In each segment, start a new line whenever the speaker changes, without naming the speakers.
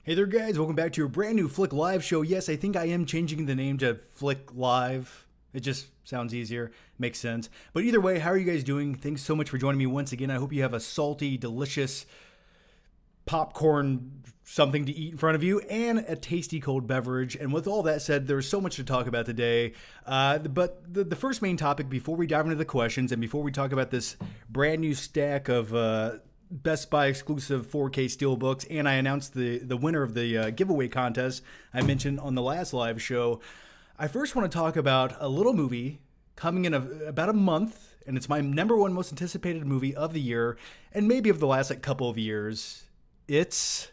Hey there, guys. Welcome back to your brand new Flick Live show. Yes, I think I am changing the name to Flick Live. It just sounds easier, makes sense. But either way, how are you guys doing? Thanks so much for joining me once again. I hope you have a salty, delicious popcorn something to eat in front of you and a tasty cold beverage. And with all that said, there's so much to talk about today. But the first main topic before we dive into the questions and before we talk about this brand new stack of Best Buy exclusive 4K steelbooks, and I announced the winner of the giveaway contest I mentioned on the last live show. I first want to talk about a little movie coming in about a month, and it's my number one most anticipated movie of the year, and maybe of the last couple of years. It's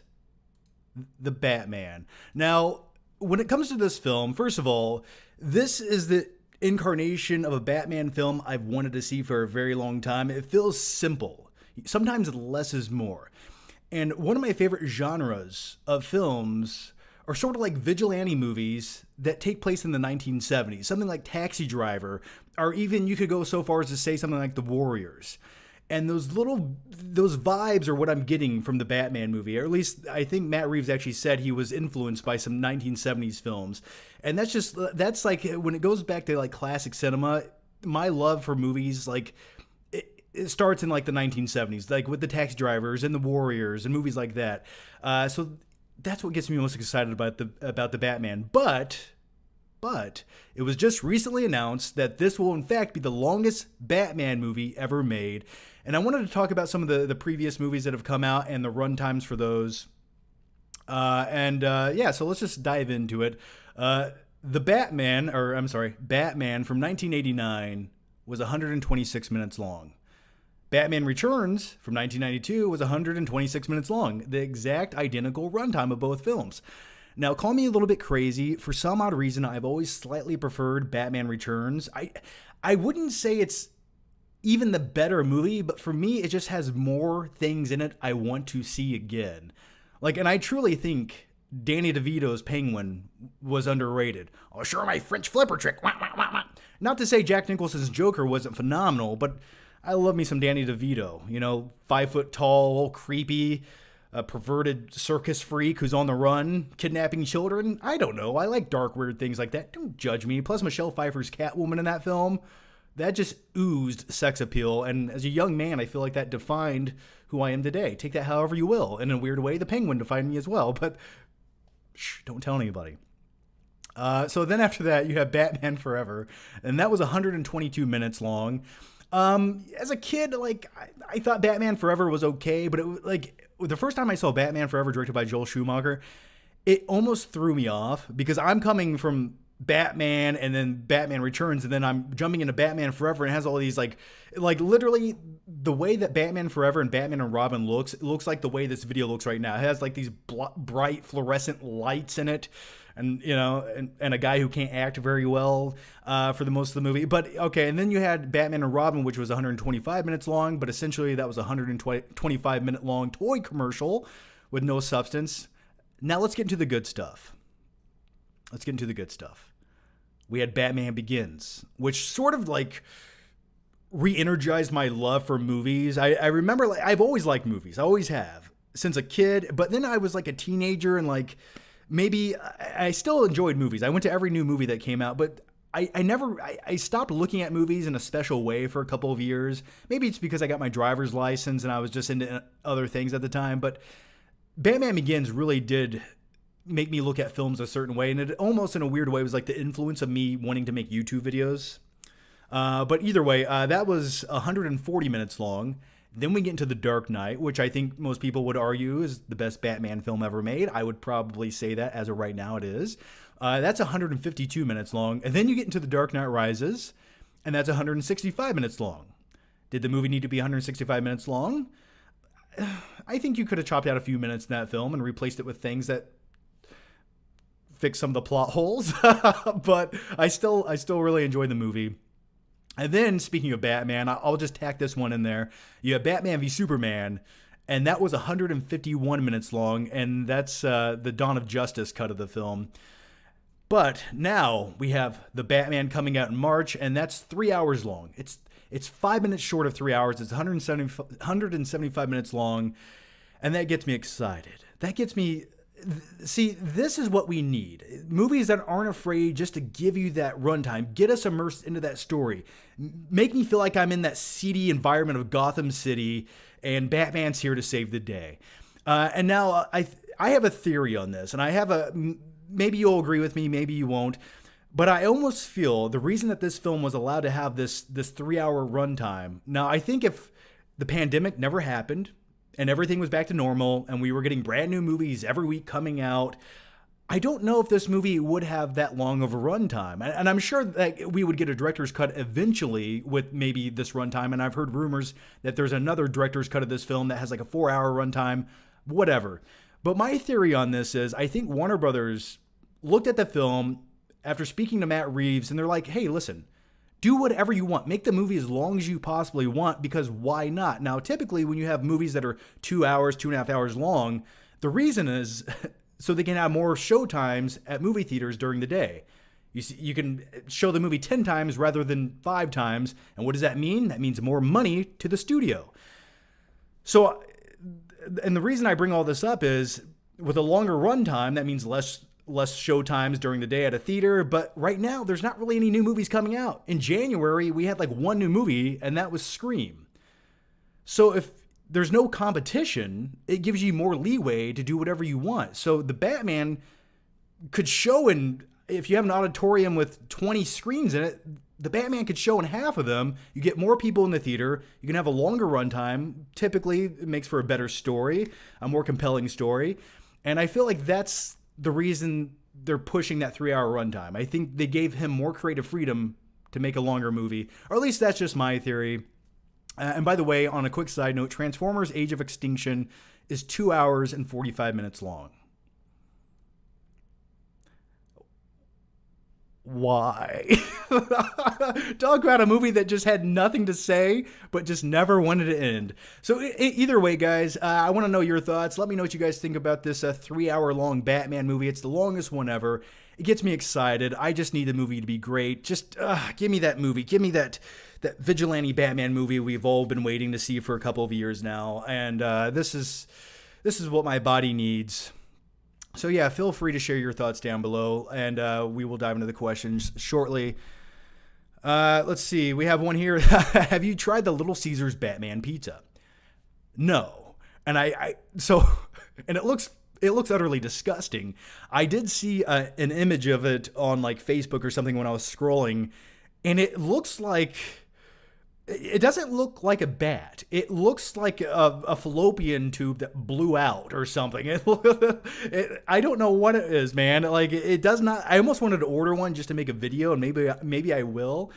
The Batman. Now, when it comes to this film, first of all, this is the incarnation of a Batman film I've wanted to see for a very long time. It feels simple. Sometimes less is more. And one of my favorite genres of films are sort of like vigilante movies that take place in the 1970s. Something like Taxi Driver, or even you could go so far as to say something like The Warriors. And those vibes are what I'm getting from the Batman movie. Or at least I think Matt Reeves actually said he was influenced by some 1970s films. And that's like when it goes back to like classic cinema, my love for movies like it starts in like the 1970s, like with the Taxi Drivers and the Warriors and movies like that. So that's what gets me most excited about the Batman. But it was just recently announced that this will in fact be the longest Batman movie ever made. And I wanted to talk about some of the previous movies that have come out and the run times for those. So let's just dive into it. Batman from 1989 was 126 minutes long. Batman Returns from 1992 was 126 minutes long, the exact identical runtime of both films. Now, call me a little bit crazy. For some odd reason, I've always slightly preferred Batman Returns. I wouldn't say it's even the better movie, but for me, it just has more things in it I want to see again. And I truly think Danny DeVito's Penguin was underrated. Oh, sure, my French flipper trick. Wah, wah, wah, wah. Not to say Jack Nicholson's Joker wasn't phenomenal, but I love me some Danny DeVito. 5 foot tall, creepy, perverted circus freak who's on the run, kidnapping children. I don't know. I like dark, weird things like that. Don't judge me. Plus, Michelle Pfeiffer's Catwoman in that film, that just oozed sex appeal. And as a young man, I feel like that defined who I am today. Take that however you will. In a weird way, the Penguin defined me as well. But don't tell anybody. So then after that, you have Batman Forever. And that was 122 minutes long. As a kid, I thought Batman Forever was okay, but the first time I saw Batman Forever directed by Joel Schumacher, it almost threw me off because I'm coming from Batman and then Batman Returns, and then I'm jumping into Batman Forever, and it has all these literally the way that Batman Forever and Batman and Robin looks, it looks like the way this video looks right now. It has like these bright fluorescent lights in it. And a guy who can't act very well for the most of the movie. But okay, and then you had Batman and Robin, which was 125 minutes long, but essentially that was a 125 minute long toy commercial with no substance. Now let's get into the good stuff. We had Batman Begins, which sort of re-energized my love for movies. I remember I've always liked movies. I always have since a kid, but then I was like a teenager and maybe I still enjoyed movies. I went to every new movie that came out, but I stopped looking at movies in a special way for a couple of years. Maybe it's because I got my driver's license and I was just into other things at the time. But Batman Begins really did make me look at films a certain way. And it almost in a weird way was like the influence of me wanting to make YouTube videos. But either way, that was 140 minutes long. Then we get into The Dark Knight, which I think most people would argue is the best Batman film ever made. I would probably say that as of right now it is. That's 152 minutes long. And then you get into The Dark Knight Rises, and that's 165 minutes long. Did the movie need to be 165 minutes long? I think you could have chopped out a few minutes in that film and replaced it with things that fix some of the plot holes. But I still really enjoy the movie. And then, speaking of Batman, I'll just tack this one in there. You have Batman v Superman, and that was 151 minutes long, and that's the Dawn of Justice cut of the film. But now we have the Batman coming out in March, and that's 3 hours long. It's 5 minutes short of 3 hours. It's 175 minutes long, and that gets me excited. See, this is what we need. Movies that aren't afraid just to give you that runtime, get us immersed into that story, make me feel like I'm in that seedy environment of Gotham City, and Batman's here to save the day. And now I have a theory on this, and I have maybe you'll agree with me, maybe you won't, but I almost feel the reason that this film was allowed to have this 3-hour runtime. Now, I think if the pandemic never happened, and everything was back to normal, and we were getting brand new movies every week coming out, I don't know if this movie would have that long of a runtime. And I'm sure that we would get a director's cut eventually with maybe this runtime, and I've heard rumors that there's another director's cut of this film that has like a 4-hour runtime, whatever. But my theory on this is I think Warner Brothers looked at the film after speaking to Matt Reeves, and they're like, hey, listen, do whatever you want. Make the movie as long as you possibly want, because why not? Now, typically when you have movies that are 2 hours, 2.5 hours long, the reason is so they can have more show times at movie theaters during the day. You can show the movie 10 times rather than 5 times. And what does that mean? That means more money to the studio. So, and the reason I bring all this up is with a longer runtime, that means less show times during the day at a theater. But right now, there's not really any new movies coming out. In January, we had like one new movie, and that was Scream. So if there's no competition, it gives you more leeway to do whatever you want. So the Batman could show in, if you have an auditorium with 20 screens in it, the Batman could show in half of them. You get more people in the theater. You can have a longer runtime. Typically, it makes for a better story, a more compelling story. And I feel like that's the reason they're pushing that 3-hour runtime. I think they gave him more creative freedom to make a longer movie, or at least that's just my theory. And by the way, on a quick side note, Transformers Age of Extinction is 2 hours and 45 minutes long. Why? Talk about a movie that just had nothing to say, but just never wanted to end. So either way, guys, I want to know your thoughts. Let me know what you guys think about this 3-hour long Batman movie. It's the longest one ever. It gets me excited. I just need the movie to be great. Just give me that movie. Give me that vigilante Batman movie we've all been waiting to see for a couple of years now. And this is what my body needs. So yeah, feel free to share your thoughts down below, and we will dive into the questions shortly. Let's see. We have one here. Have you tried the Little Cesars Batman pizza? No. And and it looks utterly disgusting. I did see an image of it on like Facebook or something when I was scrolling, and it looks like, it doesn't look like a bat. It looks like a fallopian tube that blew out or something. I don't know what it is, man. Like, it does not. I almost wanted to order one just to make a video, and maybe I will.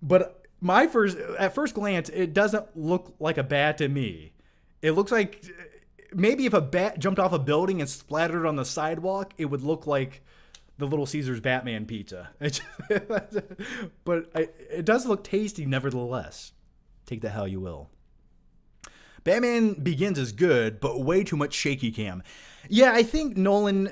But at first glance, it doesn't look like a bat to me. It looks like maybe if a bat jumped off a building and splattered on the sidewalk, it would look like the Little Cesars Batman pizza. But it does look tasty nevertheless. Take that how you will. Batman Begins is good, but way too much shaky cam. Yeah, I think Nolan...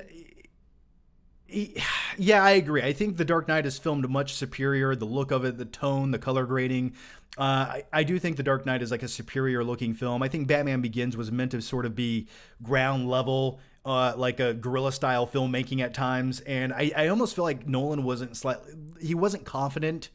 Yeah, I agree. I think The Dark Knight is filmed much superior. The look of it, the tone, the color grading. I do think The Dark Knight is like a superior looking film. I think Batman Begins was meant to sort of be ground level, like a guerrilla style filmmaking at times. And I almost feel like Nolan wasn't confident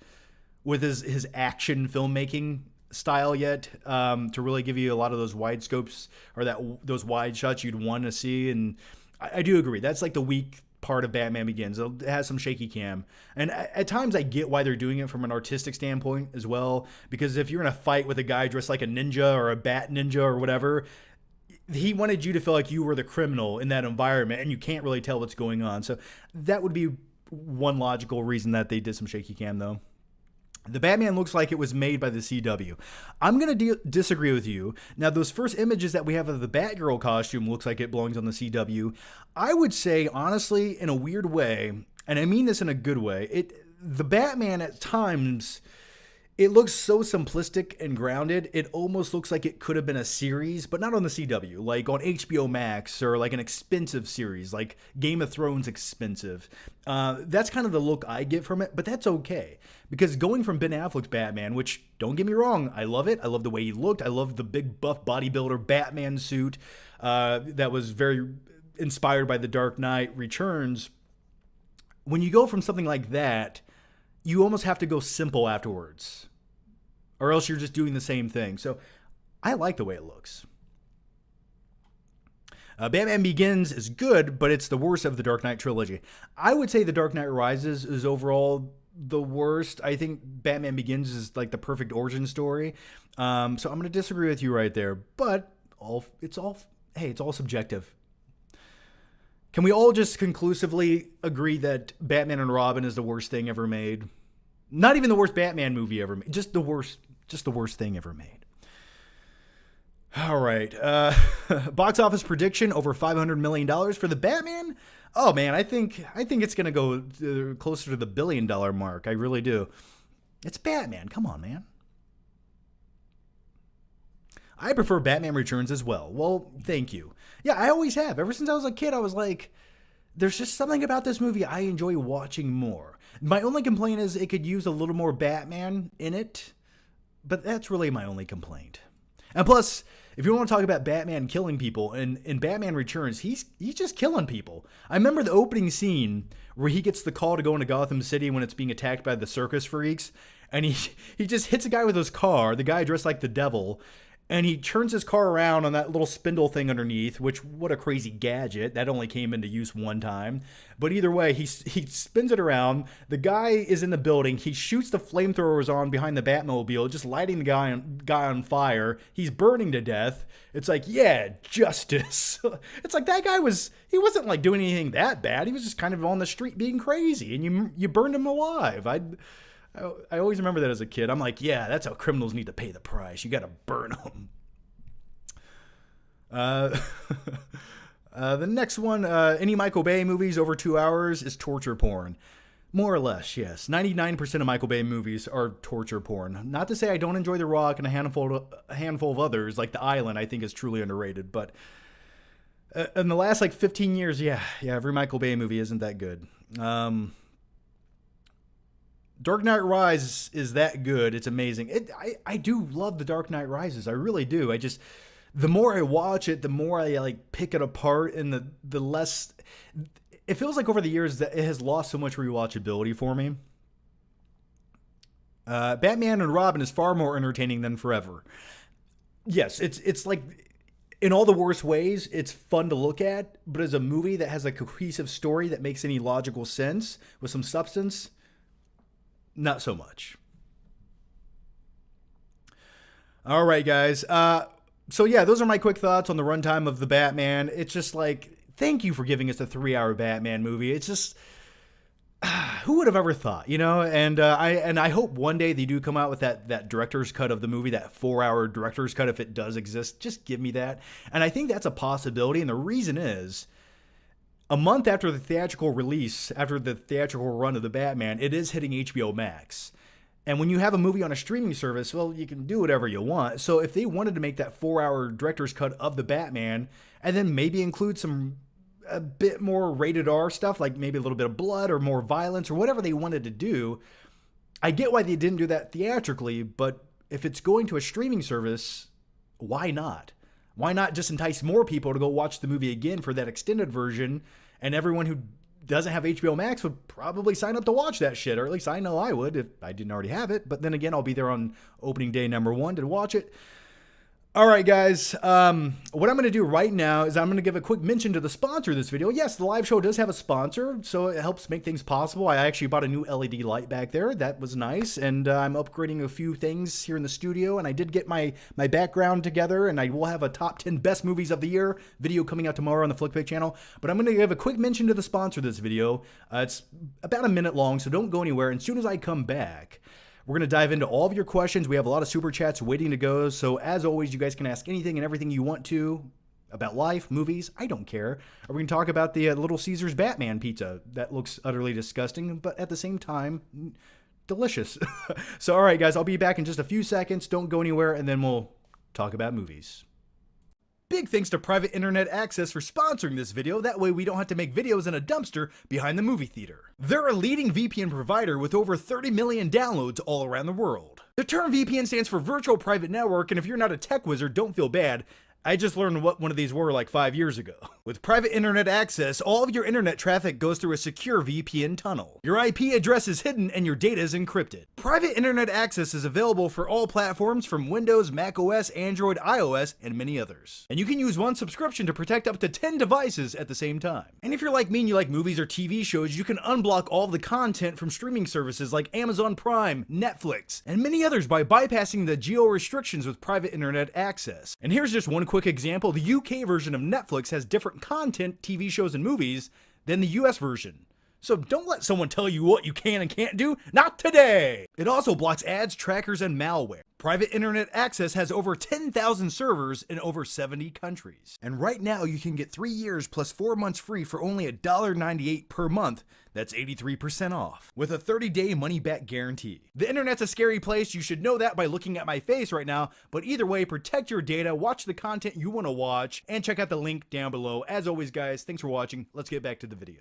with his action filmmaking style yet, to really give you a lot of those wide scopes or those wide shots you'd want to see. And I do agree. That's like the weak part of Batman Begins. It has some shaky cam. And at times I get why they're doing it from an artistic standpoint as well. Because if you're in a fight with a guy dressed like a ninja or a bat ninja or whatever, he wanted you to feel like you were the criminal in that environment, and you can't really tell what's going on. So that would be one logical reason that they did some shaky cam, though. The Batman looks like it was made by the CW. I'm going to disagree with you. Now, those first images that we have of the Batgirl costume looks like it belongs on the CW. I would say, honestly, in a weird way, and I mean this in a good way, the Batman at times, it looks so simplistic and grounded. It almost looks like it could have been a series, but not on the CW, like on HBO Max or like an expensive series, like Game of Thrones expensive. That's kind of the look I get from it, but that's okay. Because going from Ben Affleck's Batman, which, don't get me wrong, I love it. I love the way he looked. I love the big buff bodybuilder Batman suit that was very inspired by The Dark Knight Returns, when you go from something like that, you almost have to go simple afterwards, or else you're just doing the same thing. So I like the way it looks. Batman Begins is good, but it's the worst of the Dark Knight trilogy. I would say The Dark Knight Rises is overall the worst. I think Batman Begins is like the perfect origin story. So I'm going to disagree with you right there, but it's all subjective. Can we all just conclusively agree that Batman and Robin is the worst thing ever made? Not even the worst Batman movie ever made. Just the worst thing ever made. All right. Box office prediction, over $500 million for the Batman. Oh man, I think it's gonna go closer to the $1 billion mark. I really do. It's Batman. Come on, man. I prefer Batman Returns as well. Well, thank you. Yeah, I always have. Ever since I was a kid, I was like, there's just something about this movie I enjoy watching more. My only complaint is it could use a little more Batman in it, but that's really my only complaint. And plus, if you want to talk about Batman killing people, in Batman Returns, he's just killing people. I remember the opening scene where he gets the call to go into Gotham City when it's being attacked by the circus freaks, and he just hits a guy with his car, the guy dressed like the devil, and he turns his car around on that little spindle thing underneath, which, what a crazy gadget. That only came into use one time. But either way, he spins it around. The guy is in the building. He shoots the flamethrowers on behind the Batmobile, just lighting the guy on fire. He's burning to death. It's like, yeah, justice. It's like that guy he wasn't like doing anything that bad. He was just kind of on the street being crazy, and you burned him alive. I always remember that as a kid. I'm like, yeah, that's how criminals need to pay the price. You got to burn them. The next one, any Michael Bay movies over 2 hours is torture porn. More or less, yes. 99% of Michael Bay movies are torture porn. Not to say I don't enjoy The Rock and a handful of others, like The Island, I think is truly underrated. But in the last like 15 years, yeah, every Michael Bay movie isn't that good. Dark Knight Rises is that good. It's amazing. I do love The Dark Knight Rises. I really do. The more I watch it, the more I like pick it apart, and the less it feels like over the years that it has lost so much rewatchability for me. Batman and Robin is far more entertaining than Forever. Yes, it's like in all the worst ways, it's fun to look at, but as a movie that has a cohesive story that makes any logical sense with some substance, not so much. All right, guys. So yeah, those are my quick thoughts on the runtime of the Batman. It's just like, thank you for giving us a 3-hour Batman movie. It's just, who would have ever thought, you know? And I hope one day they do come out with that director's cut of the movie, that 4-hour director's cut, if it does exist. Just give me that. And I think that's a possibility. And the reason is, a month after the theatrical release, after the theatrical run of the Batman, it is hitting HBO Max. And when you have a movie on a streaming service, well, you can do whatever you want. So if they wanted to make that 4-hour director's cut of the Batman, and then maybe include a bit more rated R stuff, like maybe a little bit of blood or more violence or whatever they wanted to do, I get why they didn't do that theatrically, but if it's going to a streaming service, why not? Why not just entice more people to go watch the movie again for that extended version, and everyone who doesn't have HBO Max would probably sign up to watch that shit, or at least I know I would if I didn't already have it. But then again, I'll be there on opening day #1 to watch it. All right, guys. What I'm going to do right now is I'm going to give a quick mention to the sponsor of this video. Yes, the live show does have a sponsor, so it helps make things possible. I actually bought a new LED light back there. That was nice, and I'm upgrading a few things here in the studio, and I did get my background together, and I will have a top 10 best movies of the year video coming out tomorrow on the FlickPick channel. But I'm going to give a quick mention to the sponsor of this video. It's about a minute long, so don't go anywhere. And as soon as I come back, we're going to dive into all of your questions. We have a lot of super chats waiting to go. So as always, you guys can ask anything and everything you want to about life, movies. I don't care. Or we can talk about the Little Cesars Batman pizza. That looks utterly disgusting, but at the same time, delicious. So, all right, guys, I'll be back in just a few seconds. Don't go anywhere, and then we'll talk about movies. Big thanks to Private Internet Access for sponsoring this video. That way we don't have to make videos in a dumpster behind the movie theater. They're a leading VPN provider with over 30 million downloads all around the world. The term VPN stands for Virtual Private Network, and if you're not a tech wizard, don't feel bad. I just learned what one of these were like 5 years ago. With private internet access, all of your internet traffic goes through a secure VPN tunnel. Your IP address is hidden and your data is encrypted. Private internet access is available for all platforms from Windows, Mac OS, Android, iOS, and many others. And you can use one subscription to protect up to 10 devices at the same time. And if you're like me and you like movies or TV shows, you can unblock all of the content from streaming services like Amazon Prime, Netflix, and many others by bypassing the geo restrictions with private internet access. And here's just one quick example. The UK version of Netflix has different content, TV shows, and movies than the US version. So don't let someone tell you what you can and can't do. Not today! It also blocks ads, trackers, and malware. Private internet access has over 10,000 servers in over 70 countries. And right now you can get 3 years plus 4 months free for only $1.98 per month. That's 83% off. With a 30-day money-back guarantee. The internet's a scary place. You should know that by looking at my face right now. But either way, protect your data, watch the content you want to watch, and check out the link down below. As always, guys, thanks for watching. Let's get back to the video.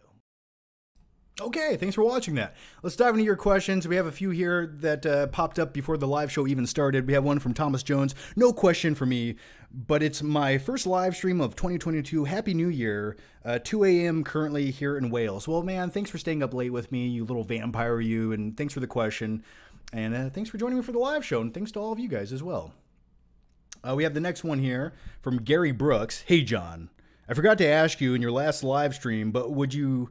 Okay, thanks for watching that. Let's dive into your questions. We have a few here that popped up before the live show even started. We have one from Thomas Jones. No question for me, but it's my first live stream of 2022. Happy New Year. 2 a.m. currently here in Wales. Well, man, thanks for staying up late with me, you little vampire, you, and thanks for the question. And thanks for joining me for the live show, and thanks to all of you guys as well. We have the next one here from Gary Brooks. Hey, John. I forgot to ask you in your last live stream, but would you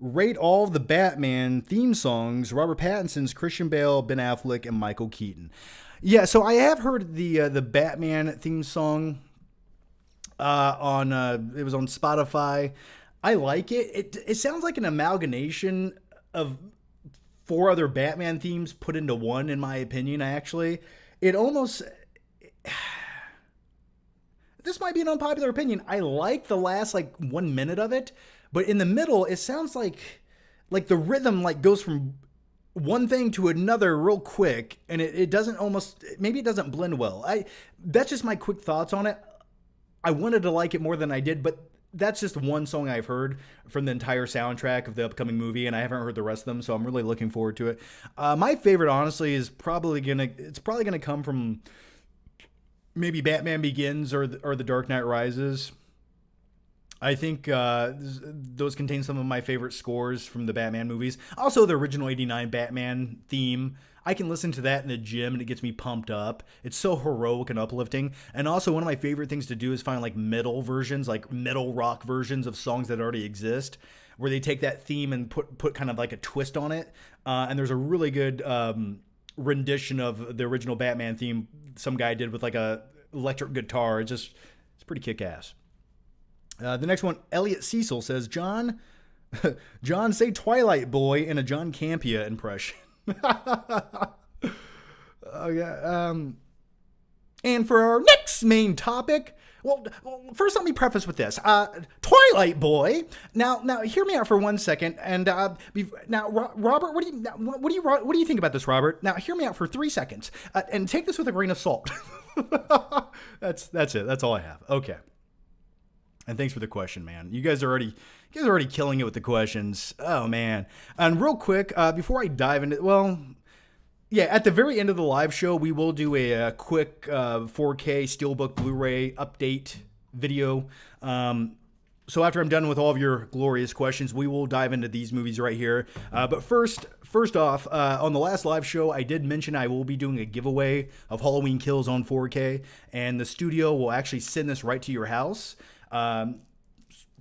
rate all of the Batman theme songs, Robert Pattinson's, Christian Bale, Ben Affleck, and Michael Keaton? Yeah, so I have heard the Batman theme song on it was on Spotify. I like it. It sounds like an amalgamation of 4 other Batman themes put into one, in my opinion, actually. It almost... This might be an unpopular opinion. I like the last, 1 minute of it. But in the middle, it sounds like the rhythm goes from one thing to another real quick, and it doesn't almost, maybe it doesn't blend well. That's just my quick thoughts on it. I wanted to like it more than I did, but that's just one song I've heard from the entire soundtrack of the upcoming movie, and I haven't heard the rest of them, so I'm really looking forward to it. My favorite, honestly, is probably gonna come from maybe Batman Begins or The Dark Knight Rises. I think those contain some of my favorite scores from the Batman movies. Also, the original '89 Batman theme. I can listen to that in the gym and it gets me pumped up. It's so heroic and uplifting. And also, one of my favorite things to do is find metal versions, metal rock versions of songs that already exist, where they take that theme and put kind of a twist on it. And there's a really good rendition of the original Batman theme some guy did with a electric guitar. It's pretty kick-ass. The next one, Elliot Cecil says, John, say Twilight Boy in a John Campea impression. Oh, yeah. And for our next main topic, well, first let me preface with this. Twilight Boy. Now, hear me out for 1 second. And now, Robert, what do you think about this, Robert? Now, hear me out for 3 seconds, and take this with a grain of salt. That's it. That's all I have. Okay. And thanks for the question, man. You guys are already killing it with the questions. Oh, man. And real quick, before I dive into, yeah, at the very end of the live show, we will do a quick 4K Steelbook Blu-ray update video. So after I'm done with all of your glorious questions, we will dive into these movies right here. But first off, on the last live show, I did mention I will be doing a giveaway of Halloween Kills on 4K, and the studio will actually send this right to your house.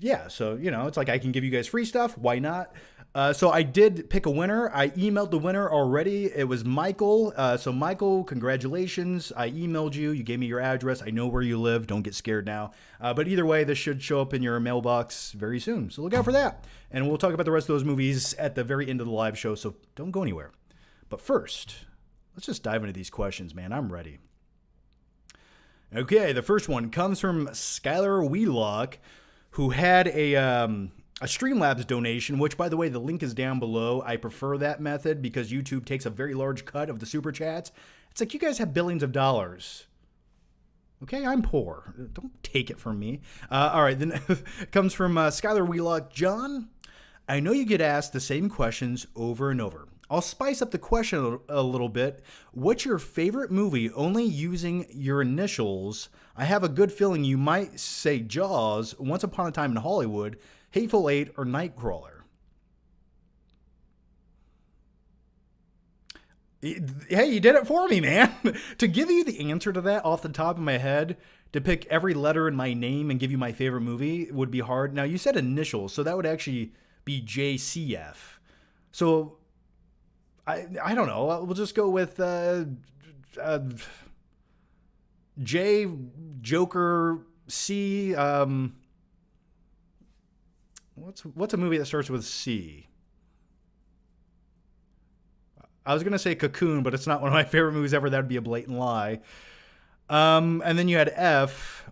Yeah, so, it's I can give you guys free stuff. Why not? So I did pick a winner. I emailed the winner already. It was Michael. So Michael, congratulations. I emailed you. You gave me your address. I know where you live. Don't get scared now. But either way, this should show up in your mailbox very soon. So look out for that. And we'll talk about the rest of those movies at the very end of the live show. So don't go anywhere. But first, let's just dive into these questions, man. I'm ready. Okay, the first one comes from Skylar Wheelock, who had a Streamlabs donation, which, by the way, the link is down below. I prefer that method because YouTube takes a very large cut of the super chats. It's you guys have billions of dollars. Okay, I'm poor. Don't take it from me. All right, then it comes from Skylar Wheelock. John, I know you get asked the same questions over and over. I'll spice up the question a little bit. What's your favorite movie only using your initials? I have a good feeling you might say Jaws, Once Upon a Time in Hollywood, Hateful Eight, or Nightcrawler. Hey, you did it for me, man. To give you the answer to that off the top of my head, to pick every letter in my name and give you my favorite movie would be hard. Now, you said initials, so that would actually be JCF. So I don't know. We'll just go with J, Joker, C. What's a movie that starts with C? I was gonna say Cocoon, but it's not one of my favorite movies ever. That would be a blatant lie. And then you had F.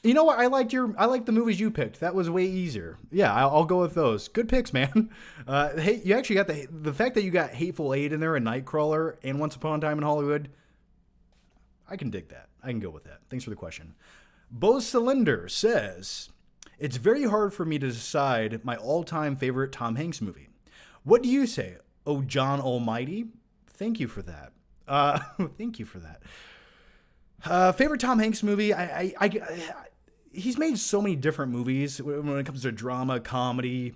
You know what? I liked the movies you picked. That was way easier. Yeah, I'll go with those. Good picks, man. Hey, you actually got the fact that you got Hateful Eight in there, and Nightcrawler, and Once Upon a Time in Hollywood. I can dig that. I can go with that. Thanks for the question. Bo Cylinder says, it's very hard for me to decide my all-time favorite Tom Hanks movie. What do you say? Oh, John Almighty? Thank you for that. Thank you for that. Favorite Tom Hanks movie? He's made so many different movies when it comes to drama, comedy.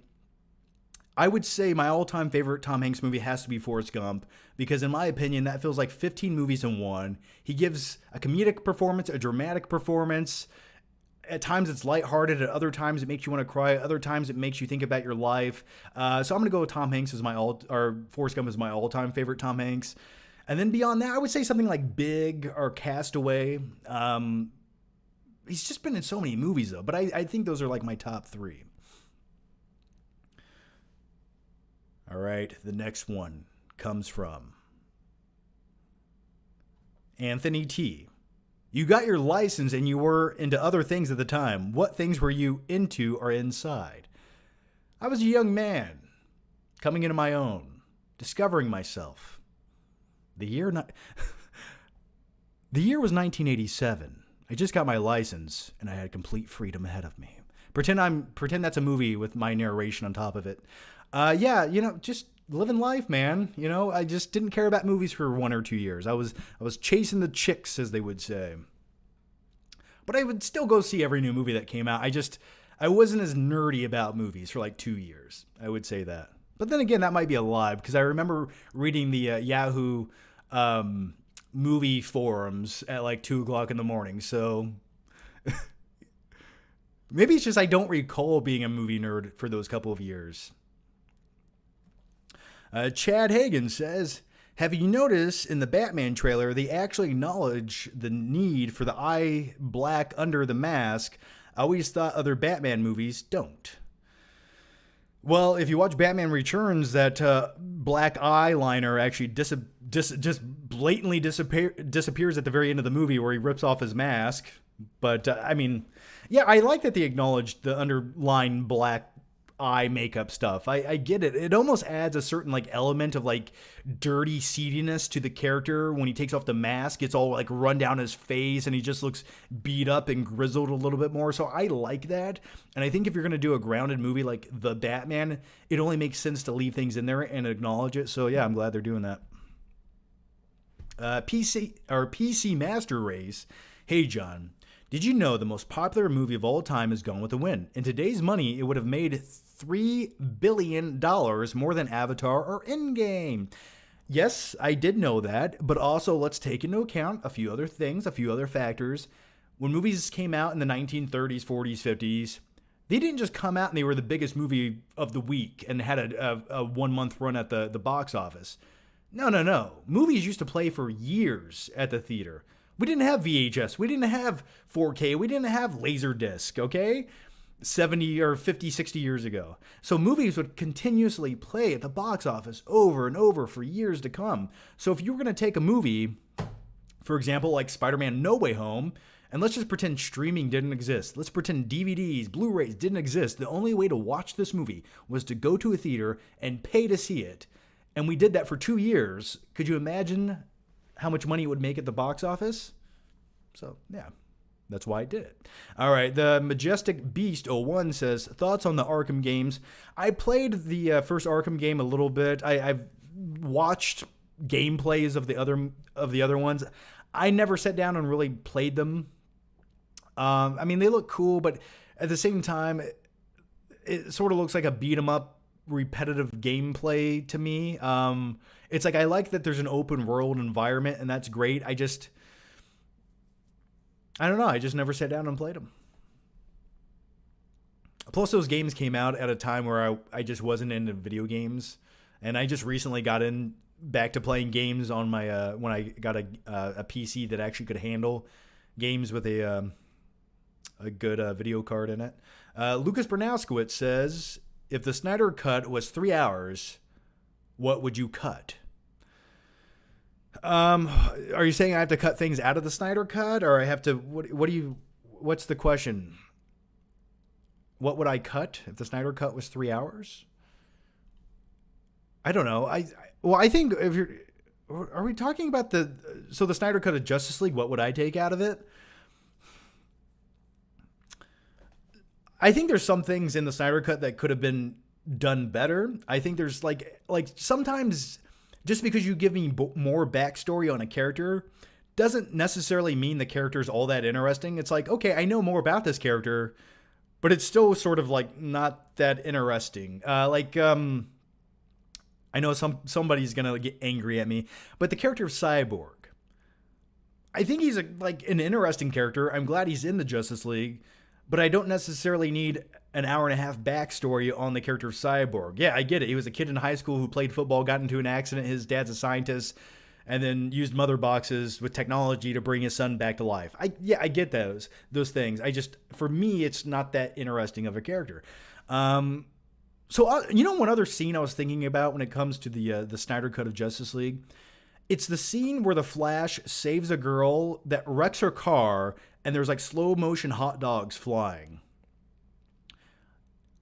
I would say my all-time favorite Tom Hanks movie has to be Forrest Gump, because in my opinion, that feels like 15 movies in one. He gives a comedic performance, a dramatic performance. At times it's lighthearted. At other times it makes you want to cry. Other times it makes you think about your life. So I'm going to go with Tom Hanks as Forrest Gump as my all-time favorite Tom Hanks. And then beyond that, I would say something like Big or Castaway. He's just been in so many movies, though. But I think those are like my top three. All right, the next one comes from Anthony T. You got your license and you were into other things at the time. What things were you into or inside? I was a young man, coming into my own, discovering myself. The year was 1987. I just got my license and I had complete freedom ahead of me. Pretend that's a movie with my narration on top of it. Yeah, just living life, man. I just didn't care about movies for 1 or 2 years. I was chasing the chicks, as they would say. But I would still go see every new movie that came out. I wasn't as nerdy about movies for like 2 years. I would say that. But then again, that might be a lie, because I remember reading the Yahoo movie forums at like 2 o'clock in the morning. So maybe it's just I don't recall being a movie nerd for those couple of years. Chad Hagen says, have you noticed in the Batman trailer, they actually acknowledge the need for the eye black under the mask? I always thought other Batman movies don't. Well, if you watch Batman Returns, that black eyeliner actually just blatantly disappears at the very end of the movie, where he rips off his mask. But, yeah, I like that they acknowledge the underlying black eye makeup stuff. I get it. It almost adds a certain like element of like dirty seediness to the character when he takes off the mask. It's all like run down his face and he just looks beat up and grizzled a little bit more. So I like that. And I think if you're going to do a grounded movie like The Batman, it only makes sense to leave things in there and acknowledge it. So yeah, I'm glad they're doing that. PC Master Race. Hey, John. Did you know the most popular movie of all time is Gone with the Wind? In today's money, it would have made $3 billion more than Avatar or Endgame. Yes, I did know that, but also let's take into account a few other things, a few other factors. When movies came out in the 1930s, 40s, 50s, they didn't just come out and they were the biggest movie of the week and had a 1 month run at the box office. No. Movies used to play for years at the theater. We didn't have VHS. We didn't have 4K. We didn't have Laserdisc, okay? 70 or 50, 60 years ago. So movies would continuously play at the box office over and over for years to come. So if you were going to take a movie, for example, like Spider-Man No Way Home, and let's just pretend streaming didn't exist. Let's pretend DVDs, Blu-rays didn't exist. The only way to watch this movie was to go to a theater and pay to see it. And we did that for 2 years. Could you imagine how much money it would make at the box office? So, yeah. That's why I did it. All right, the Majestic Beast 01 says, thoughts on the Arkham games. I played the first Arkham game a little bit. I've watched gameplays of the other ones. I never sat down and really played them. I mean, they look cool, but at the same time, it sort of looks like a beat 'em up, repetitive gameplay to me. It's like I like that there's an open world environment, and that's great. I don't know. I just never sat down and played them. Plus, those games came out at a time where I just wasn't into video games, and I just recently got back to playing games on my when I got a PC that actually could handle games with a good video card in it. Lucas Bernowskiewicz says, if the Snyder Cut was 3 hours, what would you cut? Are you saying I have to cut things out of the Snyder Cut, or I have to? What's the question? What would I cut if the Snyder Cut was 3 hours? I don't know. I think are we talking about the Snyder Cut of Justice League? What would I take out of it? I think there's some things in the Snyder Cut that could have been done better. I think there's like sometimes just because you give me more backstory on a character doesn't necessarily mean the character's all that interesting. It's like, okay, I know more about this character, but it's still sort of like not that interesting. I know somebody's gonna get angry at me, but the character of Cyborg, I think he's an interesting character. I'm glad he's in the Justice League, but I don't necessarily need an hour and a half backstory on the character of Cyborg. Yeah, I get it. He was a kid in high school who played football, got into an accident. His dad's a scientist, and then used mother boxes with technology to bring his son back to life. I get those things. For me, it's not that interesting of a character. One other scene I was thinking about when it comes to the Snyder Cut of Justice League, it's the scene where the Flash saves a girl that wrecks her car, and there's like slow motion hot dogs flying.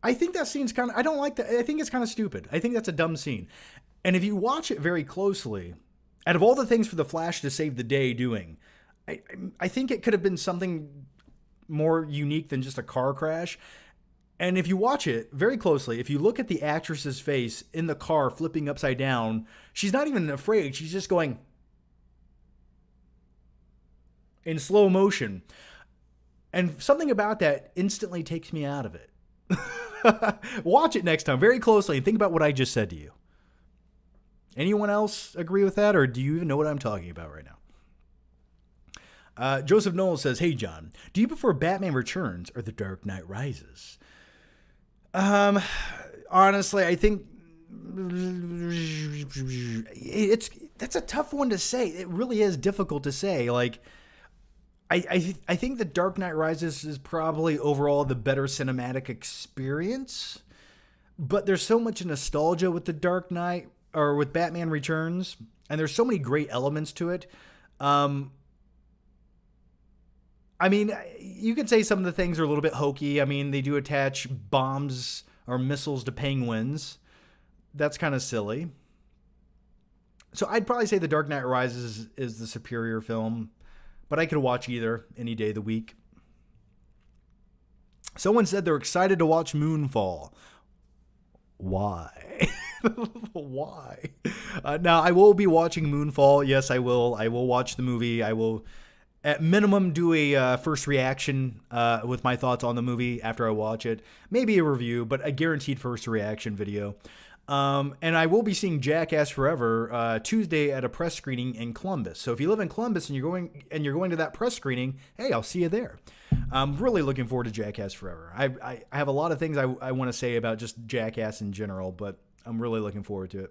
I think that scene's I don't like that. I think it's kind of stupid. I think that's a dumb scene. And if you watch it very closely, out of all the things for the Flash to save the day doing, I think it could have been something more unique than just a car crash. And if you watch it very closely, if you look at the actress's face in the car flipping upside down, she's not even afraid. She's just going in slow motion. And something about that instantly takes me out of it. Watch it next time very closely and think about what I just said to you. Anyone else agree with that, or do you even know what I'm talking about right now? Joseph Knowles says, hey, John, do you prefer Batman Returns or The Dark Knight Rises? Honestly, I think that's a tough one to say. It really is difficult to say. I think The Dark Knight Rises is probably overall the better cinematic experience, but there's so much nostalgia with The Dark Knight or with Batman Returns, and there's so many great elements to it. I mean, you could say some of the things are a little bit hokey. I mean, they do attach bombs or missiles to penguins. That's kind of silly. So I'd probably say The Dark Knight Rises is the superior film, but I could watch either any day of the week. Someone said they're excited to watch Moonfall. Why? Why? Now, I will be watching Moonfall. Yes, I will. I will watch the movie. I will, at minimum, do a first reaction with my thoughts on the movie after I watch it. Maybe a review, but a guaranteed first reaction video. And I will be seeing Jackass Forever Tuesday at a press screening in Columbus. So if you live in Columbus and you're going to that press screening, hey, I'll see you there. I'm really looking forward to Jackass Forever. I have a lot of things I want to say about just Jackass in general, but I'm really looking forward to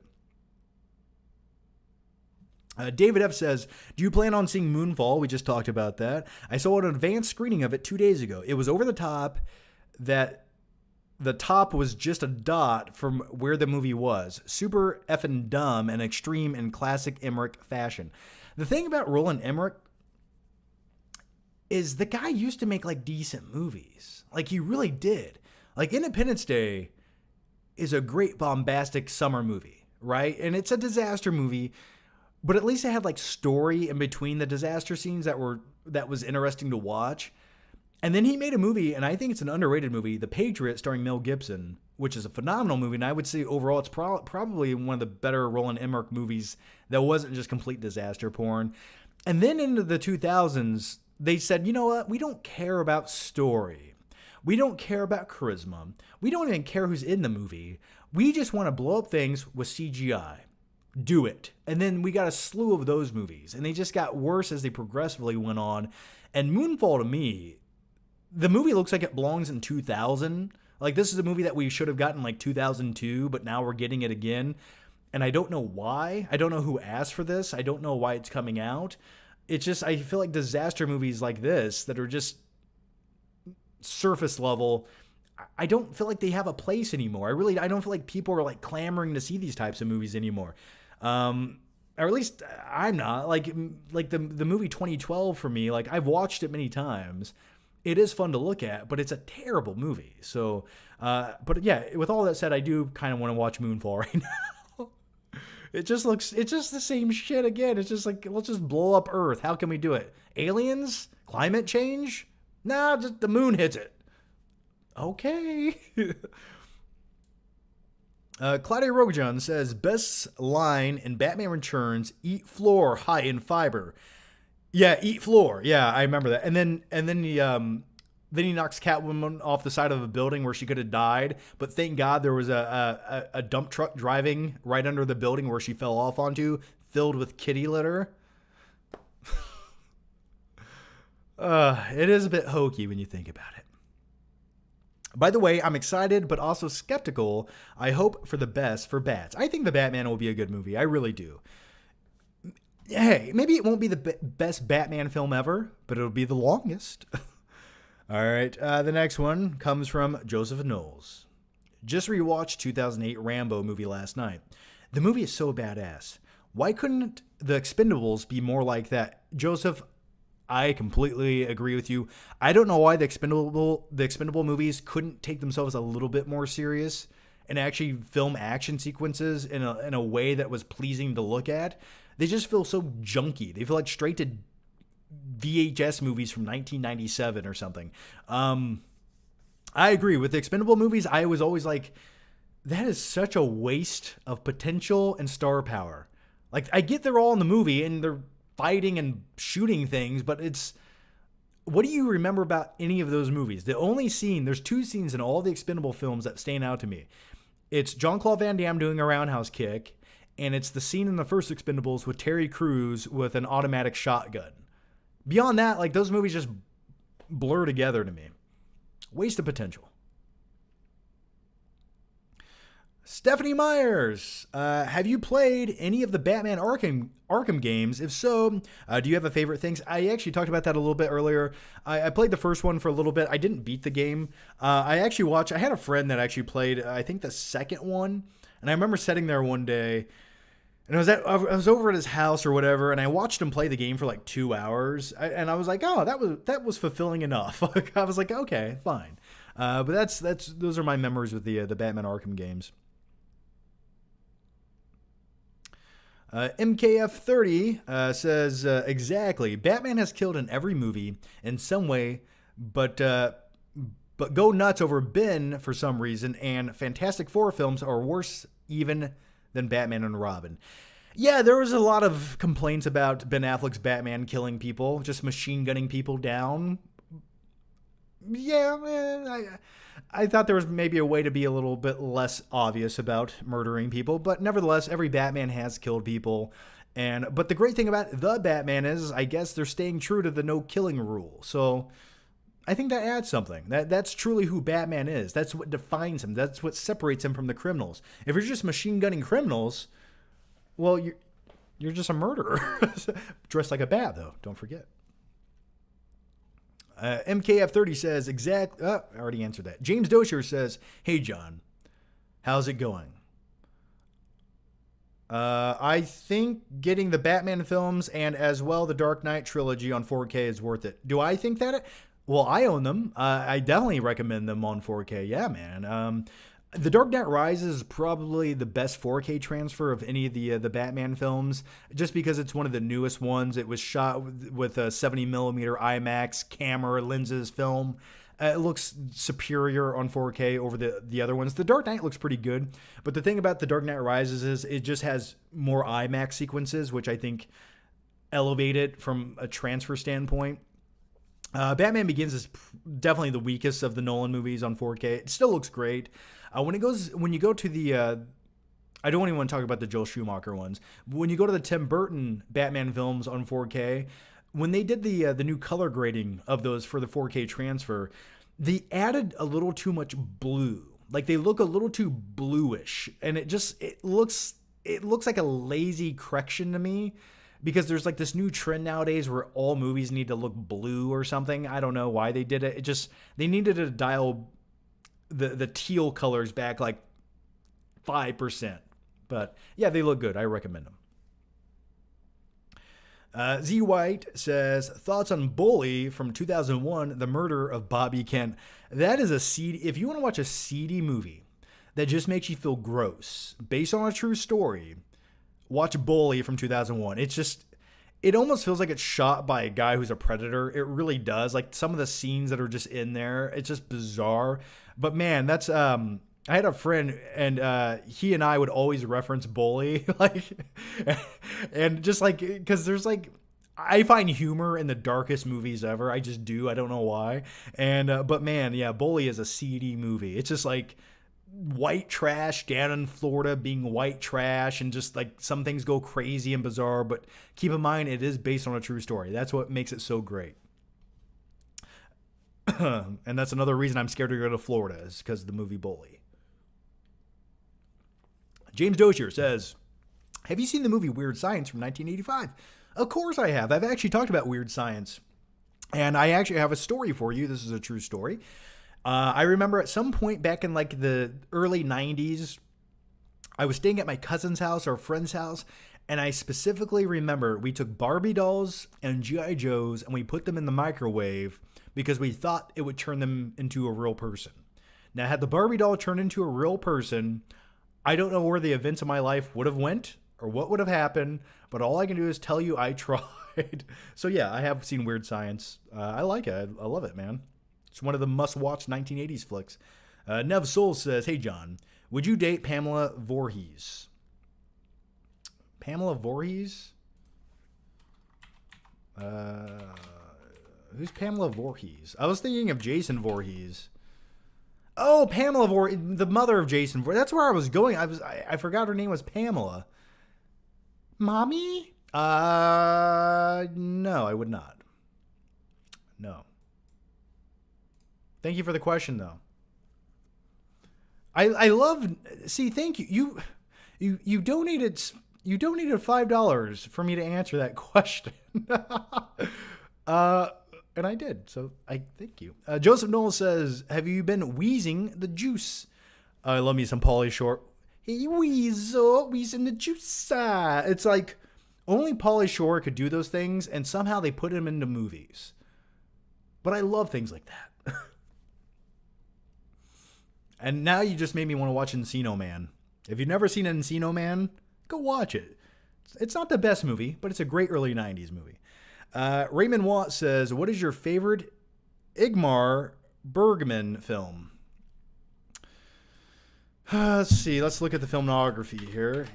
it. David F. says, do you plan on seeing Moonfall? We just talked about that. I saw an advanced screening of it 2 days ago. It was over the top that the top was just a dot from where the movie was. Super effing dumb and extreme in classic Emmerich fashion. The thing about Roland Emmerich is the guy used to make decent movies. He really did. Independence Day is a great bombastic summer movie, right? And it's a disaster movie, but at least it had story in between the disaster scenes that was interesting to watch. And then he made a movie, and I think it's an underrated movie, The Patriot, starring Mel Gibson, which is a phenomenal movie. And I would say overall it's probably one of the better Roland Emmerich movies that wasn't just complete disaster porn. And then into the 2000s, they said, you know what? We don't care about story. We don't care about charisma. We don't even care who's in the movie. We just want to blow up things with CGI. Do it. And then we got a slew of those movies. And they just got worse as they progressively went on. And Moonfall, to me, the movie looks like it belongs in 2000. Like, this is a movie that we should have gotten like 2002, but now we're getting it again. And I don't know why. I don't know who asked for this. I don't know why it's coming out. It's just, I feel like disaster movies like this that are just surface level, I don't feel like they have a place anymore. I don't feel like people are like clamoring to see these types of movies anymore. Or at least I'm not. Like the movie 2012 for me, like I've watched it many times. It is fun to look at, but it's a terrible movie. So, but yeah, with all that said, I do kind of want to watch Moonfall right now. It's just the same shit again. It's just like, let's just blow up Earth. How can we do it? Aliens? Climate change? Nah, just the moon hits it. Okay. Claudia Rojan says, best line in Batman Returns, eat floor high in fiber. Yeah, eat floor. Yeah, I remember that. And then he knocks Catwoman off the side of a building where she could have died. But thank God there was a dump truck driving right under the building where she fell off onto, filled with kitty litter. It is a bit hokey when you think about it. By the way, I'm excited but also skeptical. I hope for the best for Bats. I think The Batman will be a good movie. I really do. Hey, maybe it won't be the best Batman film ever, but it'll be the longest. All right, the next one comes from Joseph Knowles. Just rewatched 2008 Rambo movie last night. The movie is so badass. Why couldn't the Expendables be more like that? Joseph, I completely agree with you. I don't know why the Expendable movies couldn't take themselves a little bit more serious and actually film action sequences in a way that was pleasing to look at. They just feel so junky. They feel like straight to VHS movies from 1997 or something. I agree. With the Expendable movies, I was always like, that is such a waste of potential and star power. Like, I get they're all in the movie and they're fighting and shooting things, but it's, what do you remember about any of those movies? The only scene, there's two scenes in all the Expendable films that stand out to me. It's Jean-Claude Van Damme doing a roundhouse kick, and it's the scene in the first Expendables with Terry Crews with an automatic shotgun. Beyond that, like, those movies just blur together to me. Waste of potential. Stephanie Myers, have you played any of the Batman Arkham games? If so, do you have a favorite things? I actually talked about that a little bit earlier. I played the first one for a little bit. I didn't beat the game. I had a friend that actually played, I think, the second one. And I remember sitting there one day, and I was over at his house or whatever, and I watched him play the game for like 2 hours. And I was like, oh, that was fulfilling enough. I was like, okay, fine. But those are my memories with the Batman Arkham games. MKF30 says, exactly. Batman has killed in every movie in some way, but go nuts over Ben for some reason, and Fantastic Four films are worse even than Batman and Robin. Yeah, there was a lot of complaints about Ben Affleck's Batman killing people, just machine gunning people down. Yeah, I thought there was maybe a way to be a little bit less obvious about murdering people, but nevertheless, every Batman has killed people. But the great thing about the Batman is, I guess they're staying true to the no killing rule. So I think that adds something. That's truly who Batman is. That's what defines him. That's what separates him from the criminals. If you're just machine gunning criminals, well, you're just a murderer. Dressed like a bat, though. Don't forget. MKF30 says, I already answered that. James Dosher says, hey, John, how's it going? I think getting the Batman films and as well the Dark Knight trilogy on 4K is worth it. Do I think that? Well, I own them. I definitely recommend them on 4K. Yeah, man. The Dark Knight Rises is probably the best 4K transfer of any of the Batman films, just because it's one of the newest ones. It was shot with a 70 millimeter IMAX camera lenses film. It looks superior on 4K over the other ones. The Dark Knight looks pretty good, but the thing about The Dark Knight Rises is it just has more IMAX sequences, which I think elevate it from a transfer standpoint. Batman Begins is definitely the weakest of the Nolan movies on 4K. It still looks great. When you go to the, I don't even want to talk about the Joel Schumacher ones. But when you go to the Tim Burton Batman films on 4K, when they did the new color grading of those for the 4K transfer, they added a little too much blue. Like they look a little too bluish, and it looks like a lazy correction to me. Because there's like this new trend nowadays where all movies need to look blue or something. I don't know why they did it. They needed to dial the teal colors back like 5%. But yeah, they look good. I recommend them. Z White says, thoughts on Bully from 2001, The Murder of Bobby Kent. That is a seedy, if you want to watch a seedy movie that just makes you feel gross, based on a true story, watch Bully from 2001. It almost feels like it's shot by a guy who's a predator. It really does. Like some of the scenes that are just in there, it's just bizarre. But man, that's I had a friend, and he and I would always reference Bully, like, and just like because there's like, I find humor in the darkest movies ever. I just do. I don't know why. And but man, yeah, Bully is a seedy movie. It's just like white trash down in Florida being white trash, and just like some things go crazy and bizarre, but keep in mind it is based on a true story. That's what makes it so great. And that's another reason I'm scared to go to Florida, is because of the movie Bully. James Dozier says, have you seen the movie Weird Science from 1985? Of course I have. I've actually talked about Weird Science, and I actually have a story for you. This is a true story. I remember at some point back in like the early 90s, I was staying at my cousin's house or a friend's house, and I specifically remember we took Barbie dolls and G.I. Joes and we put them in the microwave because we thought it would turn them into a real person. Now, had the Barbie doll turned into a real person, I don't know where the events of my life would have went or what would have happened, but all I can do is tell you I tried. So yeah, I have seen Weird Science. I like it. I love it, man. It's one of the must-watch 1980s flicks. Nev Soul says, hey, John, would you date Pamela Voorhees? Pamela Voorhees? Who's Pamela Voorhees? I was thinking of Jason Voorhees. Oh, Pamela Voorhees, the mother of Jason Voorhees. That's where I was going. I forgot her name was Pamela. Mommy? No, I would not. No. Thank you for the question, though. I love. See, thank you. You donated $5 for me to answer that question. And I did. So I thank you. Joseph Noel says, "Have you been wheezing the juice?" I love me some Pauly Shore. Hey, wheezing the juice. It's like only Pauly Shore could do those things, and somehow they put him into movies. But I love things like that. And now you just made me want to watch Encino Man. If you've never seen Encino Man, go watch it. It's not the best movie, but it's a great early 90s movie. Raymond Watt says, what is your favorite Ingmar Bergman film? Let's see. Let's look at the filmography here.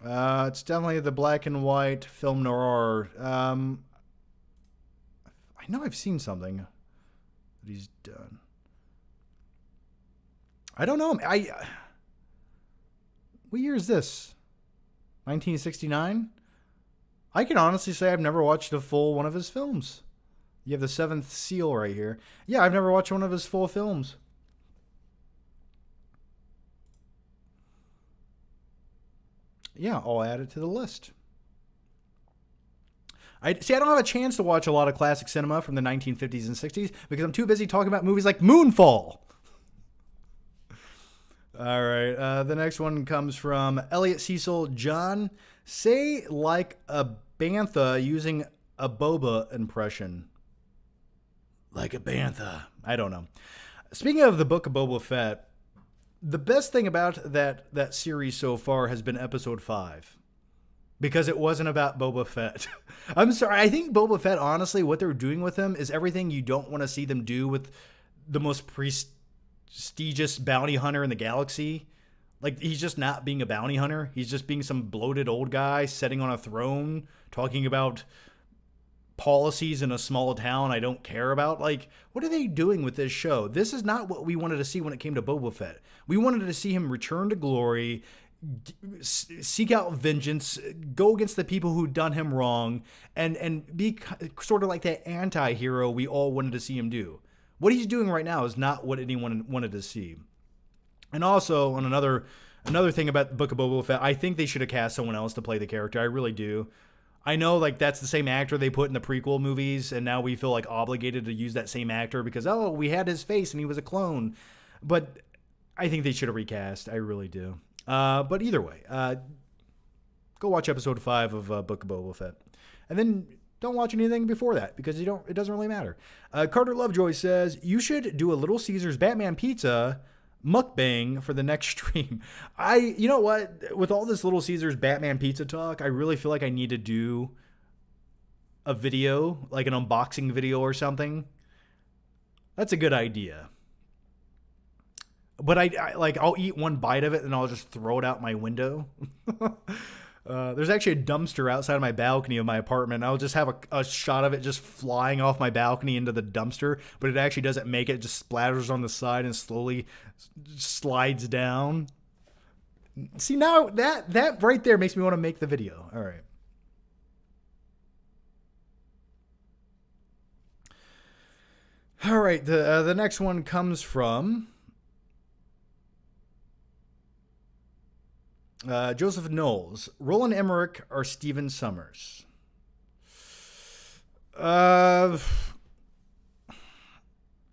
It's definitely the black and white film noir. I know I've seen something that he's done. I don't know. What year is this? 1969? I can honestly say I've never watched a full one of his films. You have the Seventh Seal right here. Yeah, I've never watched one of his full films. Yeah, I'll add it to the list. I don't have a chance to watch a lot of classic cinema from the 1950s and 60s because I'm too busy talking about movies like Moonfall. All right. The next one comes from Elliot Cecil. John, say like a bantha using a boba impression. Like a bantha. I don't know. Speaking of the book of Boba Fett, the best thing about that series so far has been episode 5. Because it wasn't about Boba Fett. I'm sorry. I think Boba Fett, honestly, what they're doing with him is everything you don't want to see them do with the most prestigious bounty hunter in the galaxy. Like, he's just not being a bounty hunter. He's just being some bloated old guy sitting on a throne talking about policies in a small town I don't care about. Like, what are they doing with this show? This is not what we wanted to see when it came to Boba Fett. We wanted to see him return to glory, seek out vengeance, go against the people who done him wrong, and be sort of like that anti-hero we all wanted to see him do. What he's doing right now is not what anyone wanted to see. And also, on another thing about the Book of Boba Fett, I think they should have cast someone else to play the character. I really do. I know, like, that's the same actor they put in the prequel movies, and now we feel like obligated to use that same actor because, oh, we had his face and he was a clone. But I think they should have recast. I really do. But either way, go watch episode 5 of Book of Boba Fett. And then don't watch anything before that because it doesn't really matter. Carter Lovejoy says, you should do a Little Cesars Batman pizza mukbang for the next stream. You know what? With all this Little Cesars Batman pizza talk, I really feel like I need to do a video, like an unboxing video or something. That's a good idea. But I'll eat one bite of it and I'll just throw it out my window. There's actually a dumpster outside of my balcony of my apartment. I'll just have a shot of it just flying off my balcony into the dumpster, but it actually doesn't make it. It just splatters on the side and slowly slides down. See, now that right there makes me want to make the video. All right. All right. The next one comes from Joseph Knowles, Roland Emmerich, or Stephen Sommers.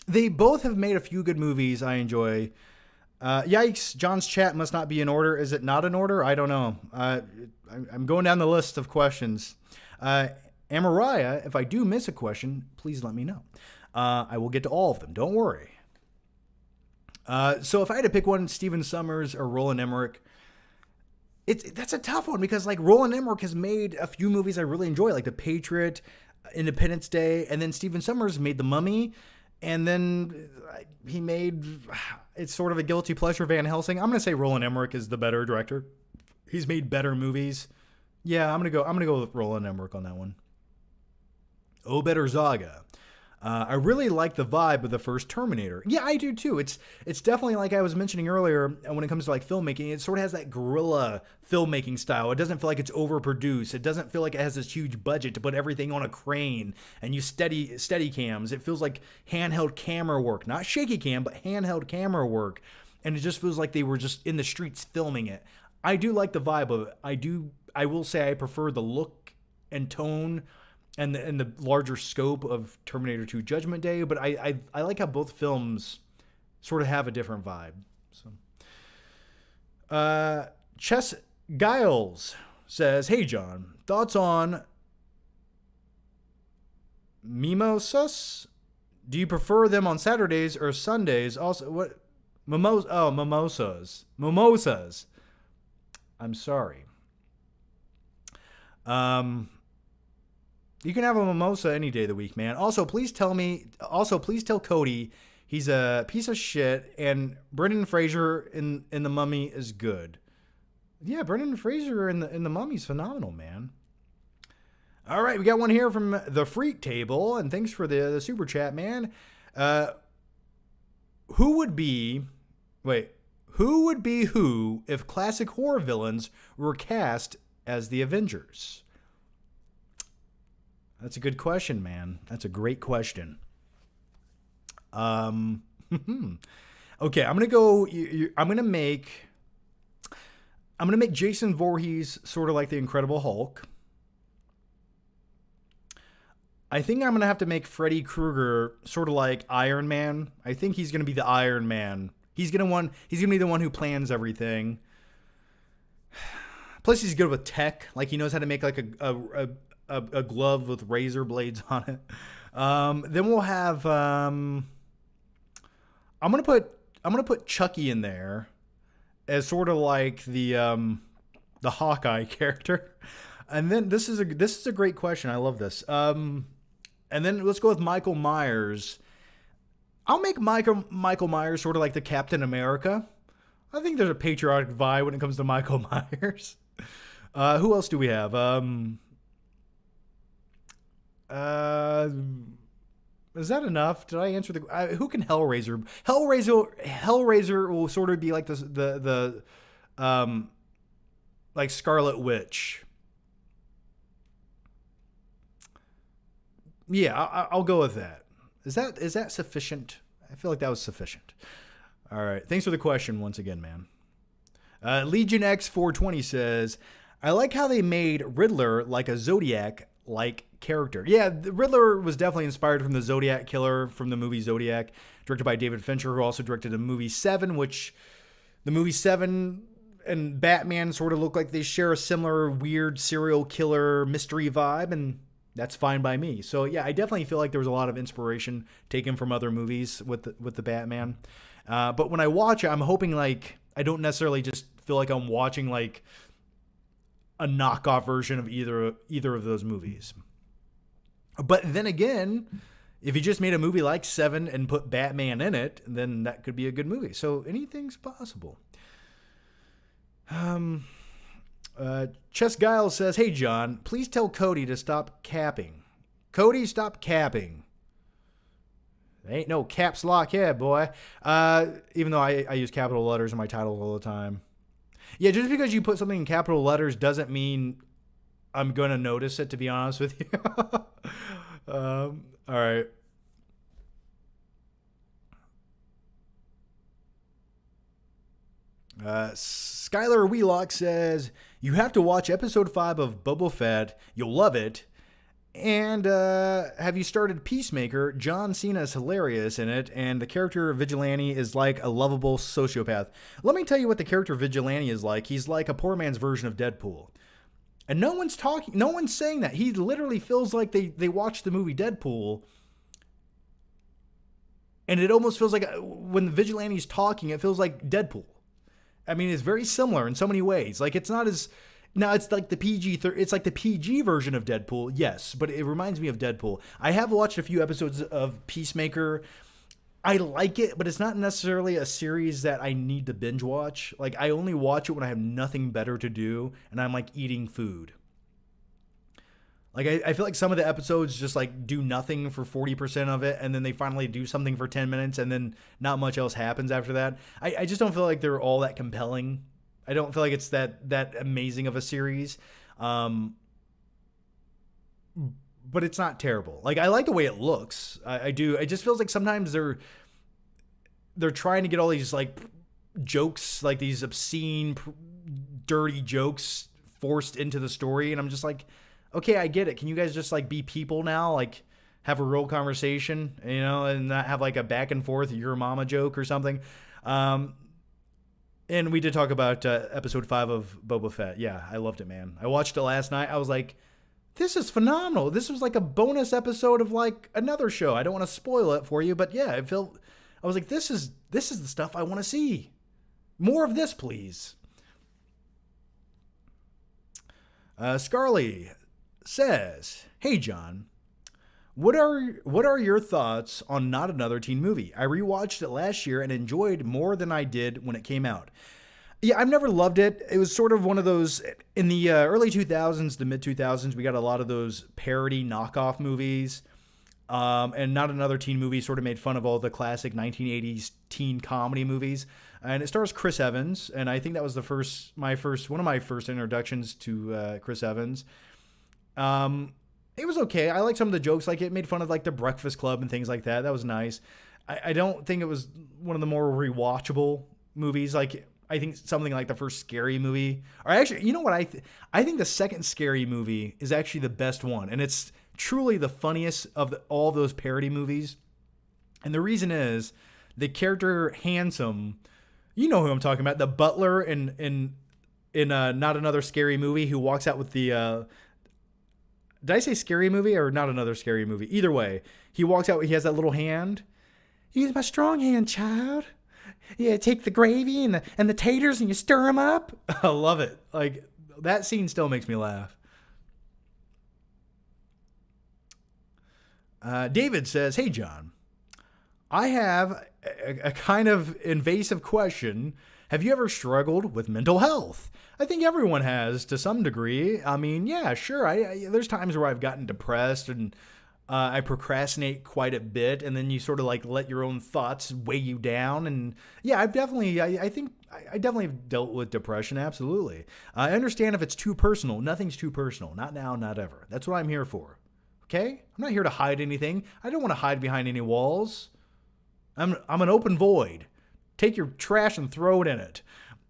They both have made a few good movies I enjoy. Yikes, John's chat must not be in order. Is it not in order? I don't know. I'm going down the list of questions. Amariah, if I do miss a question, please let me know. I will get to all of them. Don't worry. So if I had to pick one, Stephen Sommers or Roland Emmerich, that's a tough one because like Roland Emmerich has made a few movies I really enjoy, like The Patriot, Independence Day, and then Stephen Sommers made The Mummy, and then he made, it's sort of a guilty pleasure, Van Helsing. I'm gonna say Roland Emmerich is the better director. He's made better movies. Yeah, I'm gonna go with Roland Emmerich on that one. Obed Zaga. I really like the vibe of the first Terminator. Yeah, I do too. It's definitely, like I was mentioning earlier, when it comes to like filmmaking, it sort of has that guerrilla filmmaking style. It doesn't feel like it's overproduced. It doesn't feel like it has this huge budget to put everything on a crane and use steady cams. It feels like handheld camera work, not shaky cam, but handheld camera work. And it just feels like they were just in the streets filming it. I do like the vibe of it. I will say I prefer the look and tone and the larger scope of Terminator 2 Judgment Day, but I like how both films sort of have a different vibe. So, Chess Giles says, hey John, thoughts on mimosas? Do you prefer them on Saturdays or Sundays? Also, what? Mimosas. I'm sorry. You can have a mimosa any day of the week, man. Also, please tell Cody he's a piece of shit, and Brendan Fraser in The Mummy is good. Yeah, Brendan Fraser in the Mummy's phenomenal, man. All right, we got one here from the Freak Table, and thanks for the super chat, man. Who would be who if classic horror villains were cast as the Avengers? That's a good question, man. That's a great question. Okay, I'm gonna make Jason Voorhees sort of like the Incredible Hulk. I think I'm gonna have to make Freddy Krueger sort of like Iron Man. I think he's gonna be the Iron Man He's gonna be the one who plans everything. Plus, he's good with tech. Like, he knows how to make like a glove with razor blades on it. Then we'll have. I'm gonna put Chucky in there as sort of like the Hawkeye character. And then this is a great question. I love this. And then let's go with Michael Myers. I'll make Michael Myers sort of like the Captain America. I think there's a patriotic vibe when it comes to Michael Myers. Who else do we have? Is that enough? Did I answer the? Who can Hellraiser? Hellraiser will sort of be like the like Scarlet Witch. Yeah, I'll go with that. Is that sufficient? I feel like that was sufficient. All right. Thanks for the question once again, man. Legion X 420 says, I like how they made Riddler like a Zodiac-like character. Yeah, the Riddler was definitely inspired from the Zodiac Killer from the movie Zodiac, directed by David Fincher, who also directed the movie Seven, which the movie Seven and Batman sort of look like they share a similar weird serial killer mystery vibe, and that's fine by me. So yeah, I definitely feel like there was a lot of inspiration taken from other movies with the Batman. But when I watch it, I'm hoping like I don't necessarily just feel like I'm watching like a knockoff version of either of those movies. But then again, if you just made a movie like Seven and put Batman in it, then that could be a good movie. So anything's possible. Chess Giles says, hey, John, please tell Cody to stop capping. Cody, stop capping. Ain't no caps lock here, boy. Even though I use capital letters in my titles all the time. Yeah, just because you put something in capital letters doesn't mean I'm going to notice it, to be honest with you. All right. Skylar Wheelock says, you have to watch episode 5 of Boba Fett. You'll love it. And have you started Peacemaker? John Cena is hilarious in it, and the character Vigilante is like a lovable sociopath. Let me tell you what the character Vigilante is like. He's like a poor man's version of Deadpool. And no one's saying that. He literally feels like they watched the movie Deadpool, and it almost feels like when the Vigilante's talking, it feels like Deadpool. I mean, it's very similar in so many ways. Like, it's not as... Now, it's like the it's like the PG version of Deadpool, yes, but it reminds me of Deadpool. I have watched a few episodes of Peacemaker. I like it, but it's not necessarily a series that I need to binge watch. Like, I only watch it when I have nothing better to do, and I'm, like, eating food. Like, I feel like some of the episodes just, like, do nothing for 40% of it, and then they finally do something for 10 minutes, and then not much else happens after that. I just don't feel like they're all that compelling. I don't feel like it's that amazing of a series. But it's not terrible. Like, I like the way it looks. I do. It just feels like sometimes they're trying to get all these, like, jokes, like these obscene, dirty jokes forced into the story. And I'm just like, okay, I get it. Can you guys just, like, be people now? Like, have a real conversation, you know, and not have, like, a back and forth, your mama joke or something. And we did talk about episode 5 of Boba Fett. Yeah, I loved it, man. I watched it last night. I was like, this is phenomenal. This was like a bonus episode of like another show. I don't want to spoil it for you, but yeah, I was like, this is the stuff I want to see. More of this, please. Scarly says, hey, John. What are your thoughts on Not Another Teen Movie? I rewatched it last year and enjoyed more than I did when it came out. Yeah, I've never loved it. It was sort of one of those, in the early 2000s, the mid 2000s, we got a lot of those parody knockoff movies. And Not Another Teen Movie sort of made fun of all the classic 1980s teen comedy movies. And it stars Chris Evans, and I think that was one of my first introductions to Chris Evans. It was okay. I liked some of the jokes. Like, it made fun of, like, the Breakfast Club and things like that. That was nice. I don't think it was one of the more rewatchable movies. Like, I think something like the first Scary Movie. Or actually, you know what? I think the second Scary Movie is actually the best one. And it's truly the funniest of all those parody movies. And the reason is the character Handsome, you know who I'm talking about, the butler in Not Another Scary Movie, who walks out with the did I say Scary Movie or Not Another Scary Movie? Either way, he walks out, he has that little hand. Use my strong hand, child. Yeah, take the gravy and the taters and you stir them up. I love it. Like, that scene still makes me laugh. David says, "Hey, John, I have a kind of invasive question. Have you ever struggled with mental health?" I think everyone has to some degree. I mean, yeah, sure. There's times where I've gotten depressed and I procrastinate quite a bit, and then you sort of like let your own thoughts weigh you down. And yeah, I think I definitely have dealt with depression. Absolutely. I understand if it's too personal. Nothing's too personal. Not now, not ever. That's what I'm here for. Okay? I'm not here to hide anything. I don't want to hide behind any walls. I'm an open void. Take your trash and throw it in it.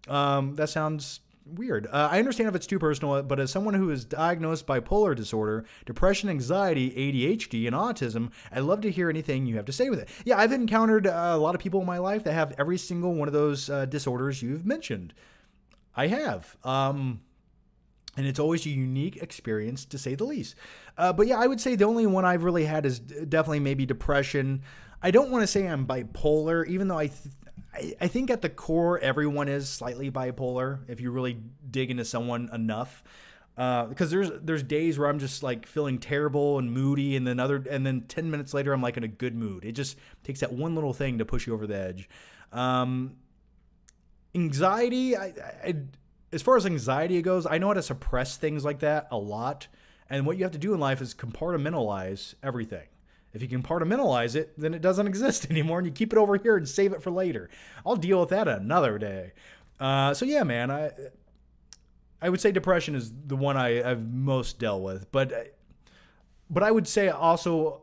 That sounds weird. I understand if it's too personal, but as someone who is diagnosed bipolar disorder, depression, anxiety, ADHD, and autism, I'd love to hear anything you have to say with it. Yeah, I've encountered a lot of people in my life that have every single one of those disorders you've mentioned. I have. And it's always a unique experience, to say the least. But yeah, I would say the only one I've really had is definitely maybe depression. I don't want to say I'm bipolar, even though I think at the core, everyone is slightly bipolar if you really dig into someone enough. Because there's days where I'm just like feeling terrible and moody, and then 10 minutes later I'm like in a good mood. It just takes that one little thing to push you over the edge. Anxiety, as far as anxiety goes, I know how to suppress things like that a lot. And what you have to do in life is compartmentalize everything. If you compartmentalize it, then it doesn't exist anymore, and you keep it over here and save it for later. I'll deal with that another day. So yeah, man, I would say depression is the one I've most dealt with. But I would say also,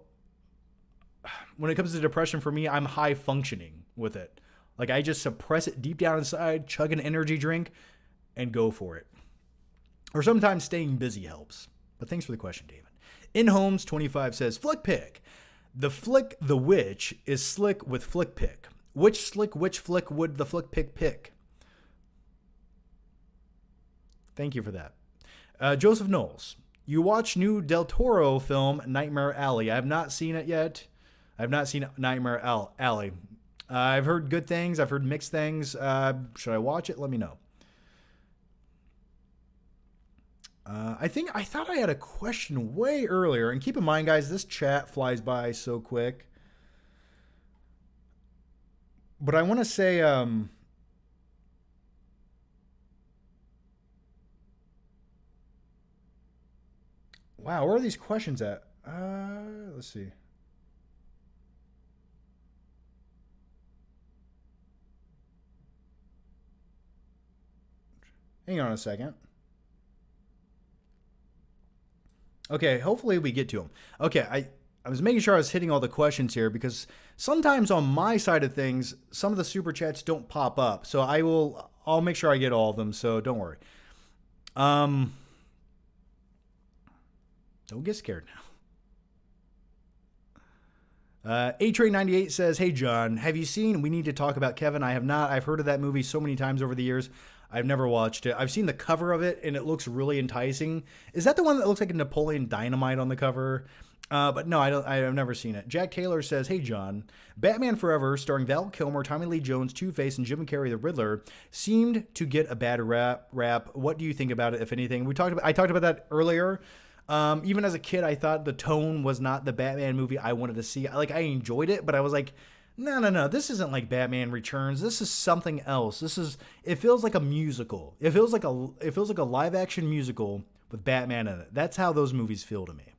when it comes to depression for me, I'm high functioning with it. Like, I just suppress it deep down inside, chug an energy drink, and go for it. Or sometimes staying busy helps. But thanks for the question, David. InHomes25 says, "Flick pick. The flick the witch is slick with flick pick. Which flick would the flick pick?" Thank you for that. Joseph Knowles, "You watch new Del Toro film Nightmare Alley. I have not seen it yet. I have not seen Nightmare Alley. I've heard good things. I've heard mixed things. Should I watch it? Let me know." I thought I had a question way earlier, and keep in mind, guys, this chat flies by so quick. But I want to say, wow, where are these questions at? Let's see. Hang on a second. Okay, hopefully we get to them. Okay, I was making sure I was hitting all the questions here, because sometimes on my side of things, some of the super chats don't pop up. So I'll make sure I get all of them, so don't worry. Don't get scared now. A-Train98 says, "Hey John, have you seen We Need to Talk About Kevin?" I have not. I've heard of that movie so many times over the years. I've never watched it. I've seen the cover of it, and it looks really enticing. Is that the one that looks like a Napoleon Dynamite on the cover? But no, I've never seen it. Jack Taylor says, "Hey John, Batman Forever, starring Val Kilmer, Tommy Lee Jones, Two-Face, and Jim Carrey the Riddler, seemed to get a bad rap. What do you think about it, if anything?" I talked about that earlier. Even as a kid, I thought the tone was not the Batman movie I wanted to see. Like, I enjoyed it, but I was like, no, this isn't like Batman Returns. This is something else. It feels like a musical. It feels like a live action musical with Batman in it. That's how those movies feel to me.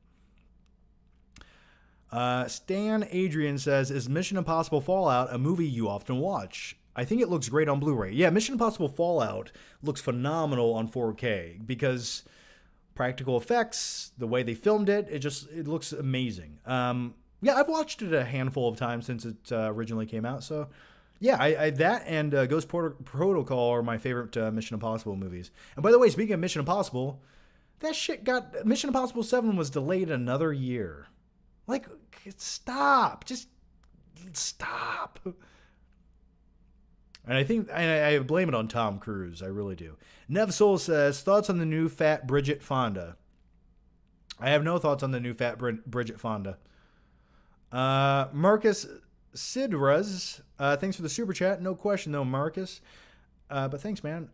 Stan Adrian says, "Is Mission Impossible Fallout a movie you often watch?" I think it looks great on Blu-ray. Yeah, Mission Impossible Fallout looks phenomenal on 4K because practical effects, the way they filmed it, it looks amazing. Yeah, I've watched it a handful of times since it originally came out. So, yeah, that and Ghost Protocol are my favorite Mission Impossible movies. And by the way, speaking of Mission Impossible, Mission Impossible 7 was delayed another year. Like, stop. Just stop. And I think I blame it on Tom Cruise. I really do. Nev Soul says, thoughts on the new fat Bridget Fonda? I have no thoughts on the new fat Bridget Fonda. Marcus Sidras, thanks for the super chat. No question, though, Marcus. But thanks, man.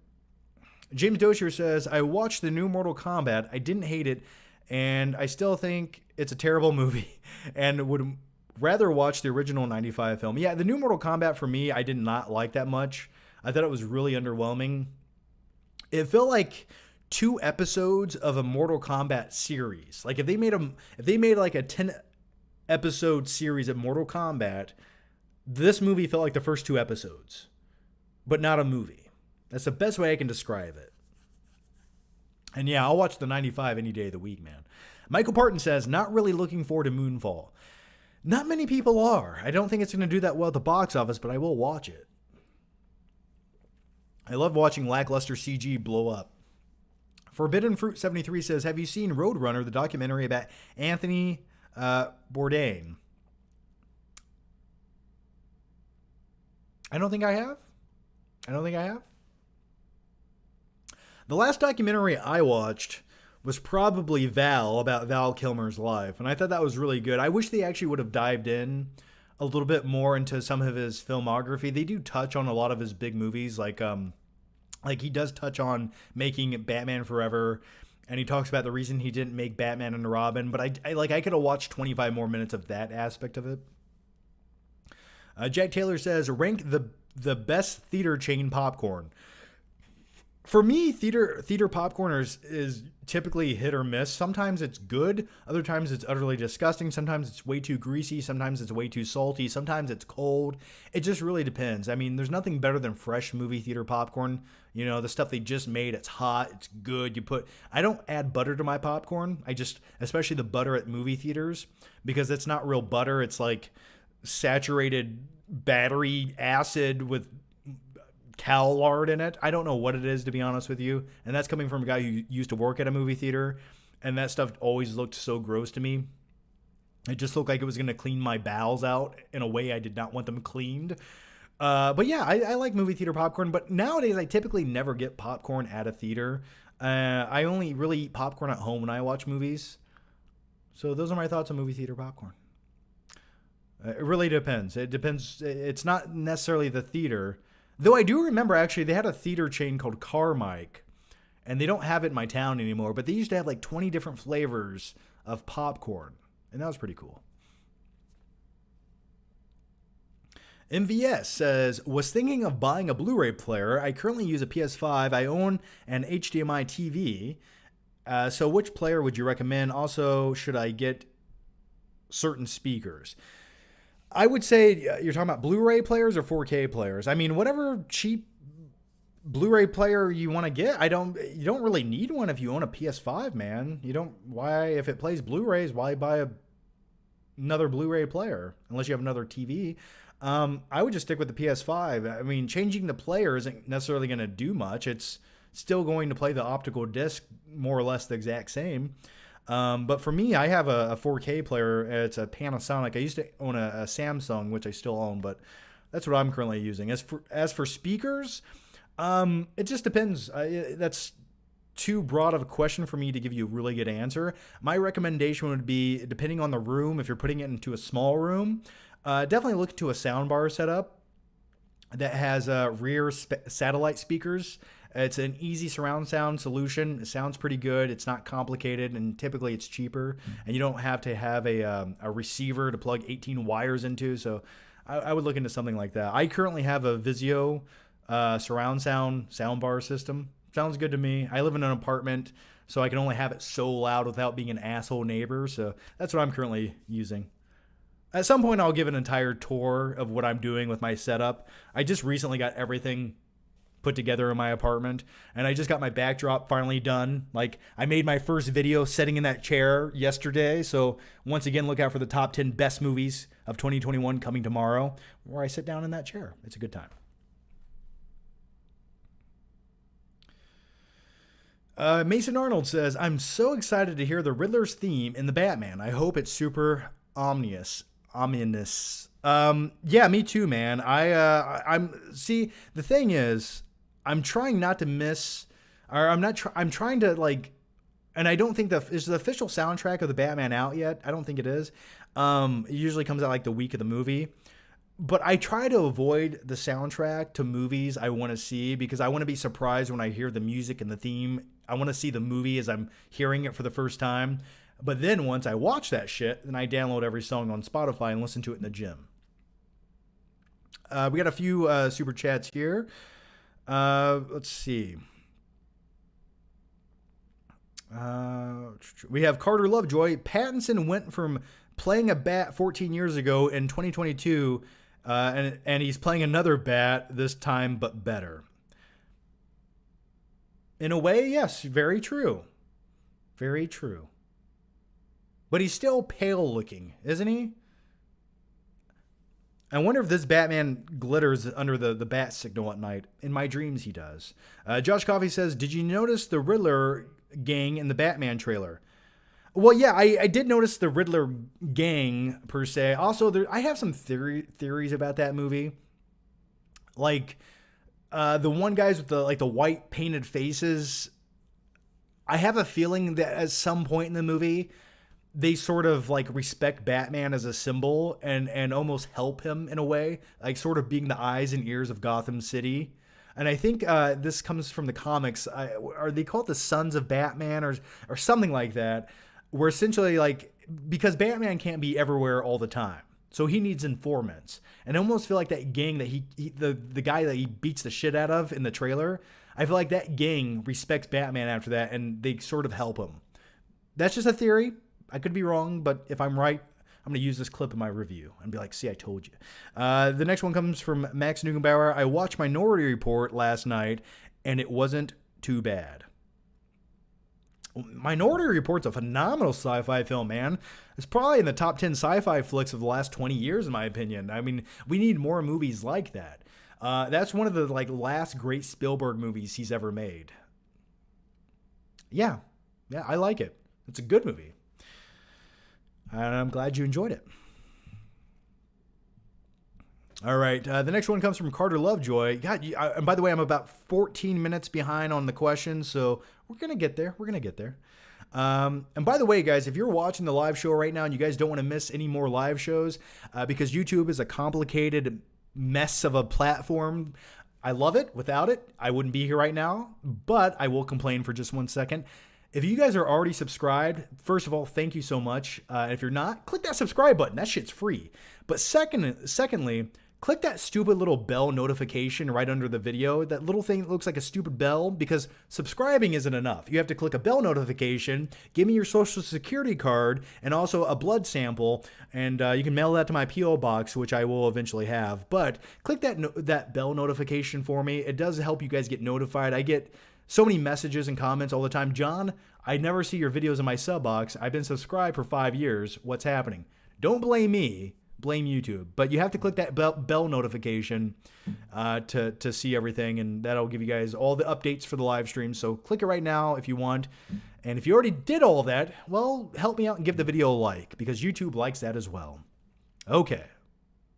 James Doshier says, I watched the new Mortal Kombat. I didn't hate it, and I still think it's a terrible movie and would rather watch the original 95 film. Yeah, the new Mortal Kombat, for me, I did not like that much. I thought it was really underwhelming. It felt like 2 episodes of a Mortal Kombat series. Like if they made like a 10 episode series of Mortal Kombat, this movie felt like the first 2 episodes, but not a movie. That's the best way I can describe it. And yeah, I'll watch the 95 any day of the week, man. Michael Parton says, not really looking forward to Moonfall. Not many people are. I don't think it's going to do that well at the box office, but I will watch it. I love watching lackluster CG blow up. Forbidden Fruit 73 says, have you seen Roadrunner, the documentary about Anthony Bourdain? I don't think I have. The last documentary I watched was probably Val, about Val Kilmer's life. And I thought that was really good. I wish they actually would have dived in a little bit more into some of his filmography. They do touch on a lot of his big movies. Like he does touch on making Batman Forever. And he talks about the reason he didn't make Batman and Robin. But I could have watched 25 more minutes of that aspect of it. Jack Taylor says, rank the best theater chain popcorn. For me, theater popcorn is typically hit or miss. Sometimes it's good. Other times it's utterly disgusting. Sometimes it's way too greasy. Sometimes it's way too salty. Sometimes it's cold. It just really depends. I mean, there's nothing better than fresh movie theater popcorn. You know, the stuff they just made, it's hot, it's good. I don't add butter to my popcorn. Especially the butter at movie theaters, because it's not real butter. It's like saturated battery acid with cow lard in it. I don't know what it is, to be honest with you. And that's coming from a guy who used to work at a movie theater. And that stuff always looked so gross to me. It just looked like it was going to clean my bowels out in a way I did not want them cleaned. But yeah, I like movie theater popcorn. But nowadays, I typically never get popcorn at a theater. I only really eat popcorn at home when I watch movies. So those are my thoughts on movie theater popcorn. It really depends. It depends. It's not necessarily the theater. Though I do remember, actually, they had a theater chain called Carmike, and they don't have it in my town anymore, but they used to have like 20 different flavors of popcorn, and that was pretty cool. MVS says, was thinking of buying a Blu-ray player. I currently use a PS5. I own an HDMI TV. So which player would you recommend? Also, should I get certain speakers? I would say you're talking about Blu-ray players or 4K players. I mean, whatever cheap Blu-ray player you want to get. You don't really need one if you own a PS5, man. If it plays Blu-rays, why buy another Blu-ray player unless you have another TV? I would just stick with the PS5. I mean, changing the player isn't necessarily going to do much. It's still going to play the optical disc more or less the exact same. But for me, I have a 4K player. It's a Panasonic. I used to own a Samsung, which I still own, but that's what I'm currently using. As for speakers, it just depends. That's too broad of a question for me to give you a really good answer. My recommendation would be, depending on the room, if you're putting it into a small room, definitely look into a soundbar setup that has rear satellite speakers. It's an easy surround sound solution. It sounds pretty good. It's not complicated, and typically it's cheaper. And you don't have to have a receiver to plug 18 wires into. So I would look into something like that. I currently have a Vizio surround soundbar system. Sounds good to me. I live in an apartment, so I can only have it so loud without being an asshole neighbor. So that's what I'm currently using. At some point, I'll give an entire tour of what I'm doing with my setup. I just recently got everything put together in my apartment, and I just got my backdrop finally done. Like, I made my first video sitting in that chair yesterday. So once again, look out for the top 10 best movies of 2021 coming tomorrow, where I sit down in that chair. It's a good time. Mason Arnold says, I'm so excited to hear the Riddler's theme in the Batman. I hope it's super ominous. Yeah, me too, man. I'm see, the thing is, I'm trying not to miss, or I'm trying to like, and I don't think is the official soundtrack of the Batman out yet? I don't think it is. It usually comes out like the week of the movie. But I try to avoid the soundtrack to movies I want to see because I want to be surprised when I hear the music and the theme. I want to see the movie as I'm hearing it for the first time. But then once I watch that shit, then I download every song on Spotify and listen to it in the gym. We got a few super chats here. Let's see. We have Carter Lovejoy. Pattinson went from playing a bat 14 years ago in 2022, and he's playing another bat this time, but better. In a way, yes, very true. Very true. But he's still pale looking, isn't he? I wonder if this Batman glitters under the bat signal at night. In my dreams, he does. Josh Coffey says, did you notice the Riddler gang in the Batman trailer? Well, yeah, I did notice the Riddler gang, per se. Also, I have some theories about that movie. Like, the one guys with the white painted faces, I have a feeling that at some point in the movie, they sort of like respect Batman as a symbol and almost help him in a way, like sort of being the eyes and ears of Gotham City. And I think this comes from the comics. Are they called the Sons of Batman or something like that? Where essentially like, because Batman can't be everywhere all the time. So he needs informants. And I almost feel like that gang that the guy that he beats the shit out of in the trailer, I feel like that gang respects Batman after that and they sort of help him. That's just a theory. I could be wrong, but if I'm right, I'm going to use this clip in my review and be like, see, I told you. The next one comes from Max Nugenbauer. I watched Minority Report last night, and it wasn't too bad. Minority Report's a phenomenal sci-fi film, man. It's probably in the top 10 sci-fi flicks of the last 20 years, in my opinion. I mean, we need more movies like that. That's one of the last great Spielberg movies he's ever made. Yeah, I like it. It's a good movie. And I'm glad you enjoyed it. All right. The next one comes from Carter Lovejoy. God, and by the way, I'm about 14 minutes behind on the questions, so we're going to get there. And by the way, guys, if you're watching the live show right now and you guys don't want to miss any more live shows, because YouTube is a complicated mess of a platform, I love it. Without it, I wouldn't be here right now, but I will complain for just 1 second. If you guys are already subscribed, first of all, thank you so much. If you're not, click that subscribe button. That shit's free. But secondly, click that stupid little bell notification right under the video. That little thing that looks like a stupid bell, because subscribing isn't enough. You have to click a bell notification, give me your social security card, and also a blood sample, and you can mail that to my P.O. box, which I will eventually have. But click that bell notification for me. It does help you guys get notified. I get so many messages and comments all the time. John, I never see your videos in my sub box. I've been subscribed for 5 years. What's happening? Don't blame me. Blame YouTube. But you have to click that bell notification to see everything, and that'll give you guys all the updates for the live stream. So click it right now if you want. And if you already did all that, well, help me out and give the video a like, because YouTube likes that as well. Okay.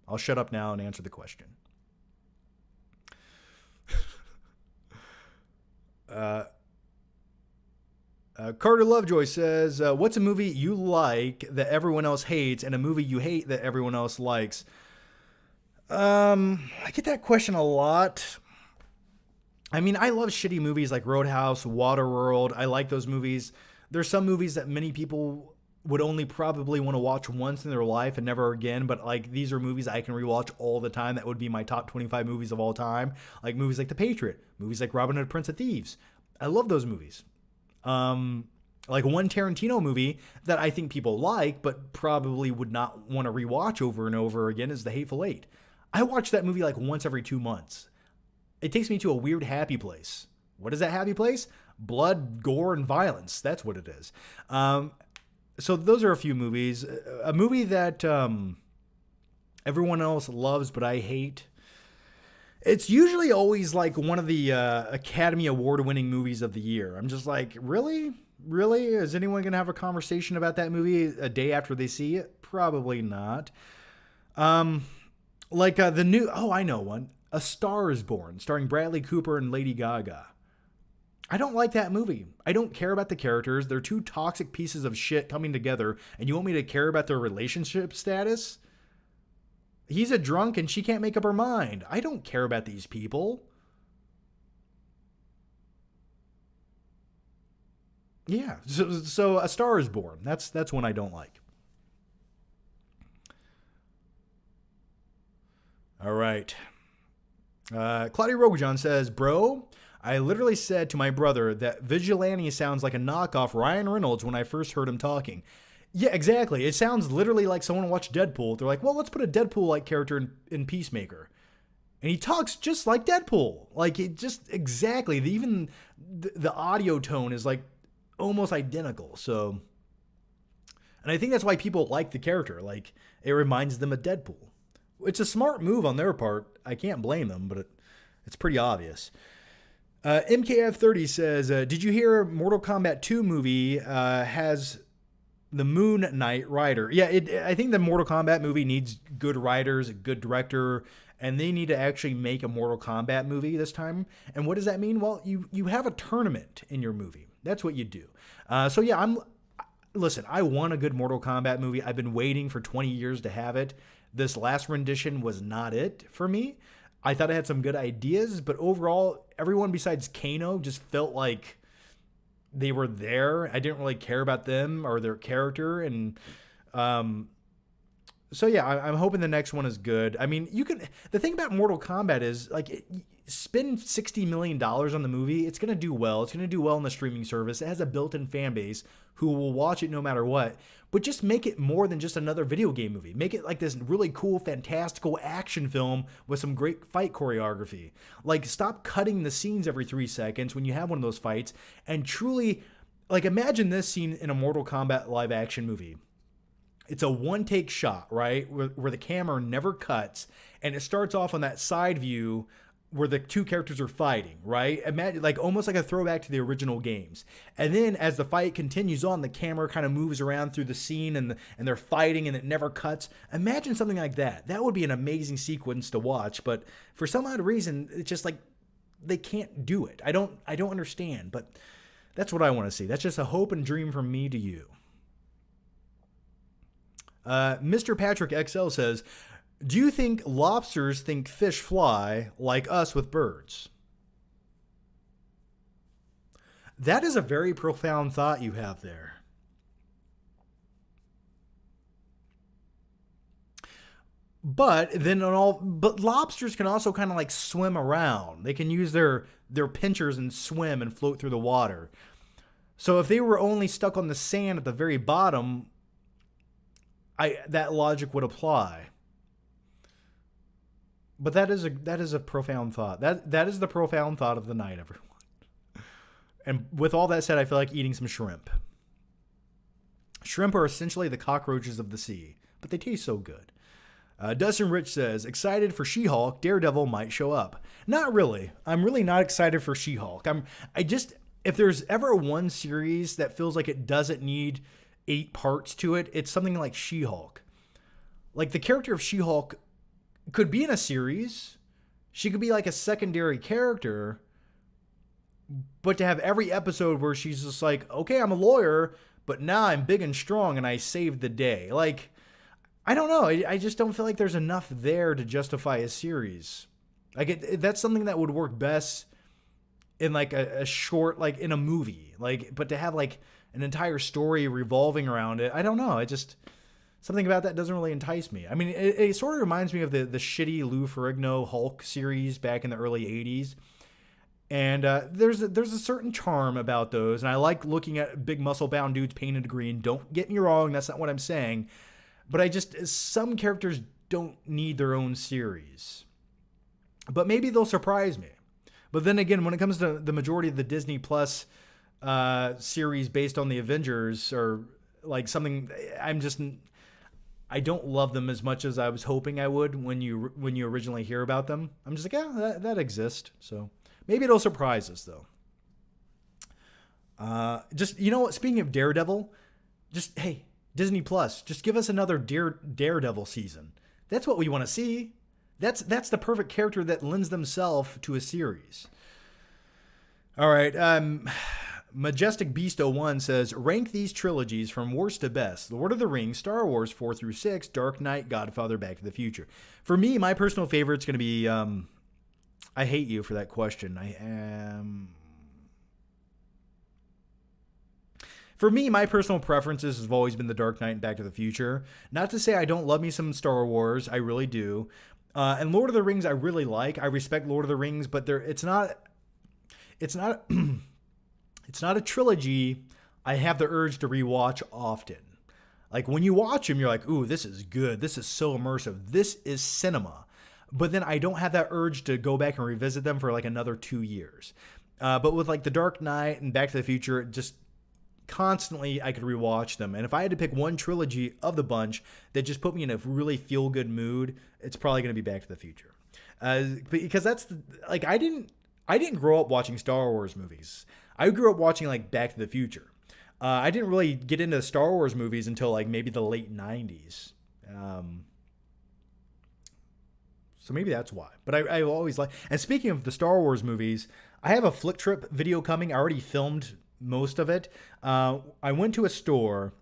I'll shut up now and answer the question. Carter Lovejoy says, what's a movie you like that everyone else hates and a movie you hate that everyone else likes? I get that question a lot. I mean, I love shitty movies like Roadhouse, Waterworld. I like those movies. There's some movies that many people would only probably want to watch once in their life and never again, but like these are movies I can rewatch all the time. That would be my top 25 movies of all time. Like movies like The Patriot, movies like Robin Hood, Prince of Thieves. I love those movies. Like one Tarantino movie that I think people like, but probably would not want to rewatch over and over again is The Hateful Eight. I watch that movie like once every 2 months. It takes me to a weird happy place. What is that happy place? Blood, gore, and violence. That's what it is. So those are a few movies. A movie that everyone else loves but I hate. It's usually always like one of the Academy Award-winning movies of the year. I'm just like, really? Really? Is anyone going to have a conversation about that movie a day after they see it? Probably not. Like the new, oh, I know one. A Star is Born, starring Bradley Cooper and Lady Gaga. I don't like that movie. I don't care about the characters. They're two toxic pieces of shit coming together, and you want me to care about their relationship status? He's a drunk and she can't make up her mind. I don't care about these people. Yeah, so A Star is Born. That's one I don't like. All right. Claudia Rogojan says, bro, I literally said to my brother that Vigilante sounds like a knockoff Ryan Reynolds when I first heard him talking. Yeah, exactly. It sounds literally like someone watched Deadpool. They're like, well, let's put a Deadpool-like character in Peacemaker. And he talks just like Deadpool. Like, it just exactly. Even the audio tone is like almost identical. So, and I think that's why people like the character. Like, it reminds them of Deadpool. It's a smart move on their part. I can't blame them, but it's pretty obvious. MKF30 says, did you hear Mortal Kombat 2 movie has the Moon Knight writer? Yeah, I think the Mortal Kombat movie needs good writers, a good director, and they need to actually make a Mortal Kombat movie this time. And what does that mean? Well, you have a tournament in your movie. That's what you do. So yeah, listen, I want a good Mortal Kombat movie. I've been waiting for 20 years to have it. This last rendition was not it for me. I thought it had some good ideas, but overall, everyone besides Kano just felt like they were there. I didn't really care about them or their character. And so, yeah, I'm hoping the next one is good. I mean, the thing about Mortal Kombat is, like, spend $60 million on the movie. It's going to do well. It's going to do well on the streaming service. It has a built-in fan base who will watch it no matter what. But just make it more than just another video game movie. Make it like this really cool, fantastical action film with some great fight choreography. Like, stop cutting the scenes every 3 seconds when you have one of those fights. And truly, like, imagine this scene in a Mortal Kombat live action movie. It's a one-take shot, right? Where the camera never cuts. And it starts off on that side view where the two characters are fighting, right? Imagine, like, almost like a throwback to the original games. And then as the fight continues on, the camera kind of moves around through the scene and they're fighting and it never cuts. Imagine something like that. That would be an amazing sequence to watch. But for some odd reason, it's just like they can't do it. I don't understand, but that's what I want to see. That's just a hope and dream from me to you. Mr. Patrick XL says, do you think lobsters think fish fly like us with birds? That is a very profound thought you have there. But lobsters can also kind of like swim around. They can use their pinchers and swim and float through the water. So if they were only stuck on the sand at the very bottom, that logic would apply. But that is a profound thought. That is the profound thought of the night, everyone. And with all that said, I feel like eating some shrimp. Shrimp are essentially the cockroaches of the sea, but they taste so good. Dustin Rich says, excited for She-Hulk, Daredevil might show up. Not really. I'm really not excited for She-Hulk. If there's ever one series that feels like it doesn't need 8 parts to it, it's something like She-Hulk. Like, the character of She-Hulk could be in a series. She could be like a secondary character, but to have every episode where she's just like, okay, I'm a lawyer, but now I'm big and strong and I saved the day. Like, I don't know. I just don't feel like there's enough there to justify a series. Like, that's something that would work best in like a short, like in a movie. Like, but to have like an entire story revolving around it, I don't know. Something about that doesn't really entice me. I mean, it sort of reminds me of the shitty Lou Ferrigno Hulk series back in the early 80s. And there's a certain charm about those. And I like looking at big muscle-bound dudes painted green. Don't get me wrong. That's not what I'm saying. But some characters don't need their own series. But maybe they'll surprise me. But then again, when it comes to the majority of the Disney Plus series based on the Avengers or like something, I don't love them as much as I was hoping I would when you originally hear about them. I'm just like, yeah, that exists. So maybe it'll surprise us though. Just, you know what? Speaking of Daredevil, hey, Disney Plus, just give us another Daredevil season. That's what we want to see. That's the perfect character that lends themselves to a series. All right. Majestic Beast 01 says, rank these trilogies from worst to best. Lord of the Rings, Star Wars 4 through 6, Dark Knight, Godfather, Back to the Future. For me, my personal favorite's going to be, I hate you for that question. For me, my personal preferences have always been The Dark Knight and Back to the Future. Not to say I don't love me some Star Wars. I really do. And Lord of the Rings I really like. I respect Lord of the Rings, but it's not it's not a trilogy I have the urge to rewatch often. Like when you watch them, you're like, ooh, this is good. This is so immersive. This is cinema. But then I don't have that urge to go back and revisit them for like another 2 years. But with like The Dark Knight and Back to the Future, just constantly I could rewatch them. And if I had to pick one trilogy of the bunch that just put me in a really feel-good mood, it's probably going to be Back to the Future. Because that's I didn't grow up watching Star Wars movies. I grew up watching like Back to the Future. I didn't really get into Star Wars movies until like maybe the late 90s. So maybe that's why. But I always like... And speaking of the Star Wars movies, I have a Flick Trip video coming. I already filmed most of it. I went to a store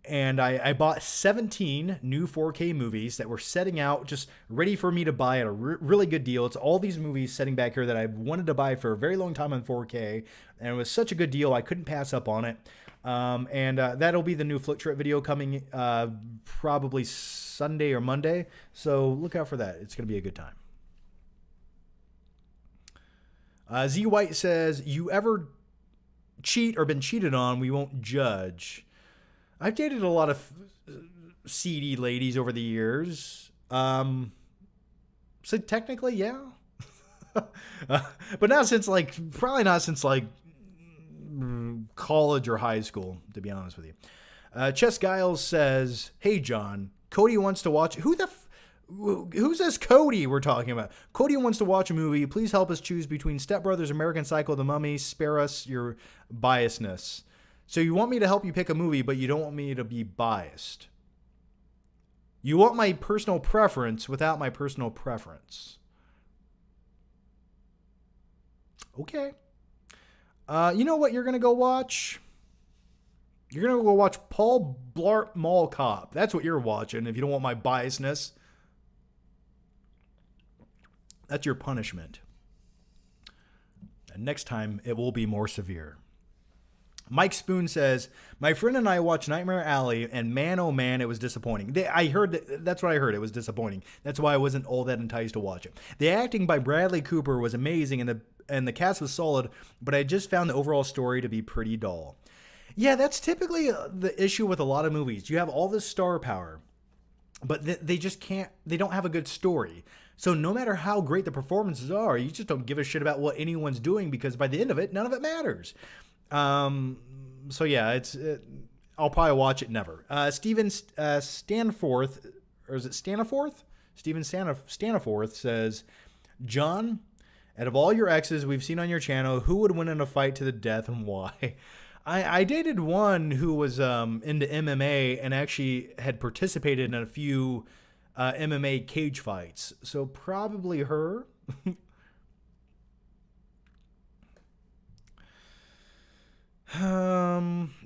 and I bought 17 new 4K movies that were setting out just ready for me to buy at a really good deal. It's all these movies sitting back here that I wanted to buy for a very long time on 4K. And it was such a good deal, I couldn't pass up on it. That'll be the new Flick Trip video coming probably Sunday or Monday. So look out for that. It's going to be a good time. Z White says, you ever cheat or been cheated on? We won't judge. I've dated a lot of seedy ladies over the years. So technically, yeah. But not since probably not since college or high school, to be honest with you. Chess Giles says, hey, John, Cody wants to watch. Who's this Cody we're talking about? Cody wants to watch a movie. Please help us choose between Step Brothers, American Psycho, The Mummy. Spare us your biasness. So you want me to help you pick a movie, but you don't want me to be biased. You want my personal preference without my personal preference. Okay. You know what you're going to go watch? You're going to go watch Paul Blart Mall Cop. That's what you're watching if you don't want my biasness. That's your punishment. And next time, it will be more severe. Mike Spoon says, my friend and I watched Nightmare Alley, and man, oh man, it was disappointing. That's what I heard. It was disappointing. That's why I wasn't all that enticed to watch it. The acting by Bradley Cooper was amazing, and the cast was solid, but I just found the overall story to be pretty dull. Yeah, that's typically the issue with a lot of movies. You have all this star power, but they just can't, they don't have a good story. So no matter how great the performances are, you just don't give a shit about what anyone's doing, because by the end of it, none of it matters. So yeah, I'll probably watch it never. Steven Stanforth, or is it Staniforth? Steven Staniforth says, John, out of all your exes we've seen on your channel, who would win in a fight to the death and why? I dated one who was into MMA and actually had participated in a few MMA cage fights. So probably her.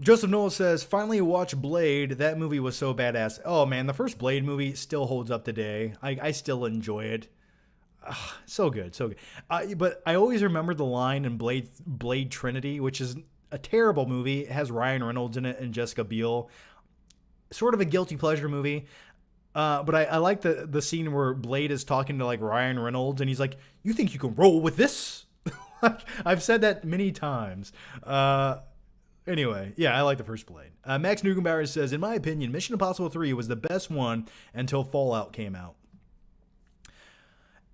Joseph Noel says, finally watch Blade. That movie was so badass. Oh man, the first Blade movie still holds up today. I still enjoy it. So good. But I always remember the line in Blade Trinity, which is a terrible movie. It has Ryan Reynolds in it and Jessica Biel. Sort of a guilty pleasure movie. But I like the scene where Blade is talking to Ryan Reynolds and he's like, you think you can roll with this? I've said that many times. Anyway, yeah, I like the first Blade. Max Nugenbauer says, in my opinion, Mission Impossible 3 was the best one until Fallout came out.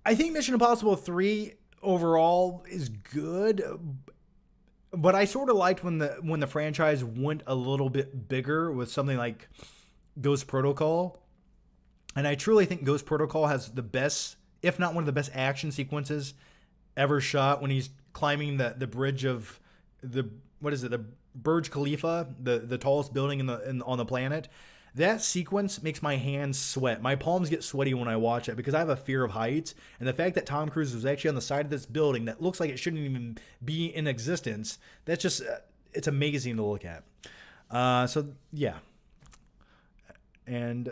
I think Mission Impossible 3 overall is good, but I sort of liked when the franchise went a little bit bigger with something like Ghost Protocol. And I truly think Ghost Protocol has the best, if not one of the best action sequences ever shot, when he's climbing the bridge of the Burj Khalifa, the tallest building on the planet. That sequence makes my hands sweat. My palms get sweaty when I watch it because I have a fear of heights. And the fact that Tom Cruise was actually on the side of this building that looks like it shouldn't even be in existence, that's just, it's amazing to look at. So, yeah. And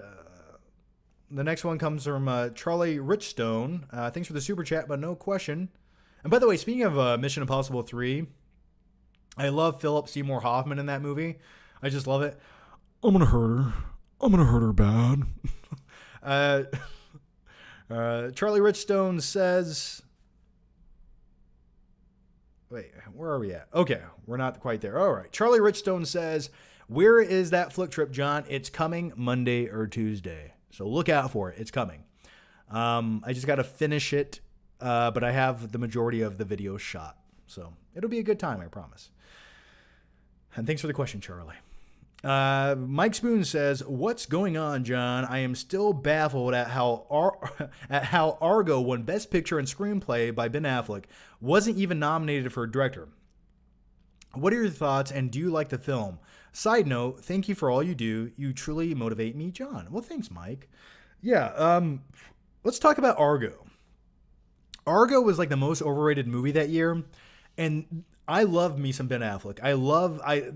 the next one comes from Charlie Richstone. Thanks for the super chat, but no question. And by the way, speaking of Mission Impossible 3, I love Philip Seymour Hoffman in that movie. I just love it. I'm going to hurt her. I'm going to hurt her bad. Charlie Richstone says... Wait, where are we at? Okay, we're not quite there. All right. Charlie Richstone says, where is that flick trip, John? It's coming Monday or Tuesday. So look out for it. It's coming. I just got to finish it, but I have the majority of the video shot. So it'll be a good time, I promise. And thanks for the question, Charlie. Mike Spoon says, what's going on, John? I am still baffled at how Argo won Best Picture and Screenplay by Ben Affleck, wasn't even nominated for a director. What are your thoughts, and do you like the film? Side note, thank you for all you do. You truly motivate me, John. Well, thanks, Mike. Yeah, let's talk about Argo. Argo was like the most overrated movie that year, and I love me some Ben Affleck.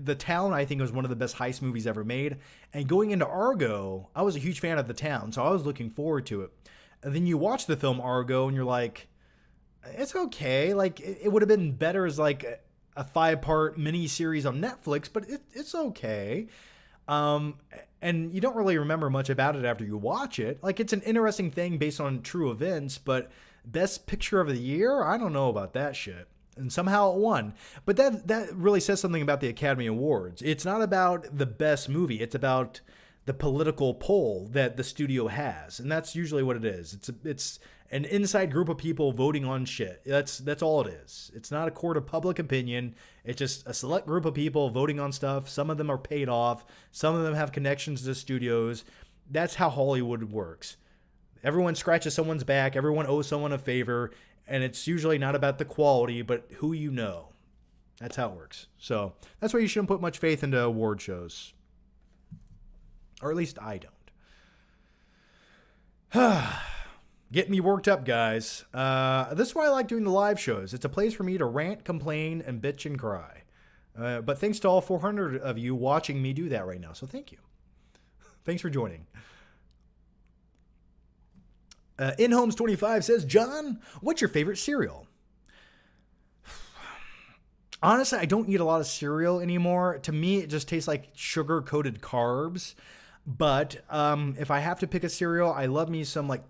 The Town, I think, was one of the best heist movies ever made. And going into Argo, I was a huge fan of The Town, so I was looking forward to it. And then you watch the film Argo, and you're like, it's okay. Like, it would have been better as like a 5-part mini-series on Netflix, but it's okay. And you don't really remember much about it after you watch it. Like, it's an interesting thing based on true events, but Best Picture of the Year? I don't know about that shit. And somehow it won. But that really says something about the Academy Awards. It's not about the best movie. It's about the political pull that the studio has. And that's usually what it is. It's an inside group of people voting on shit. That's all it is. It's not a court of public opinion. It's just a select group of people voting on stuff. Some of them are paid off. Some of them have connections to studios. That's how Hollywood works. Everyone scratches someone's back. Everyone owes someone a favor. And it's usually not about the quality, but who you know. That's how it works. So that's why you shouldn't put much faith into award shows. Or at least I don't. Get me worked up, guys. This is why I like doing the live shows. It's a place for me to rant, complain, and bitch and cry. But thanks to all 400 of you watching me do that right now. So thank you. Thanks for joining. InHomes25 says, John, what's your favorite cereal? Honestly, I don't eat a lot of cereal anymore. To me, it just tastes like sugar-coated carbs. But if I have to pick a cereal, I love me some like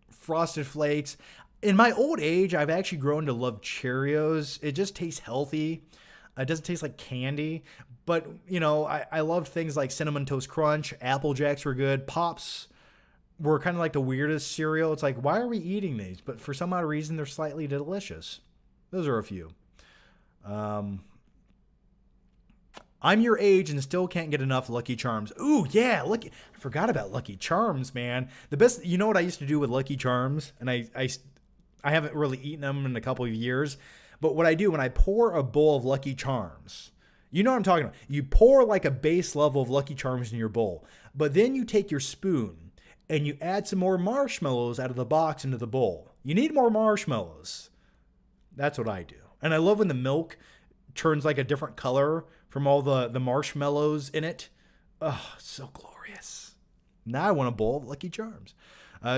Frosted Flakes. In my old age, I've actually grown to love Cheerios. It just tastes healthy. It doesn't taste like candy. But, you know, I love things like Cinnamon Toast Crunch. Apple Jacks were good. Pops were kind of like the weirdest cereal. It's like, why are we eating these? But for some odd reason, they're slightly delicious. Those are a few. I'm your age and still can't get enough Lucky Charms. Ooh, yeah, I forgot about Lucky Charms, man. The best, you know what I used to do with Lucky Charms? And I haven't really eaten them in a couple of years. But what I do when I pour a bowl of Lucky Charms, you know what I'm talking about. You pour like a base level of Lucky Charms in your bowl. But then you take your spoon and you add some more marshmallows out of the box into the bowl. You need more marshmallows. That's what I do. And I love when the milk turns like a different color from all the marshmallows in it. Oh, so glorious. Now I want a bowl of Lucky Charms.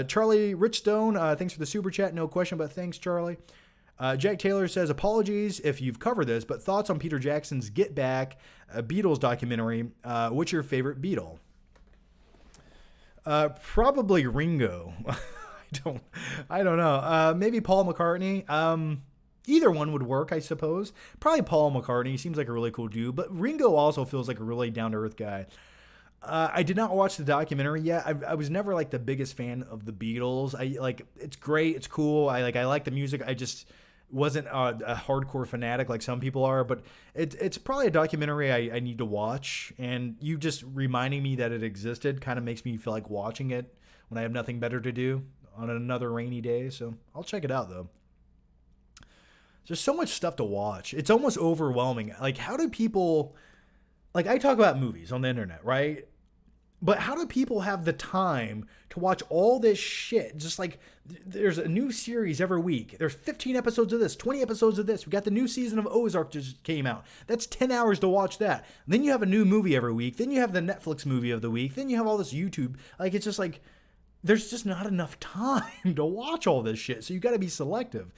Charlie Richstone, thanks for the super chat. No question, but thanks, Charlie. Jack Taylor says, apologies if you've covered this, but thoughts on Peter Jackson's Get Back, Beatles documentary. What's your favorite Beatle? Probably Ringo. I don't know. Maybe Paul McCartney. Either one would work, I suppose. Probably Paul McCartney. He seems like a really cool dude. But Ringo also feels like a really down-to-earth guy. I did not watch the documentary yet. I was never like the biggest fan of the Beatles. It's great. It's cool. I like the music. I just wasn't a hardcore fanatic like some people are. But it's probably a documentary I need to watch. And you just reminding me that it existed kind of makes me feel like watching it when I have nothing better to do on another rainy day. So I'll check it out, though. There's so much stuff to watch. It's almost overwhelming. Like, how do people... Like, I talk about movies on the internet, right? But how do people have the time to watch all this shit? Just like there's a new series every week. There's 15 episodes of this, 20 episodes of this. We got the new season of Ozark just came out. That's 10 hours to watch that. Then you have a new movie every week. Then you have the Netflix movie of the week. Then you have all this YouTube. Like, it's just like, there's just not enough time to watch all this shit. So you got to be selective.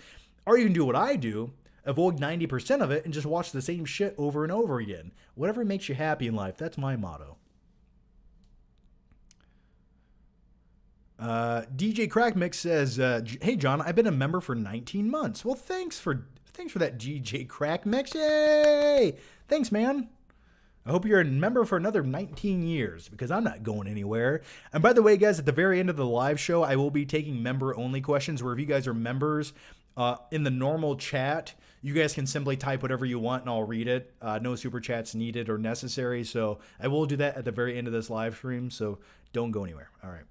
Or you can do what I do, avoid 90% of it and just watch the same shit over and over again. Whatever makes you happy in life. That's my motto. DJ Crackmix says, "Hey John, I've been a member for 19 months." Well, thanks for that, DJ Crackmix. Yay! Thanks, man. I hope you're a member for another 19 years because I'm not going anywhere. And by the way, guys, at the very end of the live show, I will be taking member-only questions where if you guys are members in the normal chat, you guys can simply type whatever you want and I'll read it. No super chats needed or necessary. So I will do that at the very end of this live stream. So don't go anywhere. All right.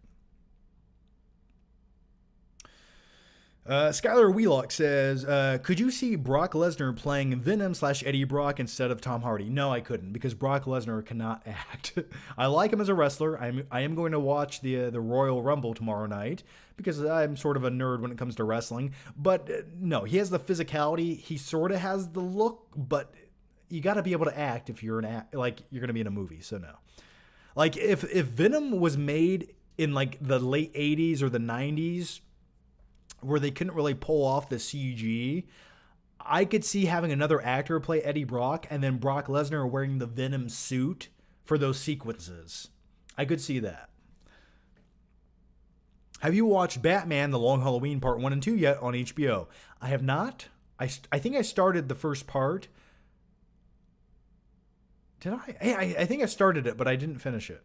Skylar Wheelock says, could you see Brock Lesnar playing Venom / Eddie Brock instead of Tom Hardy? No, I couldn't because Brock Lesnar cannot act. I like him as a wrestler. I am going to watch the Royal Rumble tomorrow night because I'm sort of a nerd when it comes to wrestling. But no, he has the physicality. He sort of has the look, but you got to be able to act if you're you're going to be in a movie. So no. Like if Venom was made in like the late 80s or the 90s, where they couldn't really pull off the CG, I could see having another actor play Eddie Brock and then Brock Lesnar wearing the Venom suit for those sequences. I could see that. Have you watched Batman: The Long Halloween Part 1 and 2 yet on HBO? I have not. I think I started the first part. Did I? I think I started it, but I didn't finish it.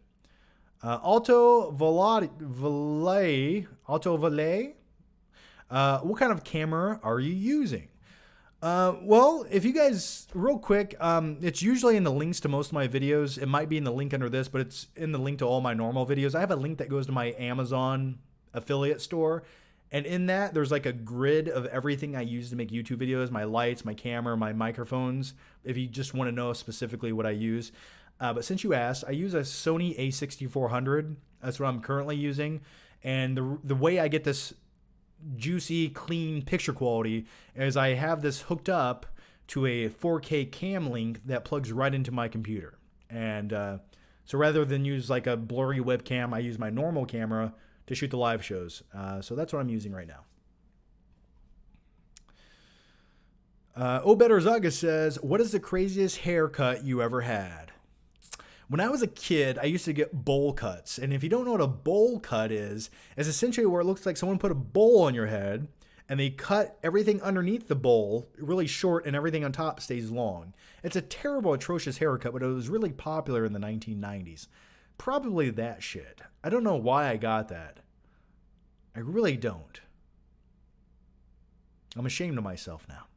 Alto Valet. What kind of camera are you using? Well, if you guys, real quick, it's usually in the links to most of my videos. It might be in the link under this, but it's in the link to all my normal videos. I have a link that goes to my Amazon affiliate store. And in that, there's like a grid of everything I use to make YouTube videos, my lights, my camera, my microphones, if you just want to know specifically what I use. But since you asked, I use a Sony a6400. That's what I'm currently using. And the way I get this juicy, clean picture quality as I have this hooked up to a 4K cam link that plugs right into my computer. And so rather than use like a blurry webcam, I use my normal camera to shoot the live shows. So that's what I'm using right now. Obetter Zaga says, what is the craziest haircut you ever had? When I was a kid, I used to get bowl cuts. And if you don't know what a bowl cut is, it's essentially where it looks like someone put a bowl on your head and they cut everything underneath the bowl really short and everything on top stays long. It's a terrible, atrocious haircut, but it was really popular in the 1990s. Probably that shit. I don't know why I got that. I really don't. I'm ashamed of myself now.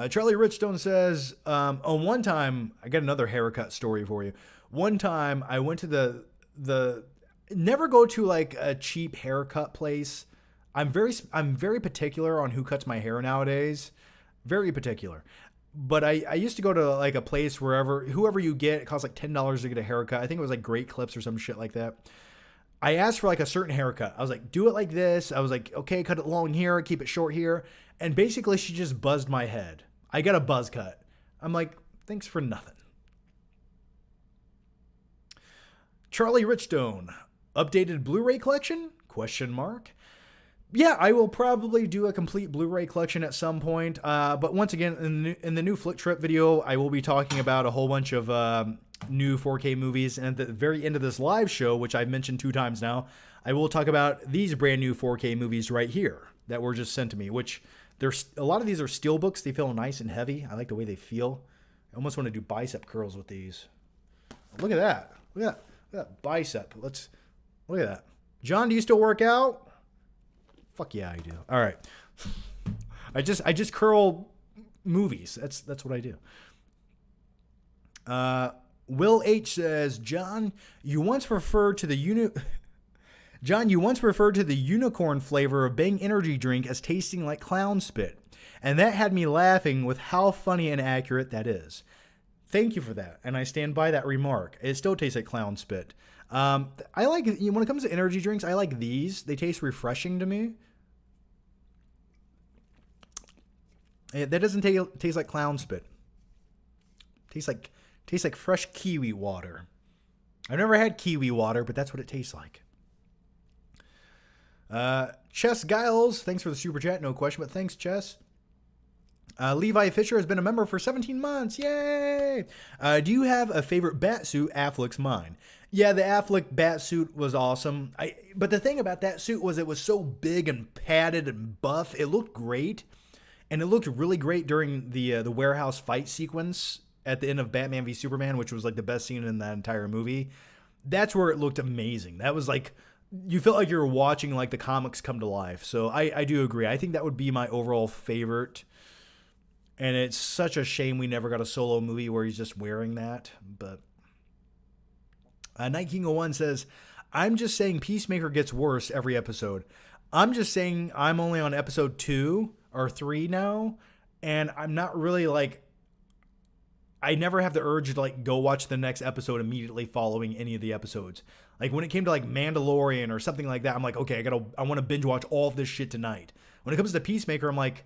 Charlie Richstone says, one time, I got another haircut story for you. One time I went to the never go to like a cheap haircut place. I'm very particular on who cuts my hair nowadays. Very particular. But I used to go to like a place whoever you get, it costs like $10 to get a haircut. I think it was like Great Clips or some shit like that. I asked for like a certain haircut. I was like, do it like this. I was like, okay, cut it long here, keep it short here. And basically she just buzzed my head. I got a buzz cut. I'm like, thanks for nothing. Charlie Richstone, updated Blu-ray collection? ? Yeah, I will probably do a complete Blu-ray collection at some point. But once again, in the new Flick Trip video, I will be talking about a whole bunch of new 4K movies. And at the very end of this live show, which I've mentioned 2 times now, I will talk about these brand new 4K movies right here that were just sent to me, which a lot of these are steelbooks. They feel nice and heavy. I like the way they feel. I almost want to do bicep curls with these. Look at that. Look at that bicep. Look at that. John, do you still work out? Fuck yeah, I do. All right. I just curl movies. That's what I do. Will H says, John, you once referred to the unicorn flavor of Bang energy drink as tasting like clown spit, and that had me laughing with how funny and accurate that is. Thank you for that, and I stand by that remark. It still tastes like clown spit. I like, when it comes to energy drinks, I like these. They taste refreshing to me. That doesn't taste like clown spit. Tastes like fresh kiwi water. I've never had kiwi water, but that's what it tastes like. Chess Giles, thanks for the super chat. No question, but thanks, Chess. Levi Fisher has been a member for 17 months. Yay! Do you have a favorite bat suit? Affleck's mine. Yeah, the Affleck bat suit was awesome. But the thing about that suit was it was so big and padded and buff. It looked great. And it looked really great during the warehouse fight sequence at the end of Batman v Superman, which was like the best scene in that entire movie. That's where it looked amazing. That was like, you felt like you were watching like the comics come to life. So I do agree. I think that would be my overall favorite. And it's such a shame we never got a solo movie where he's just wearing that. But Night King 01 says, I'm just saying Peacemaker gets worse every episode. I'm just saying I'm only on episode 2 or 3 now. And I'm not really like, I never have the urge to like go watch the next episode immediately following any of the episodes. Like when it came to like Mandalorian or something like that, I'm like, okay, I want to binge watch all of this shit tonight. When it comes to Peacemaker, I'm like,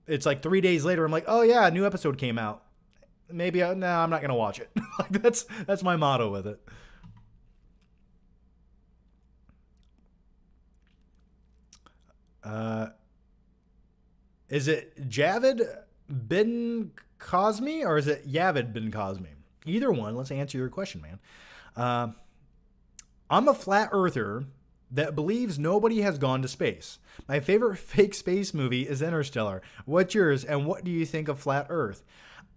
it's like 3 days later, I'm like, oh yeah, a new episode came out. Maybe, I'm not going to watch it. Like that's my motto with it. Is it Javid bin Cosme or is it Yavid bin Cosme? Either one. Let's answer your question, man. I'm a flat earther that believes nobody has gone to space. My favorite fake space movie is Interstellar. What's yours, and what do you think of flat Earth?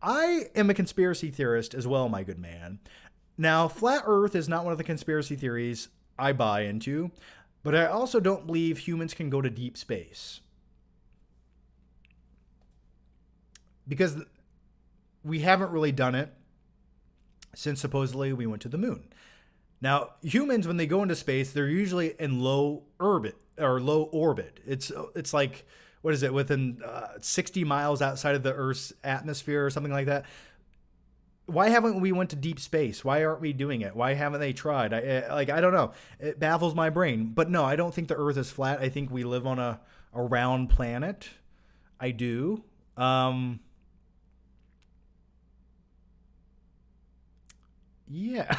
I am a conspiracy theorist as well, my good man. Now, flat Earth is not one of the conspiracy theories I buy into, but I also don't believe humans can go to deep space. Because we haven't really done it since supposedly we went to the moon. Now, humans, when they go into space, they're usually in low orbit. It's like, what is it, within 60 miles outside of the Earth's atmosphere or something like that. Why haven't we went to deep space? Why aren't we doing it? Why haven't they tried? I don't know. It baffles my brain. But no, I don't think the Earth is flat. I think we live on a round planet. I do. Yeah.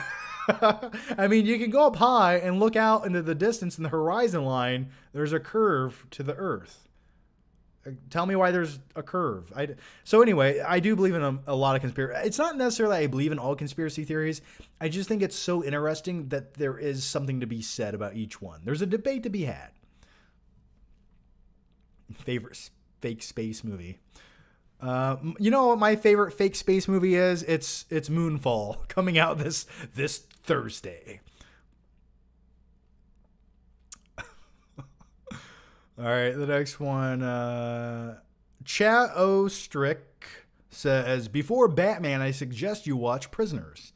I mean, you can go up high and look out into the distance in the horizon line. There's a curve to the Earth. Tell me why there's a curve. So anyway, I do believe in a lot of conspiracy. It's not necessarily I believe in all conspiracy theories. I just think it's so interesting that there is something to be said about each one. There's a debate to be had. Favorite fake space movie. You know what my favorite fake space movie is? It's Moonfall, coming out this Thursday. All right, the next one. Chao Strick says, before Batman, I suggest you watch Prisoners.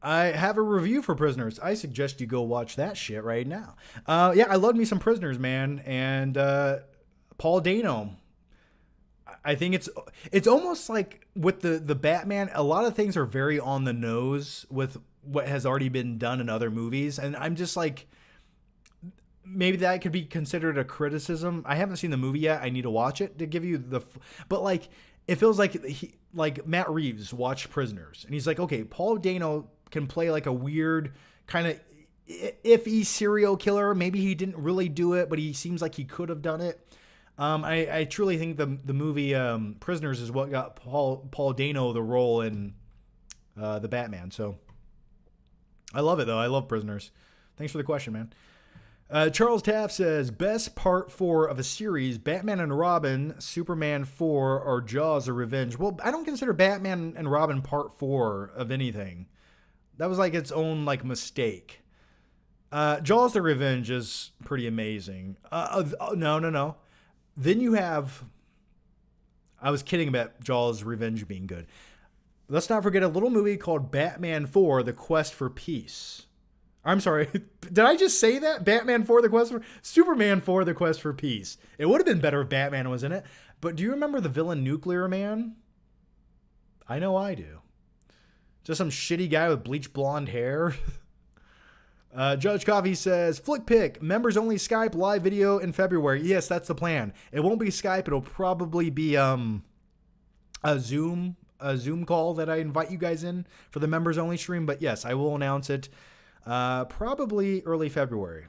I have a review for Prisoners. I suggest you go watch that shit right now. Yeah, I love me some Prisoners, man. And Paul Dano. I think it's almost like with the Batman, a lot of things are very on the nose with what has already been done in other movies. And I'm just like, maybe that could be considered a criticism. I haven't seen the movie yet. I need to watch it to give you but like, it feels like Matt Reeves watched Prisoners and he's like, okay, Paul Dano can play like a weird kind of iffy serial killer. Maybe he didn't really do it, but he seems like he could have done it. I truly think the movie Prisoners is what got Paul Dano the role in the Batman. So I love it, though. I love Prisoners. Thanks for the question, man. Charles Taft says, best part 4 of a series, Batman and Robin, Superman 4, or Jaws or Revenge. Well, I don't consider Batman and Robin part 4 of anything. That was like its own like mistake. Jaws the Revenge is pretty amazing. No. Then you have, I was kidding about Jaws Revenge being good. Let's not forget a little movie called Batman 4, The Quest for Peace. I'm sorry. Did I just say that? Batman 4, The Quest for... Superman 4, The Quest for Peace. It would have been better if Batman was in it. But do you remember the villain Nuclear Man? I know I do. Just some shitty guy with bleach blonde hair. Judge Coffee says, Flick Pick, members only Skype live video in February. Yes, that's the plan. It won't be Skype. It'll probably be a Zoom call that I invite you guys in for the members only stream. But yes, I will announce it probably early February.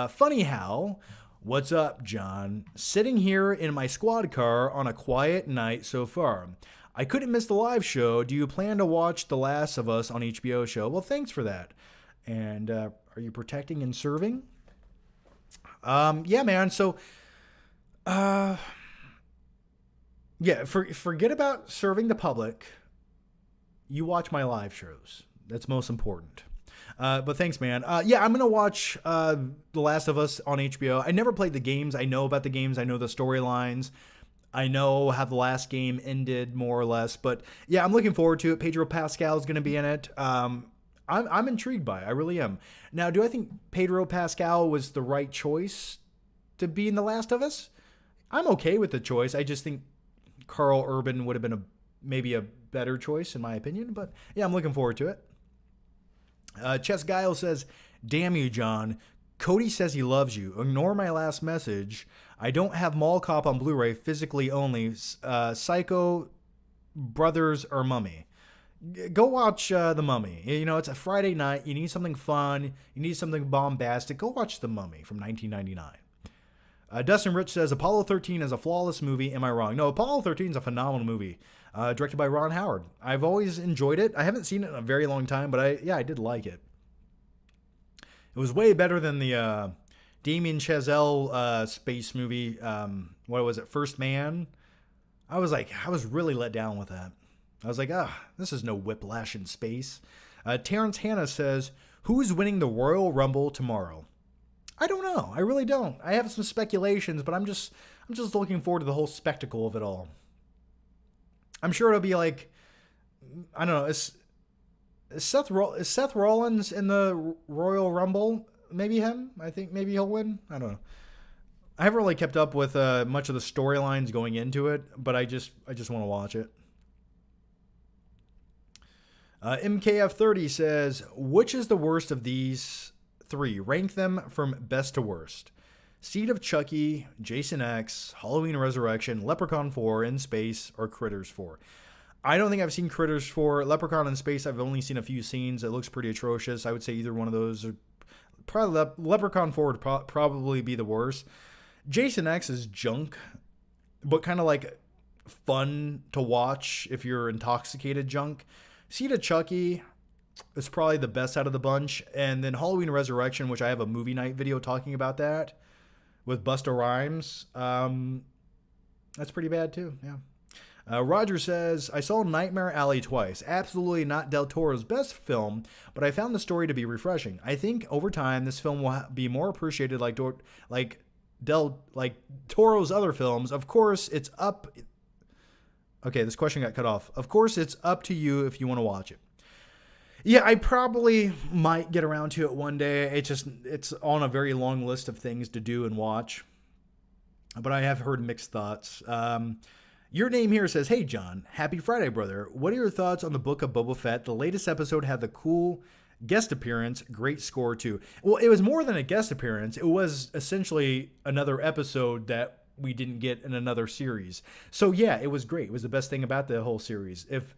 Funny how, what's up, John? Sitting here in my squad car on a quiet night so far. I couldn't miss the live show. Do you plan to watch The Last of Us on HBO show? Well, thanks for that. And are you protecting and serving? Yeah, man. So, yeah, forget about serving the public. You watch my live shows. That's most important. But thanks, man. Yeah, I'm going to watch The Last of Us on HBO. I never played the games. I know about the games. I know the storylines. I know how the last game ended, more or less. But yeah, I'm looking forward to it. Pedro Pascal is going to be in it. I'm intrigued by it. I really am. Now, do I think Pedro Pascal was the right choice to be in The Last of Us? I'm okay with the choice. I just think Carl Urban would have been maybe a better choice, in my opinion. But yeah, I'm looking forward to it. Chess Guile says, damn you, John. Cody says he loves you. Ignore my last message. I don't have Mall Cop on Blu-ray, physically only. Psycho, Brothers, or Mummy. Go watch The Mummy. You know, it's a Friday night. You need something fun. You need something bombastic. Go watch The Mummy from 1999. Dustin Rich says, Apollo 13 is a flawless movie. Am I wrong? No, Apollo 13 is a phenomenal movie. Directed by Ron Howard. I've always enjoyed it. I haven't seen it in a very long time, but I did like it. It was way better than the Damien Chazelle space movie. What was it? First Man. I was really let down with that. I was like, this is no Whiplash in space. Terrence Hanna says, who's winning the Royal Rumble tomorrow? I don't know. I really don't. I have some speculations, but I'm just looking forward to the whole spectacle of it all. I'm sure it'll be like, I don't know. Is Seth Rollins in the Royal Rumble? Maybe him? I think maybe he'll win. I don't know. I haven't really kept up with much of the storylines going into it, but I just want to watch it. MKF30 says, which is the worst of these three? Rank them from best to worst. Seed of Chucky, Jason X, Halloween Resurrection, Leprechaun 4, In Space, or Critters 4. I don't think I've seen Critters 4. Leprechaun in Space, I've only seen a few scenes. It looks pretty atrocious. I would say either one of those. Or probably Leprechaun 4 would probably be the worst. Jason X is junk, but kind of like fun to watch if you're intoxicated junk. Seed of Chucky is probably the best out of the bunch. And then Halloween Resurrection, which I have a movie night video talking about that with Busta Rhymes. That's pretty bad too, yeah. Roger says, I saw Nightmare Alley twice. Absolutely not Del Toro's best film, but I found the story to be refreshing. I think over time this film will be more appreciated like Toro's other films. Of course, it's up. Okay, this question got cut off. Of course, it's up to you if you want to watch it. Yeah, I probably might get around to it one day. It's on a very long list of things to do and watch. But I have heard mixed thoughts. Your name here says, hey, John, happy Friday, brother. What are your thoughts on the Book of Boba Fett? The latest episode had the cool guest appearance. Great score, too. Well, it was more than a guest appearance. It was essentially another episode that we didn't get in another series. So, yeah, it was great. It was the best thing about the whole series. If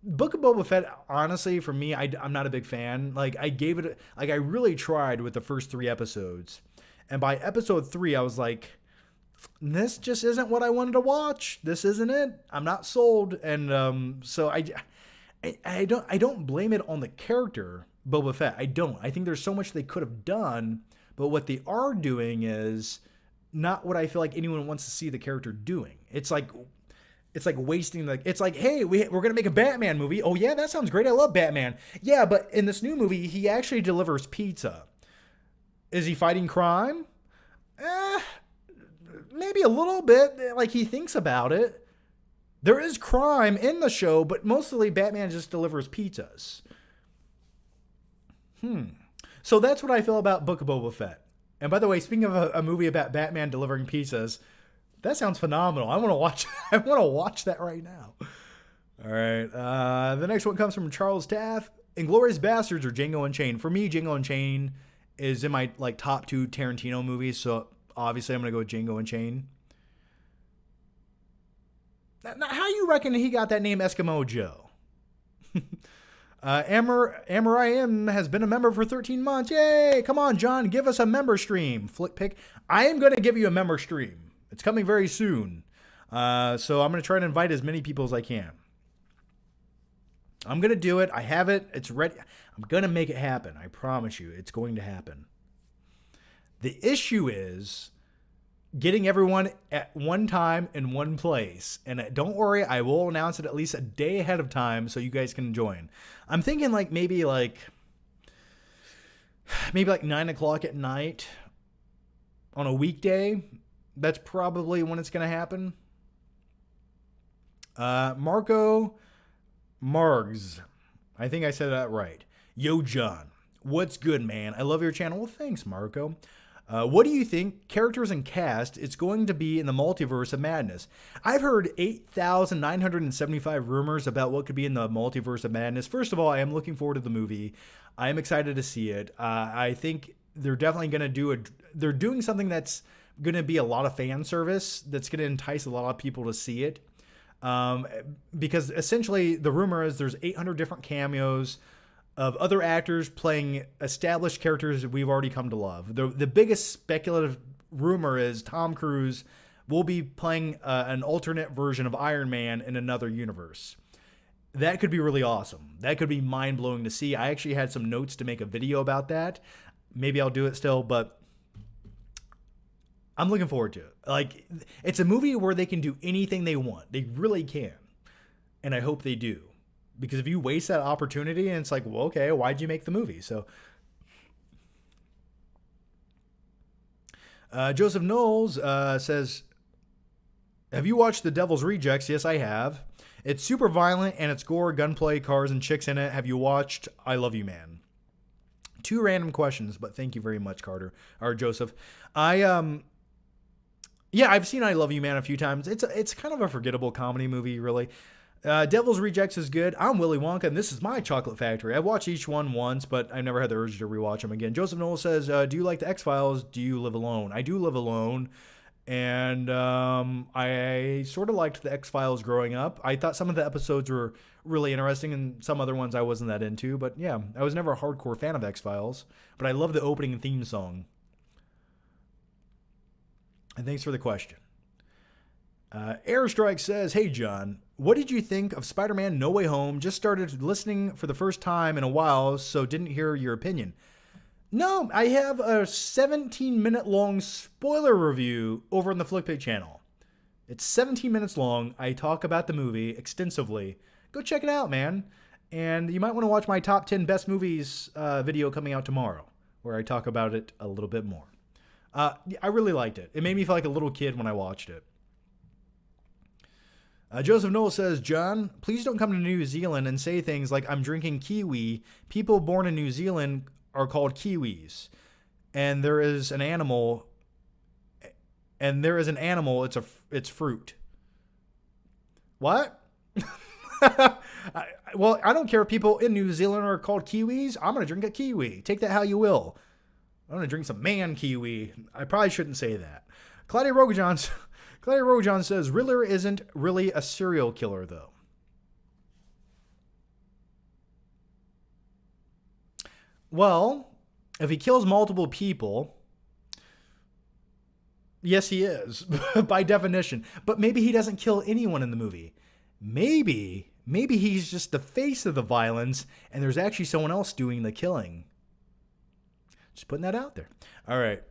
Book of Boba Fett, honestly, for me, I'm not a big fan. I really tried with the first 3 episodes. And by episode 3, I was like, this just isn't what I wanted to watch. This isn't it. I'm not sold. And so I don't blame it on the character Boba Fett. I don't. I think there's so much they could have done, but what they are doing is not what I feel like anyone wants to see the character doing. It's like wasting it's like, hey, we're going to make a Batman movie. Oh yeah, that sounds great. I love Batman. Yeah, but in this new movie, he actually delivers pizza. Is he fighting crime? Maybe a little bit, like he thinks about it. There is crime in the show, but mostly Batman just delivers pizzas. So that's what I feel about Book of Boba Fett. And by the way, speaking of a movie about Batman delivering pizzas, That sounds phenomenal. I want to watch. I want to watch that right now. All right. The next one comes from Charles Taff. Inglourious Bastards or Django Unchained? For me, Django Unchained is in my like top 2 Tarantino movies. So obviously, I'm gonna go with Django Unchained. Now, how you reckon he got that name, Eskimo Joe? Amber has been a member for 13 months. Yay! Come on, John, give us a member stream. Flick pick. I am going to give you a member stream. It's coming very soon. So I'm going to try to invite as many people as I can. I'm going to do it. I have it. It's ready. I'm going to make it happen. I promise you. It's going to happen. The issue is getting everyone at one time in one place. And don't worry, I will announce it at least a day ahead of time so you guys can join. I'm thinking maybe 9 o'clock at night on a weekday. That's probably when it's going to happen. Marco Margs. I think I said that right. Yo, John. What's good, man? I love your channel. Well, thanks, Marco. What do you think, characters and cast, it's going to be in the Multiverse of Madness? I've heard 8,975 rumors about what could be in the Multiverse of Madness. First of all, I am looking forward to the movie. I am excited to see it. I think they're definitely going to they're doing something that's going to be a lot of fan service, that's going to entice a lot of people to see it. Because essentially the rumor is there's 800 different cameos of other actors playing established characters that we've already come to love. The biggest speculative rumor is Tom Cruise will be playing an alternate version of Iron Man in another universe. That could be really awesome. That could be mind-blowing to see. I actually had some notes to make a video about that. Maybe I'll do it still, but I'm looking forward to it. It's a movie where they can do anything they want. They really can. And I hope they do. Because if you waste that opportunity and it's like, well, okay, why'd you make the movie? So Joseph Knowles says, have you watched The Devil's Rejects? Yes, I have. It's super violent and it's gore, gunplay, cars, and chicks in it. Have you watched I Love You, Man? 2 random questions, but thank you very much, Carter or Joseph. I've seen I Love You, Man a few times. It's kind of a forgettable comedy movie, really. Devil's Rejects is good. I'm Willy Wonka, and this is my chocolate factory. I've watched each one once, but I've never had the urge to rewatch them again. Joseph Noel says, do you like the X-Files? Do you live alone? I do live alone, and I sort of liked the X-Files growing up. I thought some of the episodes were really interesting, and some other ones I wasn't that into, but yeah, I was never a hardcore fan of X-Files, but I love the opening and theme song. And thanks for the question. Airstrike says, hey, John, what did you think of Spider-Man No Way Home? Just started listening for the first time in a while, so didn't hear your opinion. No, I have a 17-minute long spoiler review over on the FlickPig channel. It's 17 minutes long. I talk about the movie extensively. Go check it out, man. And you might want to watch my top 10 best movies video coming out tomorrow, where I talk about it a little bit more. I really liked it. It made me feel like a little kid when I watched it. Joseph Noel says, John, please don't come to New Zealand and say things like I'm drinking kiwi. People born in New Zealand are called kiwis. And there is an animal. It's fruit. What? Well, I don't care if people in New Zealand are called kiwis. I'm going to drink a kiwi. Take that how you will. I'm going to drink some man kiwi. I probably shouldn't say that. Claudia Rogan says, Riddler isn't really a serial killer, though. Well, if he kills multiple people, yes, he is, by definition. But maybe he doesn't kill anyone in the movie. Maybe he's just the face of the violence, and there's actually someone else doing the killing. Just putting that out there. All right.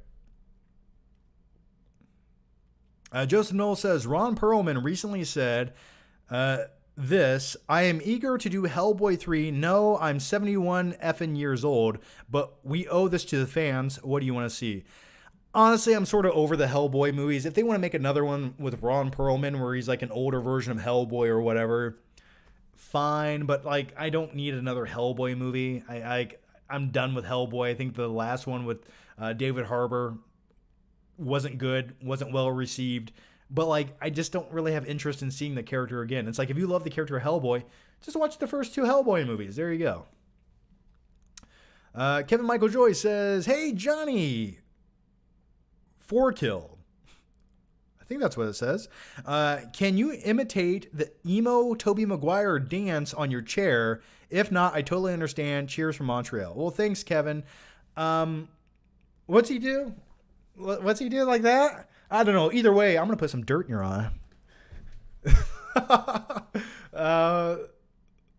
Joseph Noel says, Ron Perlman recently said this, I am eager to do Hellboy 3. No, I'm 71 effing years old, but we owe this to the fans. What do you want to see? Honestly, I'm sort of over the Hellboy movies. If they want to make another one with Ron Perlman where he's like an older version of Hellboy or whatever, fine. But like, I don't need another Hellboy movie. I'm done with Hellboy. I think the last one with David Harbour wasn't good, wasn't well received. But like, I just don't really have interest in seeing the character again. It's like, if you love the character of Hellboy, just watch the first 2 Hellboy movies. There you go. Kevin Michael Joy says, "Hey Johnny, 4kill." I think that's what it says. Can you imitate the Emo Tobey Maguire dance on your chair? If not, I totally understand. Cheers from Montreal. Well, thanks, Kevin. What's he do? What's he do like that? I don't know. Either way, I'm gonna put some dirt in your eye.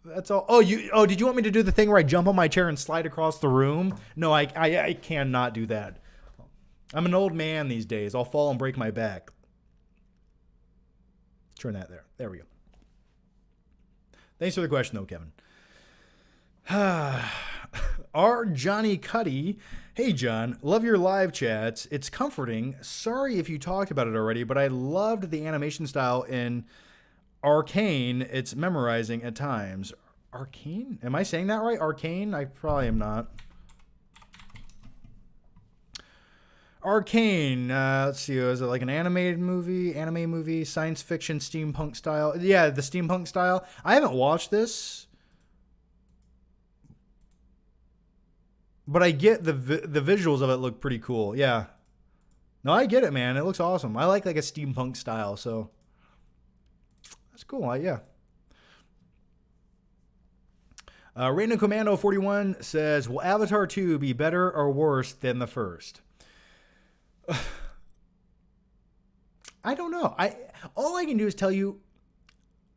That's all. Oh, did you want me to do the thing where I jump on my chair and slide across the room? No, I cannot do that. I'm an old man these days. I'll fall and break my back. Turn that there. There we go. Thanks for the question, though, Kevin. Our Johnny Cuddy. Hey, John. Love your live chats. It's comforting. Sorry if you talked about it already, but I loved the animation style in Arcane. It's memorizing at times. Arcane? Am I saying that right? Arcane? I probably am not. Arcane. Let's see. Is it like an anime movie, science fiction, steampunk style? Yeah, the steampunk style. I haven't watched this, but I get the visuals of it look pretty cool. Yeah. No, I get it, man. It looks awesome. I like a steampunk style, so that's cool. Yeah. Random Commando 41 says, "Will Avatar 2 be better or worse than the first?" I don't know. All I can do is tell you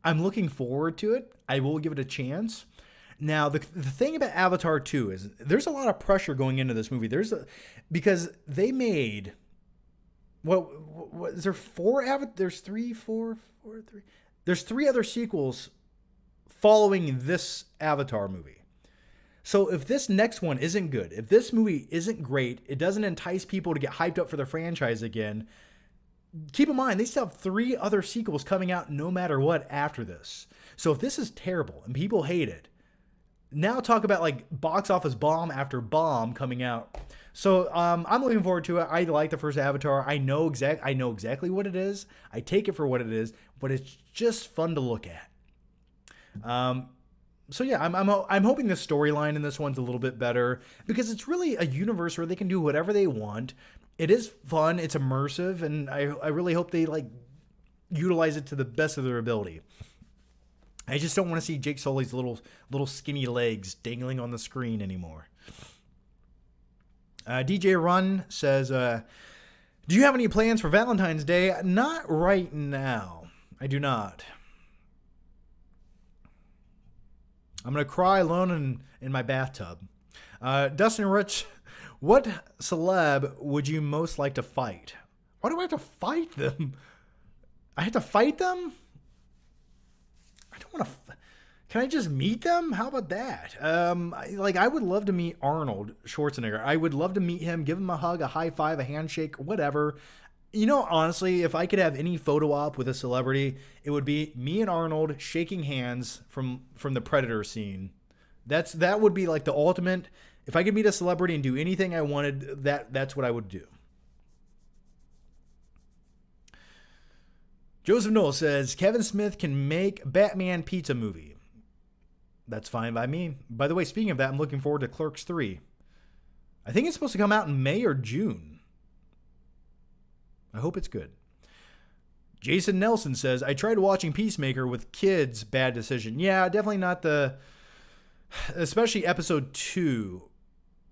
I'm looking forward to it. I will give it a chance. Now, the thing about Avatar 2 is there's a lot of pressure going into this movie. Because they made what is there 4 there's 3 4 4 3. There's 3 other sequels following this Avatar movie. So if this next one isn't good, if this movie isn't great, it doesn't entice people to get hyped up for the franchise again, keep in mind, they still have 3 other sequels coming out no matter what after this. So if this is terrible and people hate it, now talk about like box office bomb after bomb coming out. So I'm looking forward to it. I like the first Avatar. I know exactly what it is. I take it for what it is, but it's just fun to look at. So yeah, I'm hoping the storyline in this one's a little bit better because it's really a universe where they can do whatever they want. It is fun, it's immersive, and I really hope they like utilize it to the best of their ability. I just don't want to see Jake Sully's little skinny legs dangling on the screen anymore. DJ Run says, "Do you have any plans for Valentine's Day?" Not right now. I do not. I'm going to cry alone in my bathtub. Dustin Rich, what celeb would you most like to fight? Why do I have to fight them? I have to fight them? I don't want to... Can I just meet them? How about that? I would love to meet Arnold Schwarzenegger. I would love to meet him, give him a hug, a high five, a handshake, whatever. You know, honestly, if I could have any photo op with a celebrity, it would be me and Arnold shaking hands from the Predator scene. That would be like the ultimate. If I could meet a celebrity and do anything I wanted, that's what I would do. Joseph Knoll says, Kevin Smith can make Batman pizza movie. That's fine by me. By the way, speaking of that, I'm looking forward to Clerks 3. I think it's supposed to come out in May or June. I hope it's good. Jason Nelson says, I tried watching Peacemaker with kids. Bad decision. Yeah, definitely not especially episode 2.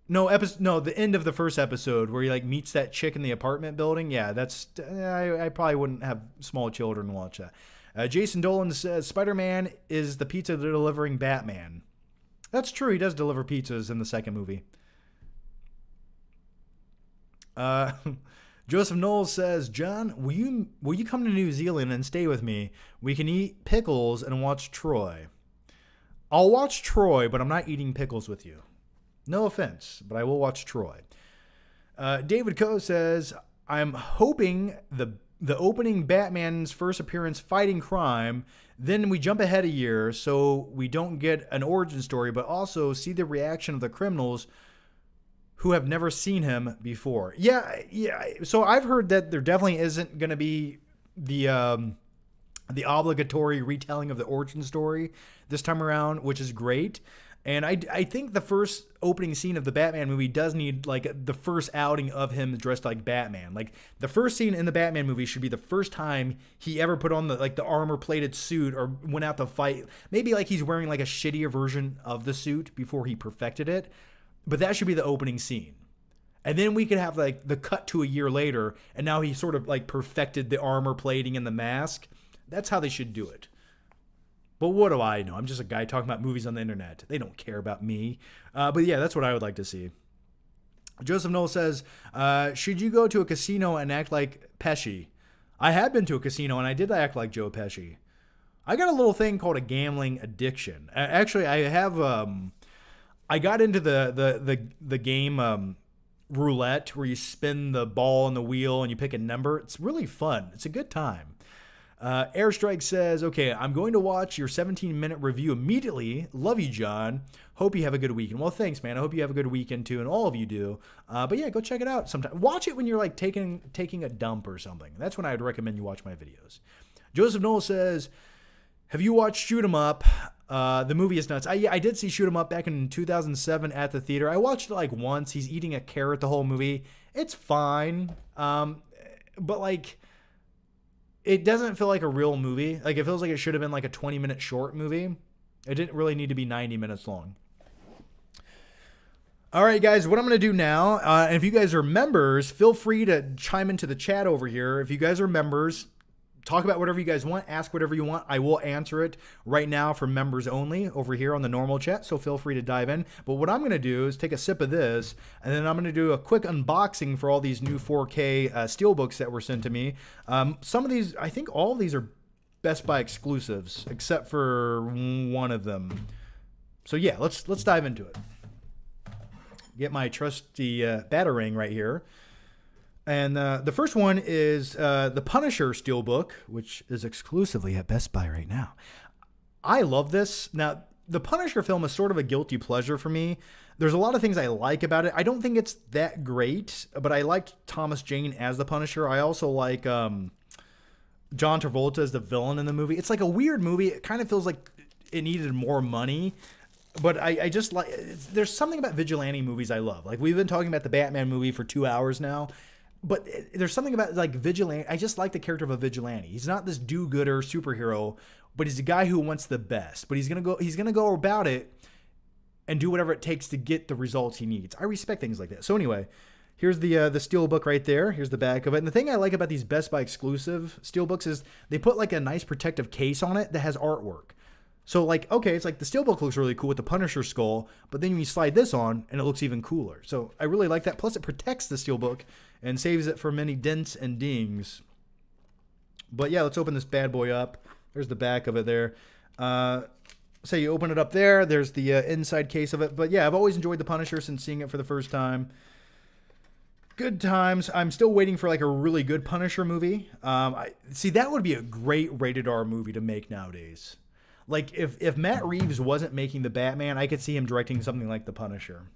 No, the end of the first episode where he like meets that chick in the apartment building. Yeah, I probably wouldn't have small children watch that. Jason Dolan says, Spider-Man is the pizza delivering Batman. That's true. He does deliver pizzas in the second movie. Joseph Knowles says, John, will you come to New Zealand and stay with me? We can eat pickles and watch Troy. I'll watch Troy, but I'm not eating pickles with you. No offense, but I will watch Troy. David Coe says, I'm hoping the opening Batman's first appearance fighting crime, then we jump ahead a year so we don't get an origin story, but also see the reaction of the criminals who have never seen him before. Yeah. So I've heard that there definitely isn't going to be the obligatory retelling of the origin story this time around, which is great. And I think the first opening scene of the Batman movie does need like the first outing of him dressed like Batman. Like the first scene in the Batman movie should be the first time he ever put on the armor plated suit or went out to fight. Maybe like he's wearing like a shittier version of the suit before he perfected it. But that should be the opening scene. And then we could have like the cut to a year later, and now he sort of like perfected the armor plating and the mask. That's how they should do it. But what do I know? I'm just a guy talking about movies on the internet. They don't care about me. But yeah, that's what I would like to see. Joseph Knoll says, should you go to a casino and act like Pesci? I had been to a casino and I did act like Joe Pesci. I got a little thing called a gambling addiction. Actually, I have. I got into the game roulette where you spin the ball on the wheel and you pick a number. It's really fun. It's a good time. Airstrike says, okay, I'm going to watch your 17-minute review immediately. Love you, John. Hope you have a good weekend. Well, thanks, man. I hope you have a good weekend, too, and all of you do. But yeah, go check it out sometime. Watch it when you're, like, taking a dump or something. That's when I would recommend you watch my videos. Joseph Knoll says, have you watched Shoot 'Em Up? The movie is nuts. I did see Shoot 'Em Up back in 2007 at the theater. I watched it, like, once. He's eating a carrot the whole movie. It's fine. But, like... It doesn't feel like a real movie. Like, it feels like it should have been like a 20-minute short movie. It didn't really need to be 90 minutes long. All right, guys, what I'm going to do now, and if you guys are members, feel free to chime into the chat over here. If you guys are members, talk about whatever you guys want. Ask whatever you want. I will answer it right now for members only over here on the normal chat, so feel free to dive in. But what I'm going to do is take a sip of this, and then I'm going to do a quick unboxing for all these new 4K steelbooks that were sent to me. Some of these, I think all of these are Best Buy exclusives, except for one of them. So yeah, let's dive into it. Get my trusty Batarang right here. And the first one is the Punisher Steelbook, which is exclusively at Best Buy right now. I love this. Now, the Punisher film is sort of a guilty pleasure for me. There's a lot of things I like about it. I don't think it's that great, but I liked Thomas Jane as the Punisher. I also like John Travolta as the villain in the movie. It's like a weird movie. It kind of feels like it needed more money. But I just like... There's something about vigilante movies I love. Like, we've been talking about the Batman movie for 2 hours now. But there's something about like vigilante. I just like the character of a vigilante. He's not this do-gooder superhero, but he's a guy who wants the best. But he's gonna go about it and do whatever it takes to get the results he needs. I respect things like that. So anyway, here's the steel book right there. Here's the back of it. And the thing I like about these Best Buy exclusive steel books is they put like a nice protective case on it that has artwork. So like, okay, it's like the steelbook looks really cool with the Punisher skull, but then you slide this on and it looks even cooler. So I really like that. Plus it protects the steelbook and saves it from many dents and dings. But yeah, let's open this bad boy up. There's the back of it there. So you open it up there. There's the inside case of it. But yeah, I've always enjoyed the Punisher since seeing it for the first time. Good times. I'm still waiting for like a really good Punisher movie. See, that would be a great rated R movie to make nowadays. Like, if Matt Reeves wasn't making the Batman, I could see him directing something like The Punisher.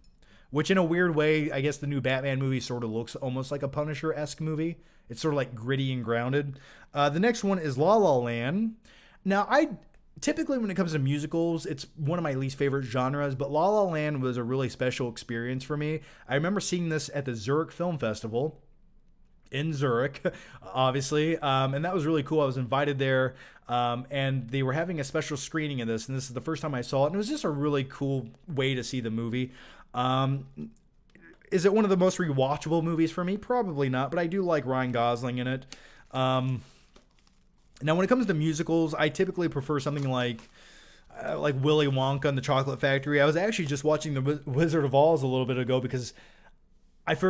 Which, in a weird way, I guess the new Batman movie sort of looks almost like a Punisher-esque movie. It's sort of, like, gritty and grounded. The next one is La La Land. Now, typically, when it comes to musicals, it's one of my least favorite genres, but La La Land was a really special experience for me. I remember seeing this at the Zurich Film Festival. In Zurich, obviously, and that was really cool. I was invited there, and they were having a special screening of this, and this is the first time I saw it, and it was just a really cool way to see the movie. Is it one of the most rewatchable movies for me? Probably not, but I do like Ryan Gosling in it. Now, when it comes to musicals, I typically prefer something like Willy Wonka and the Chocolate Factory. I was actually just watching The Wizard of Oz a little bit ago because if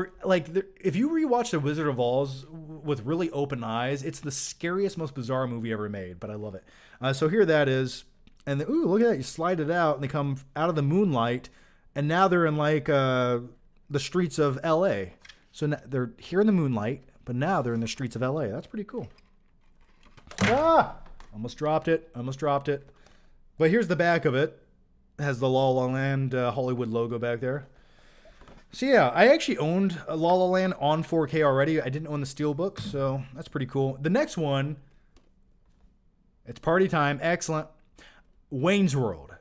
you rewatch The Wizard of Oz with really open eyes, it's the scariest, most bizarre movie ever made, but I love it. So here that is. And ooh, look at that. You slide it out, and they come out of the moonlight, and now they're in, like, the streets of L.A. So now they're here in the moonlight, but now they're in the streets of L.A. That's pretty cool. Ah! Almost dropped it. But here's the back of it. It has the La La Land Hollywood logo back there. So yeah, I actually owned La La Land on 4K already. I didn't own the Steelbook, so that's pretty cool. The next one, it's party time. Excellent. Wayne's World.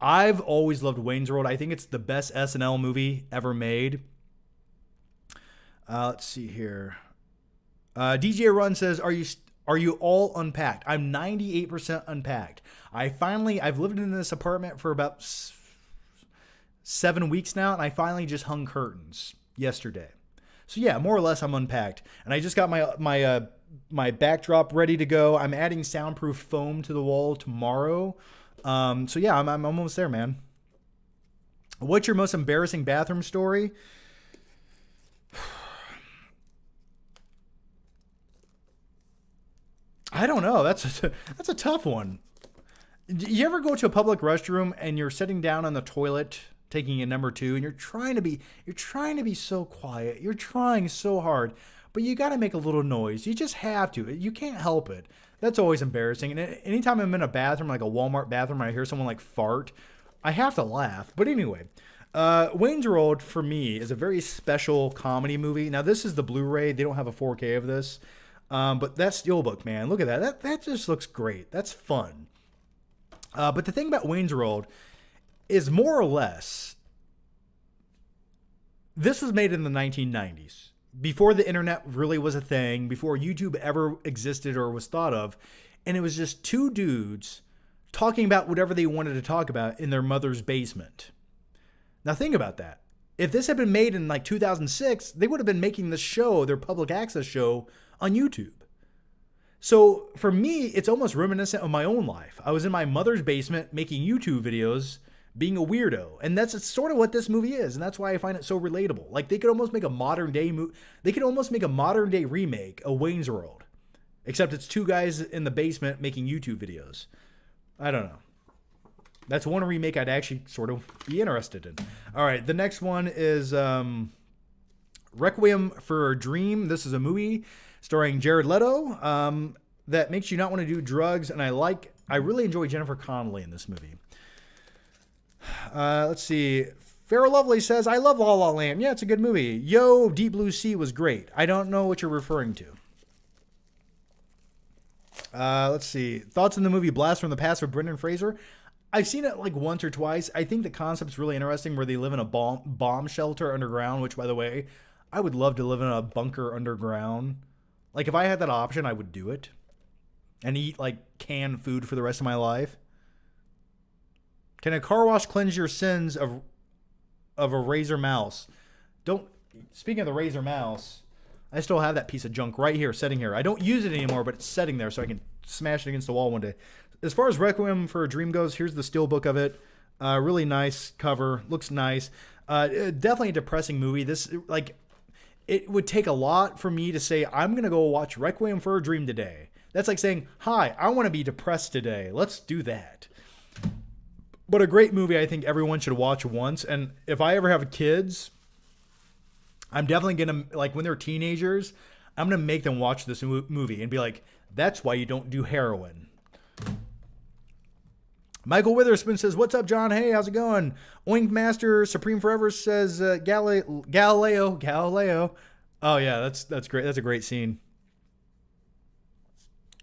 I've always loved Wayne's World. I think it's the best SNL movie ever made. Let's see here. DJ Run says, Are you all unpacked? I'm 98% unpacked. I've lived in this apartment for about 7 weeks now, and I finally just hung curtains yesterday. So yeah, more or less I'm unpacked. And I just got my backdrop ready to go. I'm adding soundproof foam to the wall tomorrow. So yeah, I'm almost there, man. What's your most embarrassing bathroom story? I don't know. That's a tough one. You ever go to a public restroom and you're sitting down on the toilet taking a number 2 and you're trying to be so quiet. You're trying so hard, but you got to make a little noise. You just have to. You can't help it. That's always embarrassing. And anytime I'm in a bathroom, like a Walmart bathroom, and I hear someone like fart, I have to laugh. But anyway, Wayne's World for me is a very special comedy movie. Now this is the Blu-ray. They don't have a 4K of this. But that Steelbook, man, look at that. That just looks great. That's fun. But the thing about Wayne's World is more or less, this was made in the 1990s, before the internet really was a thing, before YouTube ever existed or was thought of. And it was just two dudes talking about whatever they wanted to talk about in their mother's basement. Now think about that. If this had been made in like 2006, they would have been making this show, their public access show, on YouTube. So for me, it's almost reminiscent of my own life. I was in my mother's basement making YouTube videos, being a weirdo. And that's sort of what this movie is. And that's why I find it so relatable. Like they could almost make a modern day remake of Wayne's World. Except it's two guys in the basement making YouTube videos. I don't know. That's one remake I'd actually sort of be interested in. All right, the next one is Requiem for a Dream. This is a movie starring Jared Leto that makes you not want to do drugs. And I really enjoy Jennifer Connelly in this movie. Let's see. Farrah Lovely says, I love La La Land. Yeah, it's a good movie. Yo, Deep Blue Sea was great. I don't know what you're referring to. Let's see. Thoughts on the movie Blast from the Past with Brendan Fraser? I've seen it like once or twice. I think the concept's really interesting where they live in a bomb shelter underground, which, by the way, I would love to live in a bunker underground. Like, if I had that option, I would do it. And eat, like, canned food for the rest of my life. Can a car wash cleanse your sins of a Razer mouse? Speaking of the Razer mouse, I still have that piece of junk right here, sitting here. I don't use it anymore, but it's sitting there so I can smash it against the wall one day. As far as Requiem for a Dream goes, here's the steelbook of it. Really nice cover. Looks nice. Definitely a depressing movie. It would take a lot for me to say, I'm going to go watch Requiem for a Dream today. That's like saying, hi, I want to be depressed today. Let's do that. But a great movie I think everyone should watch once. And if I ever have kids, I'm definitely going to, like when they're teenagers, I'm going to make them watch this movie and be like, that's why you don't do heroin. Michael Witherspoon says, what's up, John? Hey, how's it going? Oink Master Supreme Forever says, Galileo. Oh, yeah, that's great. That's a great scene.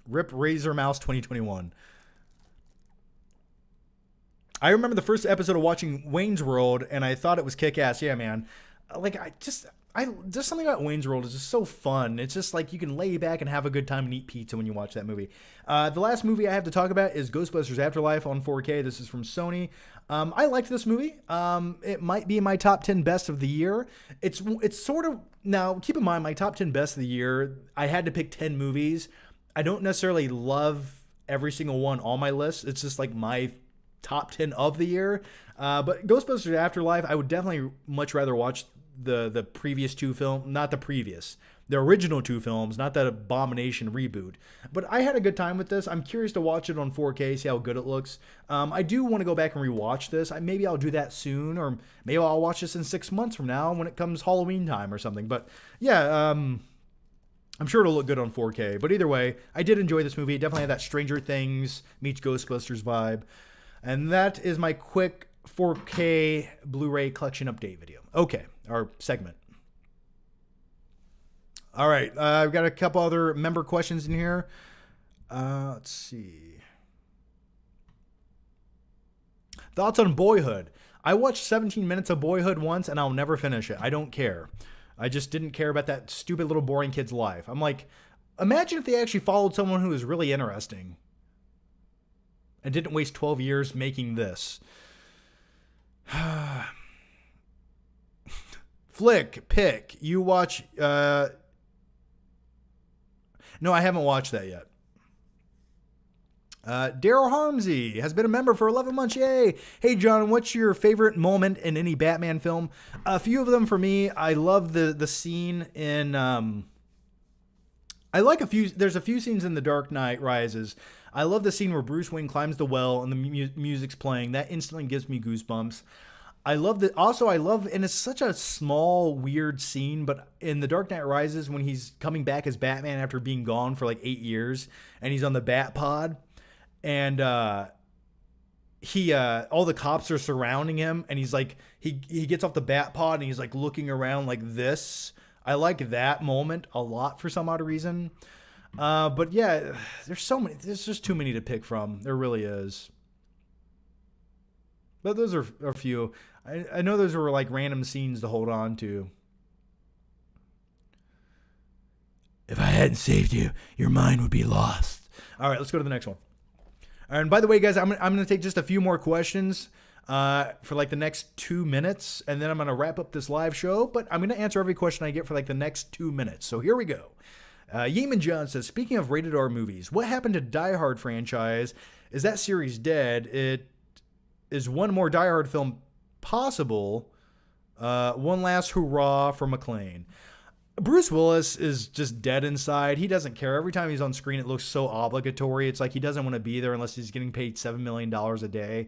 Rip Razor Mouse 2021. I remember the first episode of watching Wayne's World, and I thought it was kick-ass. Yeah, man. Just something about Wayne's World is just so fun. It's just like you can lay back and have a good time and eat pizza when you watch that movie. The last movie I have to talk about is Ghostbusters Afterlife on 4K. This is from Sony. I liked this movie. It might be my top 10 best of the year. It's sort of, now keep in mind, my top 10 best of the year, I had to pick 10 movies. I don't necessarily love every single one on my list. It's just like my top 10 of the year. But Ghostbusters Afterlife, I would definitely much rather watch the previous two films, not the original two films, not that Abomination reboot. But I had a good time with this. I'm curious to watch it on 4K, see how good it looks. I do want to go back and rewatch this. Maybe I'll do that soon, or maybe I'll watch this in 6 months from now when it comes Halloween time or something. But yeah, I'm sure it'll look good on 4K. But either way, I did enjoy this movie. It definitely had that Stranger Things meets Ghostbusters vibe. And that is my quick 4K Blu-ray collection update video. Okay, our segment. All right, I've got a couple other member questions in here. Let's see. Thoughts on Boyhood? I watched 17 minutes of Boyhood once and I'll never finish it. I don't care. I just didn't care about that stupid little boring kid's life. I'm like, imagine if they actually followed someone who was really interesting and didn't waste 12 years making this. Flick, pick. You watch... No, I haven't watched that yet. Daryl Harmsey has been a member for 11 months. Yay. Hey, John, what's your favorite moment in any Batman film? A few of them for me. I love the scene in... I like a few... There's a few scenes in The Dark Knight Rises. I love the scene where Bruce Wayne climbs the well and the music's playing. That instantly gives me goosebumps. I love that. Also, I love... And it's such a small, weird scene, but in The Dark Knight Rises, when he's coming back as Batman after being gone for like 8 years, and he's on the Bat Pod... And all the cops are surrounding him, and he's like, he gets off the Bat Pod and he's like looking around like this. I like that moment a lot for some odd reason. But yeah, there's just too many to pick from. There really is. But those are a few. I know those were like random scenes to hold on to. If I hadn't saved you, your mind would be lost. All right, let's go to the next one. And by the way, guys, I'm going to take just a few more questions for like the next 2 minutes, and then I'm going to wrap up this live show. But I'm going to answer every question I get for like the next 2 minutes. So here we go. Yeeman John says, speaking of rated R movies, what happened to Die Hard franchise? Is that series dead? Is one more Die Hard film possible? One last hurrah for McClane. Bruce Willis is just dead inside. He doesn't care. Every time he's on screen, it looks so obligatory. It's like he doesn't want to be there unless he's getting paid $7 million a day.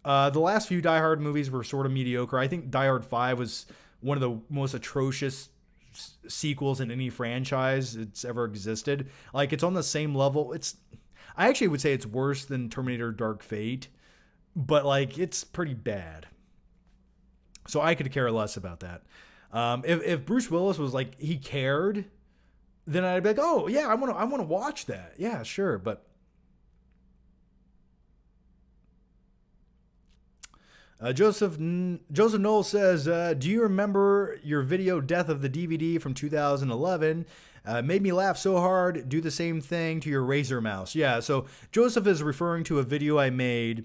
The last few Die Hard movies were sort of mediocre. I think Die Hard 5 was one of the most atrocious sequels in any franchise that's ever existed. Like, it's on the same level. I actually would say it's worse than Terminator Dark Fate, but like, it's pretty bad. So I could care less about that. If Bruce Willis was like, he cared, then I'd be like, oh yeah, I want to watch that. Yeah, sure. But Joseph Knoll says, do you remember your video Death of the DVD from 2011? Made me laugh so hard. Do the same thing to your Razer mouse. Yeah. So Joseph is referring to a video I made.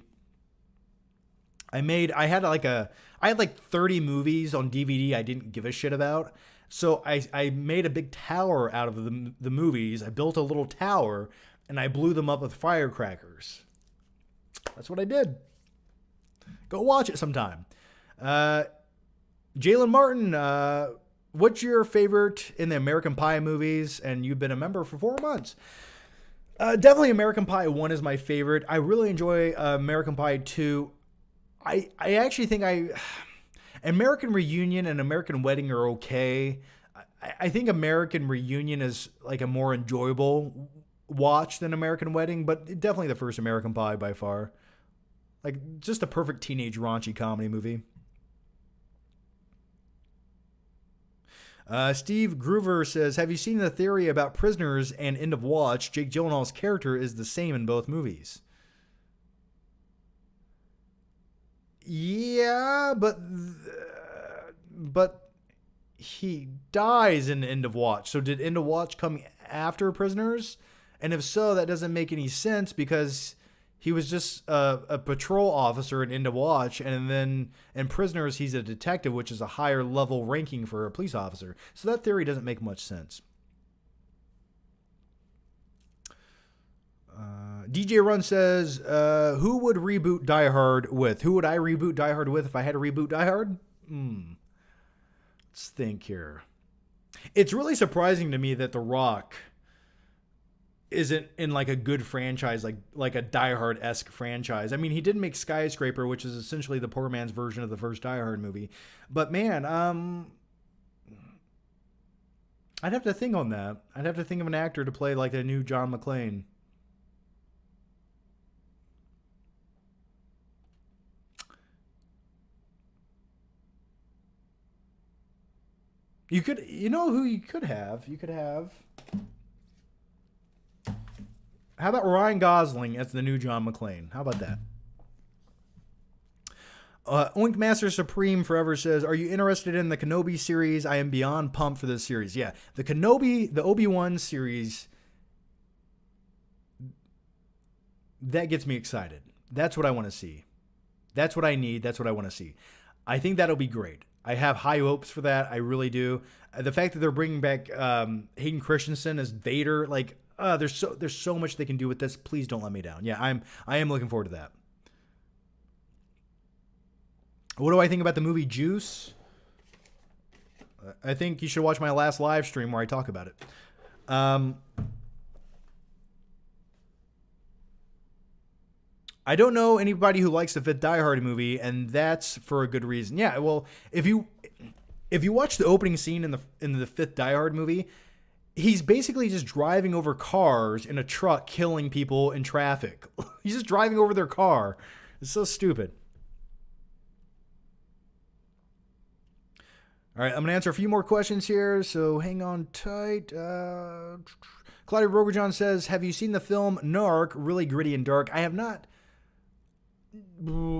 I had like 30 movies on DVD I didn't give a shit about. So I made a big tower out of the movies. I built a little tower and I blew them up with firecrackers. That's what I did. Go watch it sometime. Jalen Martin, what's your favorite in the American Pie movies? And you've been a member for 4 months. Definitely American Pie 1 is my favorite. I really enjoy American Pie 2. I actually think American Reunion and American Wedding are okay. I think American Reunion is like a more enjoyable watch than American Wedding, but definitely the first American Pie by far. Like, just a perfect teenage raunchy comedy movie. Steve Groover says, have you seen the theory about Prisoners and End of Watch? Jake Gyllenhaal's character is the same in both movies. Yeah, but he dies in End of Watch. So did End of Watch come after Prisoners? And if so, that doesn't make any sense because he was just a patrol officer in End of Watch, and then in Prisoners, he's a detective, which is a higher level ranking for a police officer. So that theory doesn't make much sense. DJ Run says, who would reboot Die Hard with? Who would I reboot Die Hard with if I had to reboot Die Hard? Let's think here. It's really surprising to me that The Rock isn't in like a good franchise, like a Die Hard-esque franchise. I mean, he did make Skyscraper, which is essentially the poor man's version of the first Die Hard movie. But man, I'd have to think on that. I'd have to think of an actor to play like a new John McClane. You could, you know who you could have? You could have. How about Ryan Gosling as the new John McClane? How about that? Oink Master Supreme Forever says, "Are you interested in the Kenobi series? I am beyond pumped for this series." Yeah, the Obi-Wan series, that gets me excited. That's what I want to see. That's what I need. That's what I want to see. I think that'll be great. I have high hopes for that. I really do. The fact that they're bringing back Hayden Christensen as Vader, like, there's so much they can do with this. Please don't let me down. Yeah, I am looking forward to that. What do I think about the movie Juice? I think you should watch my last live stream where I talk about it. I don't know anybody who likes the fifth Die Hard movie, and that's for a good reason. Yeah, well, if you watch the opening scene in the fifth Die Hard movie, he's basically just driving over cars in a truck, killing people in traffic. He's just driving over their car. It's so stupid. All right, I'm going to answer a few more questions here, so hang on tight. Claudia Rogerjohn says, "Have you seen the film Narc? Really gritty and dark." I have not.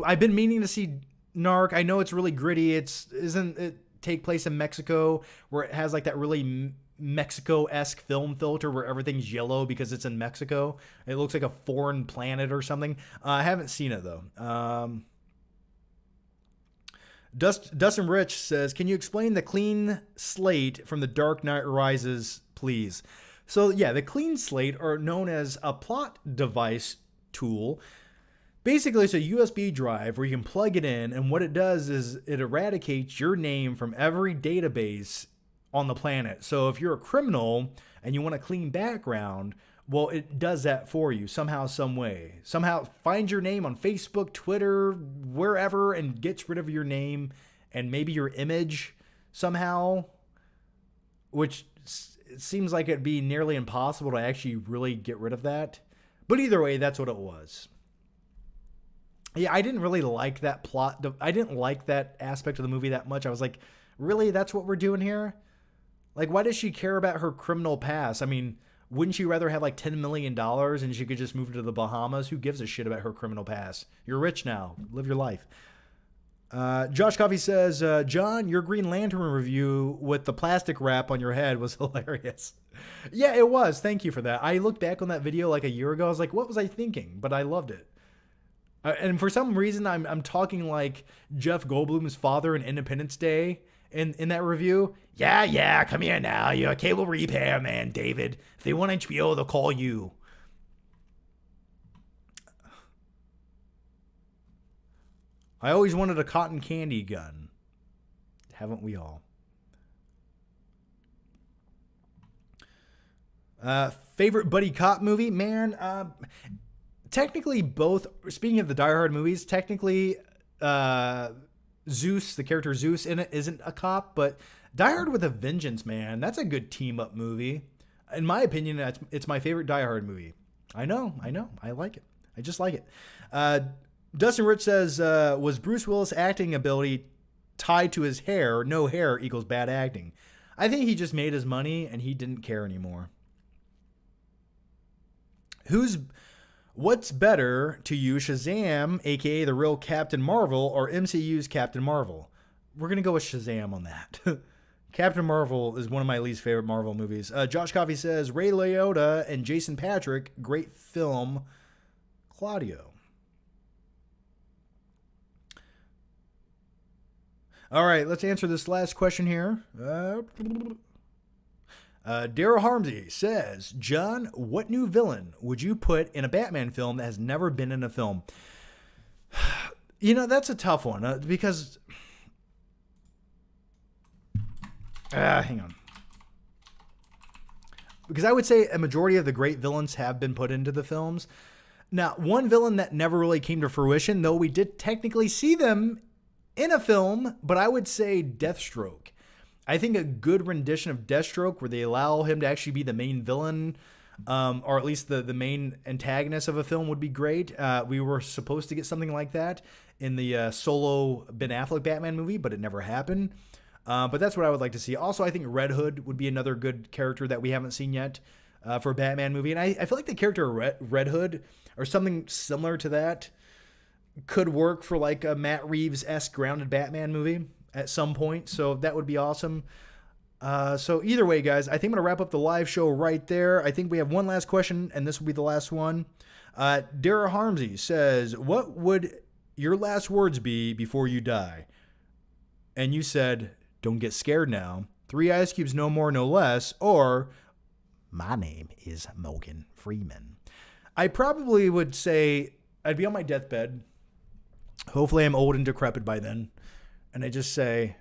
I've been meaning to see Narc. I know it's really gritty. Isn't it take place in Mexico, where it has like that really Mexico-esque film filter where everything's yellow because it's in Mexico? It looks like a foreign planet or something. I haven't seen it though. Dustin Rich says, "Can you explain the clean slate from The Dark Knight Rises, please?" So yeah, the clean slate are known as a plot device tool. Basically, it's a USB drive where you can plug it in, and what it does is it eradicates your name from every database on the planet. So if you're a criminal and you want a clean background, well, it does that for you somehow, some way. Somehow finds your name on Facebook, Twitter, wherever, and gets rid of your name and maybe your image somehow, which it seems like it'd be nearly impossible to actually really get rid of that. But either way, that's what it was. Yeah, I didn't really like that plot. I didn't like that aspect of the movie that much. I was like, really? That's what we're doing here? Like, why does she care about her criminal past? I mean, wouldn't she rather have like $10 million and she could just move to the Bahamas? Who gives a shit about her criminal past? You're rich now. Live your life. Josh Coffey says, "John, your Green Lantern review with the plastic wrap on your head was hilarious." Yeah, it was. Thank you for that. I looked back on that video like a year ago. I was like, what was I thinking? But I loved it. And for some reason, I'm talking like Jeff Goldblum's father in Independence Day in that review. Yeah, come here now. You're a cable repair man, David. If they want HBO, they'll call you. I always wanted a cotton candy gun. Haven't we all? Favorite buddy cop movie? Man, technically both. Speaking of the Die Hard movies, technically Zeus, the character Zeus in it, isn't a cop, but Die Hard with a Vengeance, man, that's a good team-up movie. In my opinion, it's my favorite Die Hard movie. I know. I like it. I just like it. Dustin Rich says, "Was Bruce Willis' acting ability tied to his hair? No hair equals bad acting." I think he just made his money and he didn't care anymore. What's better to you, Shazam, aka the real Captain Marvel, or MCU's Captain Marvel? We're going to go with Shazam on that. Captain Marvel is one of my least favorite Marvel movies. Josh Coffey says, "Ray Liotta and Jason Patric, great film." Claudio. All right, let's answer this last question here. Daryl Harmsey says, "John, what new villain would you put in a Batman film that has never been in a film?" You know, that's a tough one because... hang on. Because I would say a majority of the great villains have been put into the films. Now, one villain that never really came to fruition, though we did technically see them in a film, but I would say Deathstroke. I think a good rendition of Deathstroke where they allow him to actually be the main villain, or at least the main antagonist of a film would be great. We were supposed to get something like that in the solo Ben Affleck Batman movie, but it never happened. But that's what I would like to see. Also, I think Red Hood would be another good character that we haven't seen yet for a Batman movie. And I feel like the character Red Hood or something similar to that could work for like a Matt Reeves-esque grounded Batman movie at some point. So that would be awesome. So either way, guys, I think I'm going to wrap up the live show right there. I think we have one last question, and this will be the last one. Dara Harmsey says, what would your last words be before you die? And you said, don't get scared now. 3 ice cubes, no more, no less. Or, my name is Morgan Freeman. I probably would say, I'd be on my deathbed. Hopefully I'm old and decrepit by then. And I just say,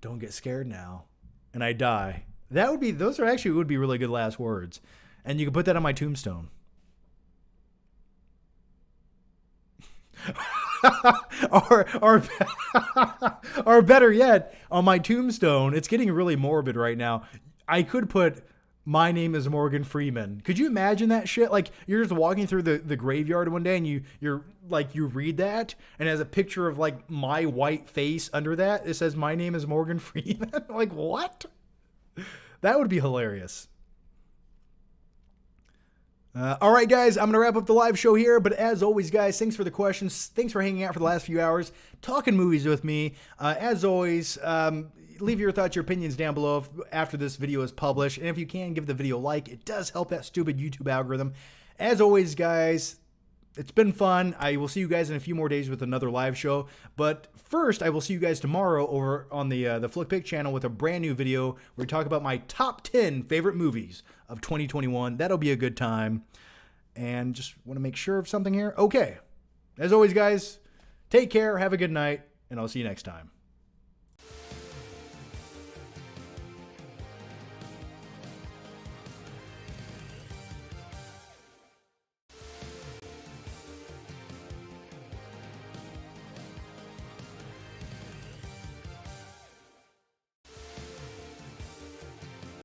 don't get scared now. And I die. Those would be really good last words. And you can put that on my tombstone. or better yet, on my tombstone, it's getting really morbid right now. I could put, my name is Morgan Freeman. Could you imagine that shit? Like, you're just walking through the graveyard one day and you read that, and as a picture of like my white face under that, it says, my name is Morgan Freeman. Like, what? That would be hilarious. All right, guys, I'm going to wrap up the live show here. But as always, guys, thanks for the questions. Thanks for hanging out for the last few hours, talking movies with me. As always, leave your thoughts, your opinions down below after this video is published. And if you can, give the video a like. It does help that stupid YouTube algorithm. As always, guys, it's been fun. I will see you guys in a few more days with another live show. But first, I will see you guys tomorrow over on the FlickPick channel with a brand new video where we talk about my top 10 favorite movies of 2021. That'll be a good time. And just want to make sure of something here. Okay. As always, guys, take care. Have a good night. And I'll see you next time.